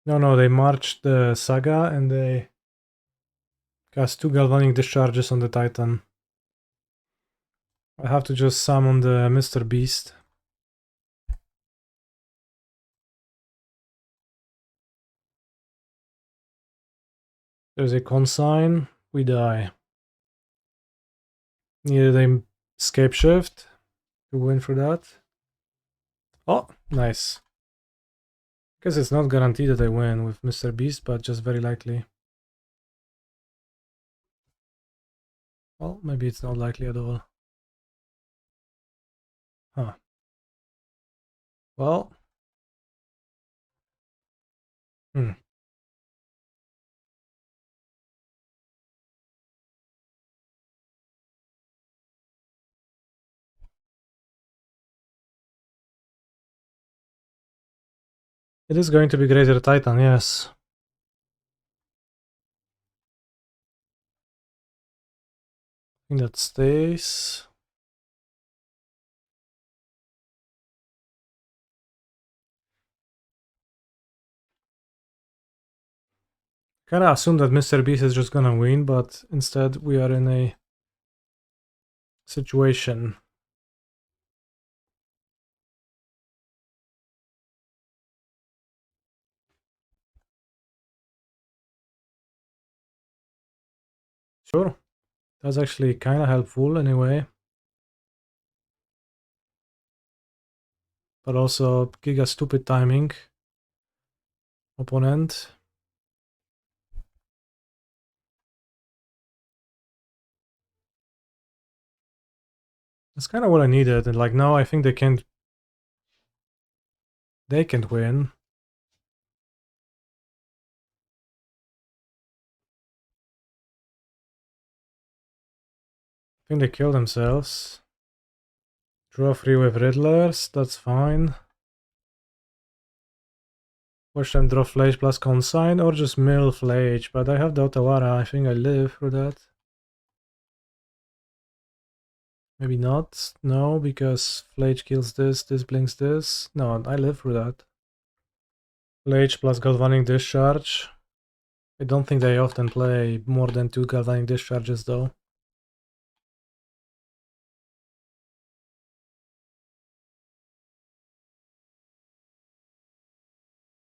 No, they marched the Saga and they cast 2 Galvanic Discharges on the Titan. I have to just summon the Mr. Beast. There's a consign, we die. Needed a Scapeshift to win for that. Oh, nice. Guess it's not guaranteed that I win with Mr. Beast, but just very likely. Well, maybe it's not likely at all. Huh. Well. Hmm. It is going to be Grazer Titan, yes. I think that stays. Kinda assume that Mr. Beast is just gonna win, but instead we are in a situation. Sure. That's actually kinda helpful anyway. But also giga stupid timing. Opponent. That's kinda what I needed, and like now I think they can't win. I think they kill themselves. Draw 3 with Riddlers, that's fine. Watch them draw Flage plus Consign, or just mill Flage, but I have the Otawara, I think I live through that. Maybe not, no, because Flage kills this, this blinks this. No, I live through that. Flage plus Galvanic Discharge. I don't think they often play more than 2 Galvanic Discharges though.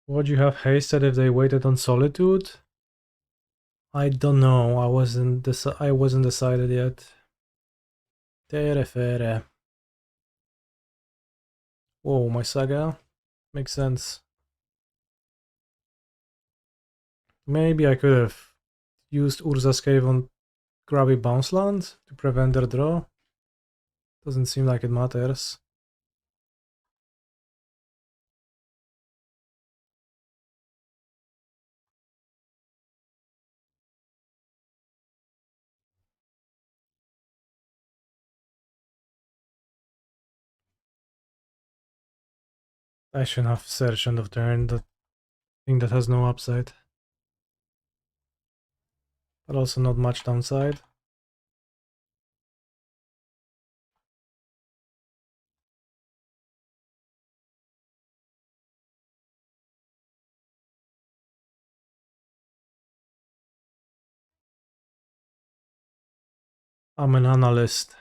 Would you have hasted if they waited on Solitude? I don't know. I wasn't decided yet. Tere fere. Whoa, my Saga makes sense. Maybe I could have used Urza's Cave on grubby bounce land to prevent their draw. Doesn't seem like it matters. I shouldn't have searched end of turn. That thing that has no upside. But also not much downside. I'm an analyst.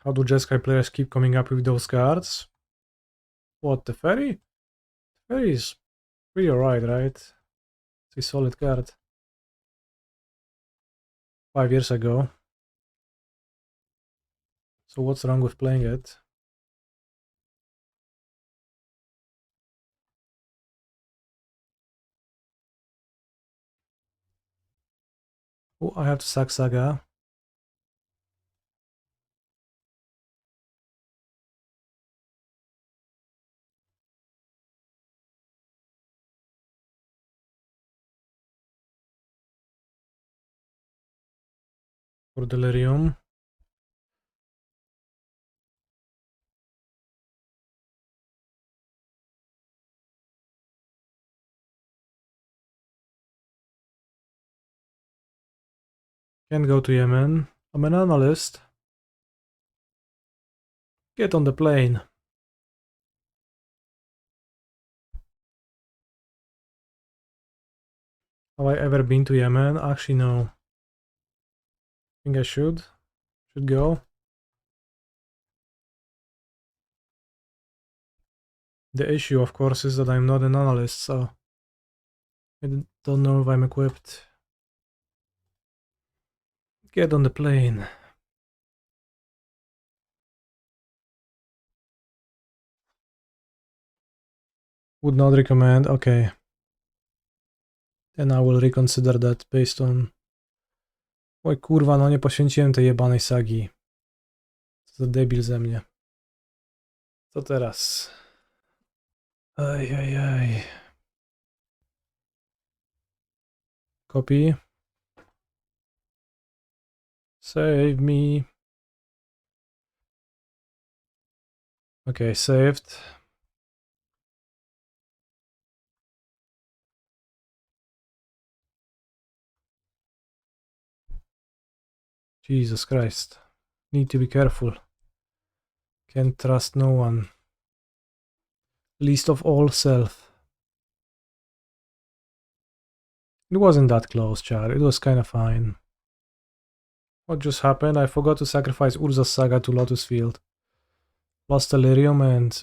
How do Jeskai players keep coming up with those cards? What, the Fairy? Fairy is pretty alright, right? It's a solid card. 5 years ago. So what's wrong with playing it? Oh, I have to sack Saga. For Delirium. Can't go to Yemen. I'm an analyst. Get on the plane. Have I ever been to Yemen? Actually, no. Think I should. Should go. The issue, of course, is that I'm not an analyst, so I don't know if I'm equipped. Get on the plane. Would not recommend, okay. Then I will reconsider that based on... Oj kurwa, no nie poświęciłem tej jebanej sagi. Co za debil ze mnie. Co teraz? Ajajaj. Copy. Save me. Okay, saved. Jesus Christ. Need to be careful. Can't trust no one. Least of all self. It wasn't that close, Chad. It was kind of fine. What just happened? I forgot to sacrifice Urza's Saga to Lotus Field. Lost Delirium and...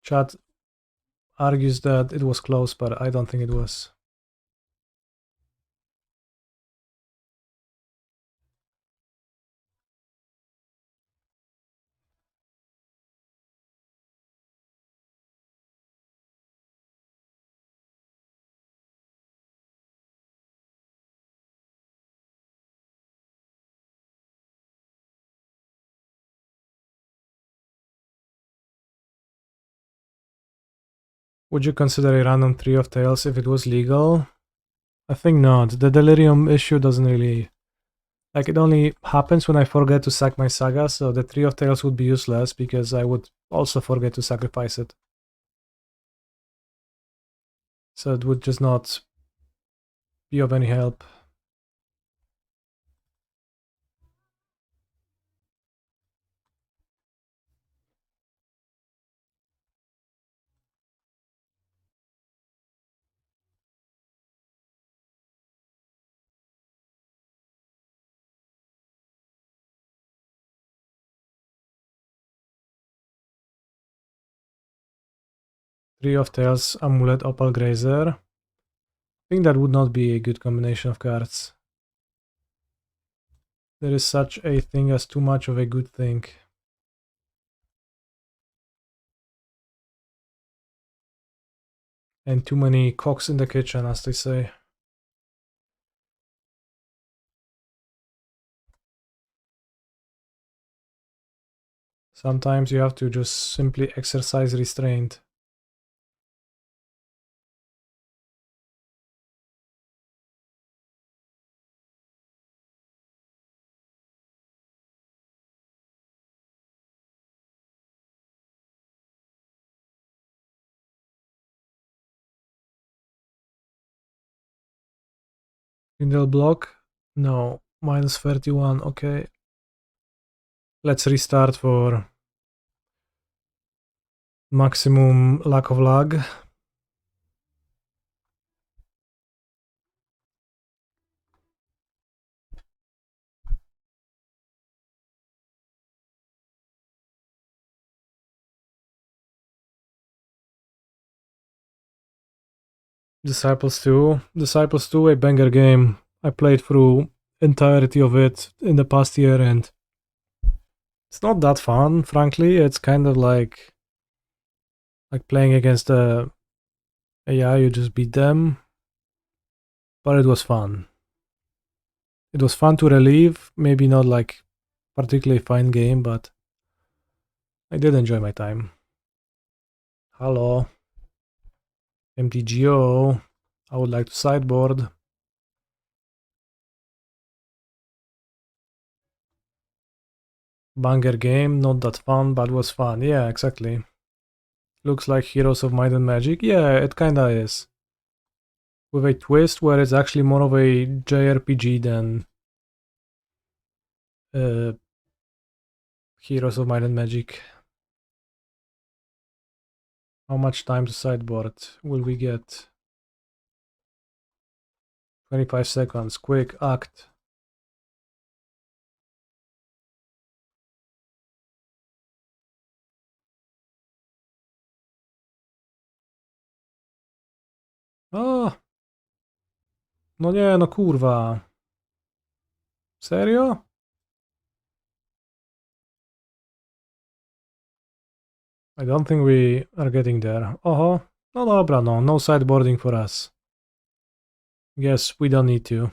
Chad argues that it was close, but I don't think it was. 'Would you consider a random Tree of Tails if it was legal?' I think not. The Delirium issue doesn't really... Like, it only happens when I forget to sack my Saga, so the Tree of Tails would be useless because I would also forget to sacrifice it. So it would just not be of any help. Tree of Tails, Amulet, Opal Grazer. I think that would not be a good combination of cards. There is such a thing as too much of a good thing. And too many cooks in the kitchen, as they say. Sometimes you have to just simply exercise restraint. Kindle block? No. Minus 31, okay. Let's restart for maximum lack of lag. Disciples 2. Disciples 2, a banger game. I played through entirety of it in the past year and it's not that fun, frankly. It's kind of like playing against the AI, you just beat them. But it was fun. It was fun to relieve, maybe not like particularly fine game, but I did enjoy my time. Hello. MTGO. I would like to sideboard. Banger game, not that fun, but was fun. Yeah, exactly. Looks like Heroes of Might and Magic. Yeah, it kinda is. With a twist where it's actually more of a JRPG than Heroes of Might and Magic. How much time to sideboard will we get? 25 seconds. Quick, act. O! No nie, no kurwa. Serio? I don't think we are getting there. Oh, no dobra, no sideboarding for us. Guess we don't need to.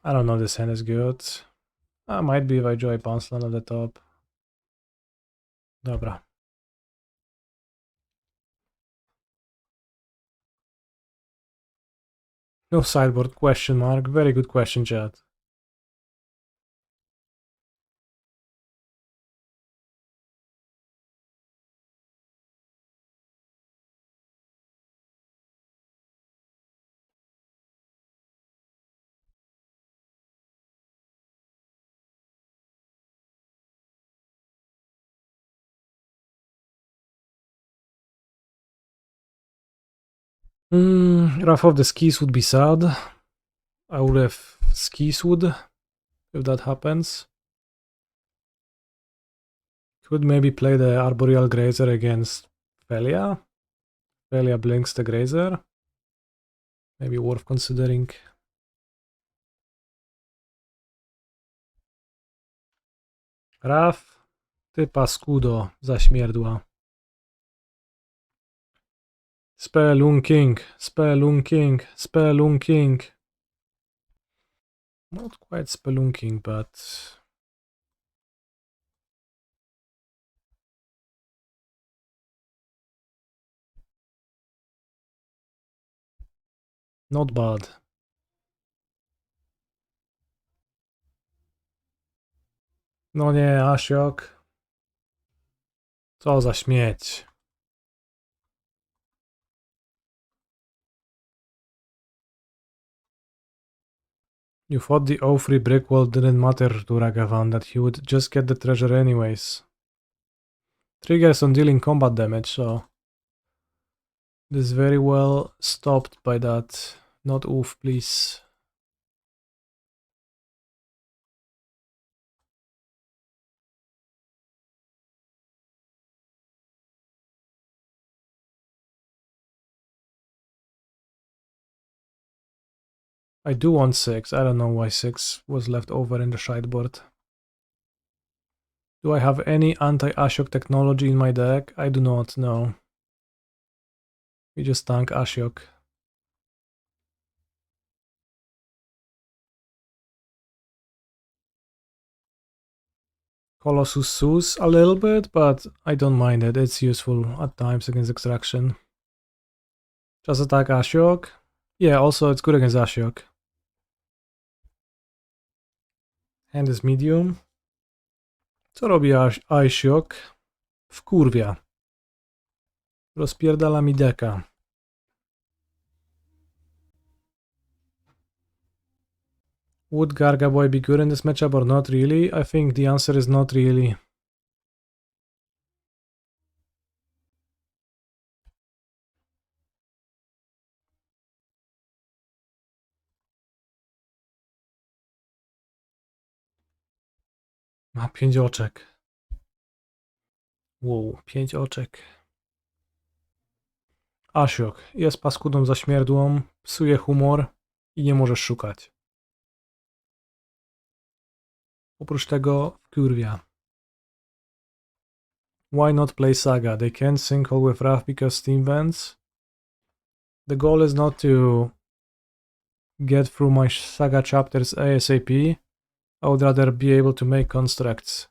I don't know, this hand is good. Might be if I draw a bounce land at the top. Dobra. No sideboard, question mark. Very good question, chat. Rough of the skis would be sad. I would have skis would if that happens. Could maybe play the Arboreal Grazer against Felia. Felia blinks the Grazer. Maybe worth considering. Raf, ty paskudo, zaśmierdła. Spelunking, spelunking, spelunking. Not quite spelunking, but... not bad. No nie, Asiok. Co za śmieć. You thought the Ouphe brick wall didn't matter to Ragavan, that he would just get the treasure anyways. Triggers on dealing combat damage, so... this is very well stopped by that. Not Ouphe, please. I do want 6. I don't know why 6 was left over in the sideboard. Do I have any anti-Ashok technology in my deck? I do not, no. We just tank Ashok. Colossus sues a little bit, but I don't mind it. It's useful at times against extraction. Just attack Ashok. Yeah, also it's good against Ashok. Hand is medium. Co robi Ashok? Wkurwia. Rozpierdala mi deka. Would Gargaboy be good in this matchup or not really? I think the answer is not really. Ma 5 oczek. Wow, 5 oczek. Asiok jest paskudą zaśmierdłą, psuje humor i nie możesz szukać. Oprócz tego wkurwia. Why not play Saga? They can't sinkhole with Wrath because Steam bans. The goal is not to get through my Saga chapters ASAP. I would rather be able to make constructs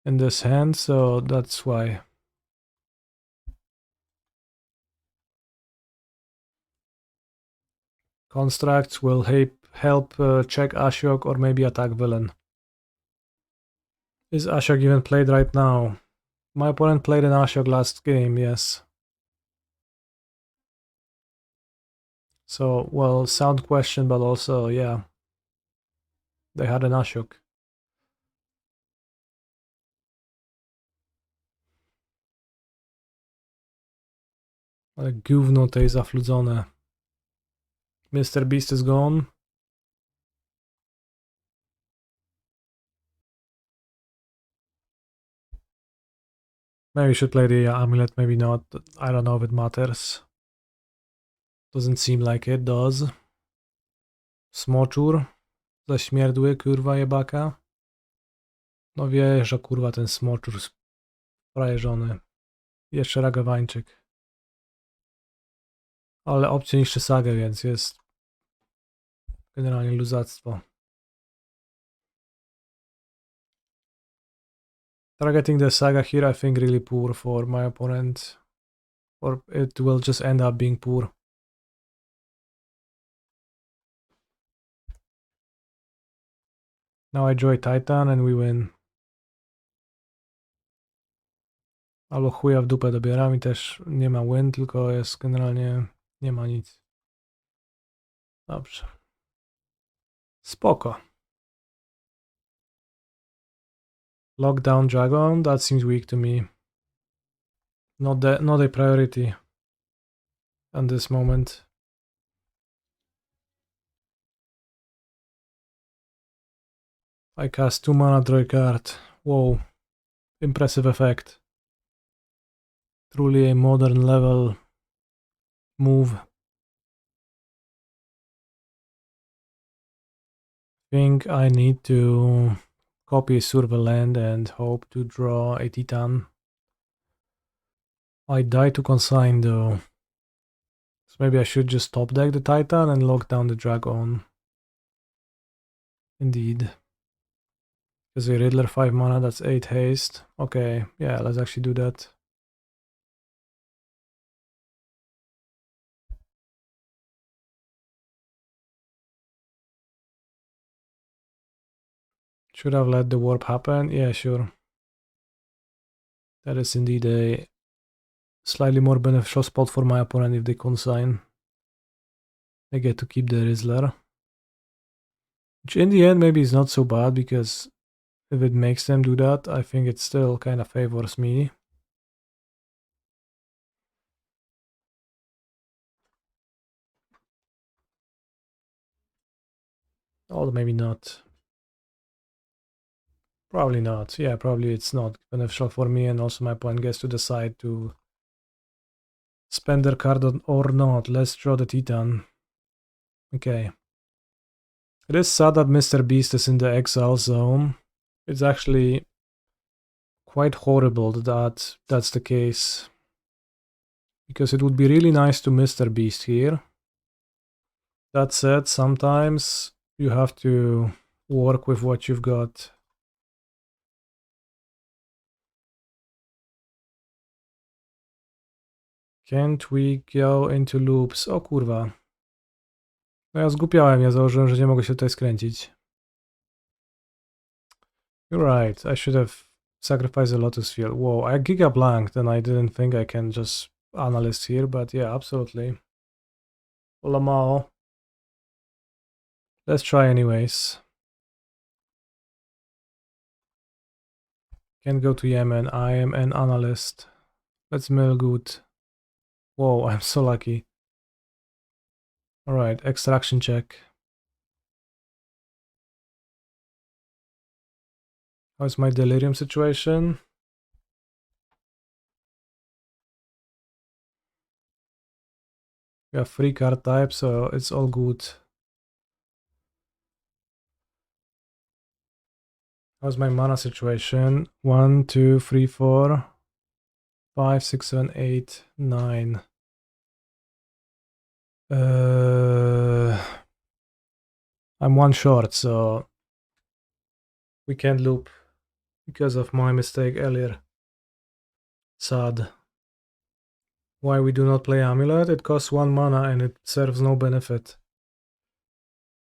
in this hand, so that's why. Constructs will help check Ashok or maybe attack villain. Is Ashok even played right now? My opponent played an Ashok last game, yes. So, well, sound question, but also, yeah. They had an Ashok. Ale gówno tej zafludzone. Mr. Beast is gone. Maybe we should play the Amulet, maybe not. I don't know if it matters. Doesn't seem like it does. Smoczur. Zaśmierdły, kurwa jebaka. No wiesz, że kurwa ten smoczur frajeżony. Jeszcze ragawańczyk. Ale opcje niższe Sagę, więc jest generalnie luzactwo. Targeting the Saga here I think really poor for my opponent. Or it will just end up being poor. Now I draw Titan and we win. Albo chuja w dupę dobieram i też nie ma win, tylko jest generalnie nie ma nic. Dobrze. Spoko. Lockdown Dragon, that seems weak to me. Not a priority at this moment. I cast 2 mana, draw a card. Whoa. Impressive effect. Truly a modern level move. Think I need to copy a Survey land and hope to draw a Titan. I die to consign though. So maybe I should just top deck the Titan and lock down the Dragon. Indeed. Because a Riddler 5 mana, that's 8 haste. Okay, yeah, let's actually do that. Should have let the warp happen? Yeah, sure. That is indeed a slightly more beneficial spot for my opponent if they consign. I get to keep the Riddler. Which in the end maybe is not so bad, because if it makes them do that, I think it still kind of favors me. Or maybe not. Probably not. Yeah, probably it's not beneficial for me, and also my opponent gets to decide to spend their card or not. Let's draw the Titan. Okay. It is sad that Mr. Beast is in the exile zone. It's actually quite horrible that that's the case. Because it would be really nice to Mr. Beast here. That said, sometimes you have to work with what you've got. Can't we go into loops? O kurwa. No ja zgłupiałem, ja założyłem, że nie mogę się tutaj skręcić. You're right, I should have sacrificed the Lotus Field. Whoa, I giga blanked and I didn't think I can just analyst here, but yeah, absolutely. Lamao. Let's try anyways. Can't go to Yemen, I am an analyst. Let's mill good. Whoa, I'm so lucky. Alright, extraction check. How's my delirium situation? We have 3 card types, so it's all good. How's my mana situation? 1, 2, 3, 4, 5, 6, 7, 8, 9. I'm 1 short, so we can't loop because of my mistake earlier. Sad. Why we do not play Amulet? It costs 1 mana and it serves no benefit.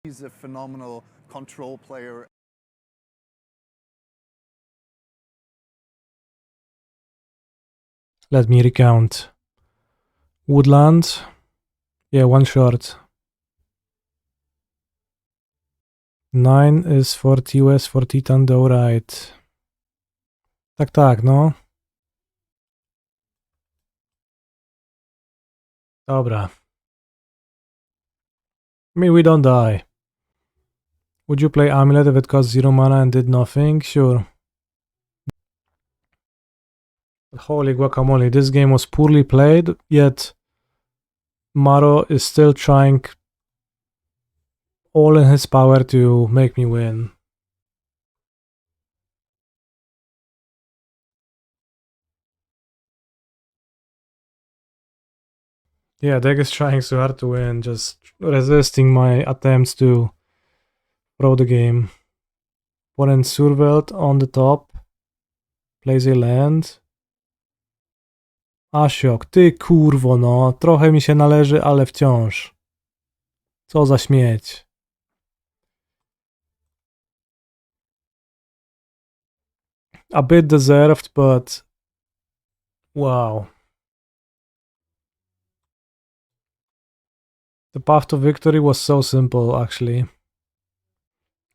He's a phenomenal control player. Let me recount. Woodland. Yeah, 1 short. 9 is for TOS for Titan though, right? Tak, no. Dobra. I mean, we don't die. Would you play Amulet if it cost 0 mana and did nothing? Sure. Holy guacamole, this game was poorly played, yet Maro is still trying all in his power to make me win. Yeah, Degen is trying so hard to win, just resisting my attempts to throw the game. Opponent Survelt on the top. Plays a land. Asiok, ty kurwo no, trochę mi się należy, ale wciąż. Co za śmieć. A bit deserved, but wow. The path to victory was so simple, actually.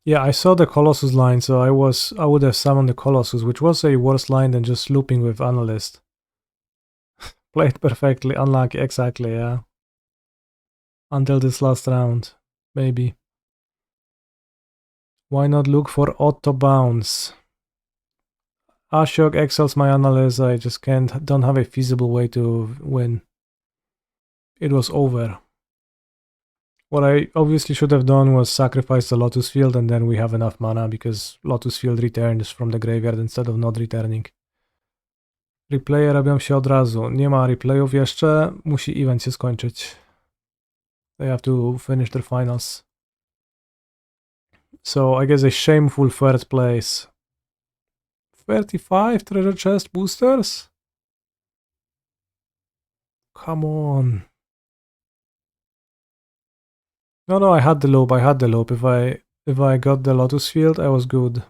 Yeah, I saw the Colossus line, so I would have summoned the Colossus, which was a worse line than just looping with Analyst. Played perfectly, unlucky, exactly, yeah. Until this last round, maybe. Why not look for auto bounce? Ashok exiles my Analyst, I just don't have a feasible way to win. It was over. What I obviously should have done was sacrifice the Lotus Field and then we have enough mana because Lotus Field returns from the graveyard instead of not returning. Replaye robią się od razu. Nie ma replayów jeszcze. Musi event się skończyć. They have to finish their finals. So I guess a shameful third place. 35 treasure chest boosters? Come on. No, I had the loop. If I got the Lotus Field, I was good.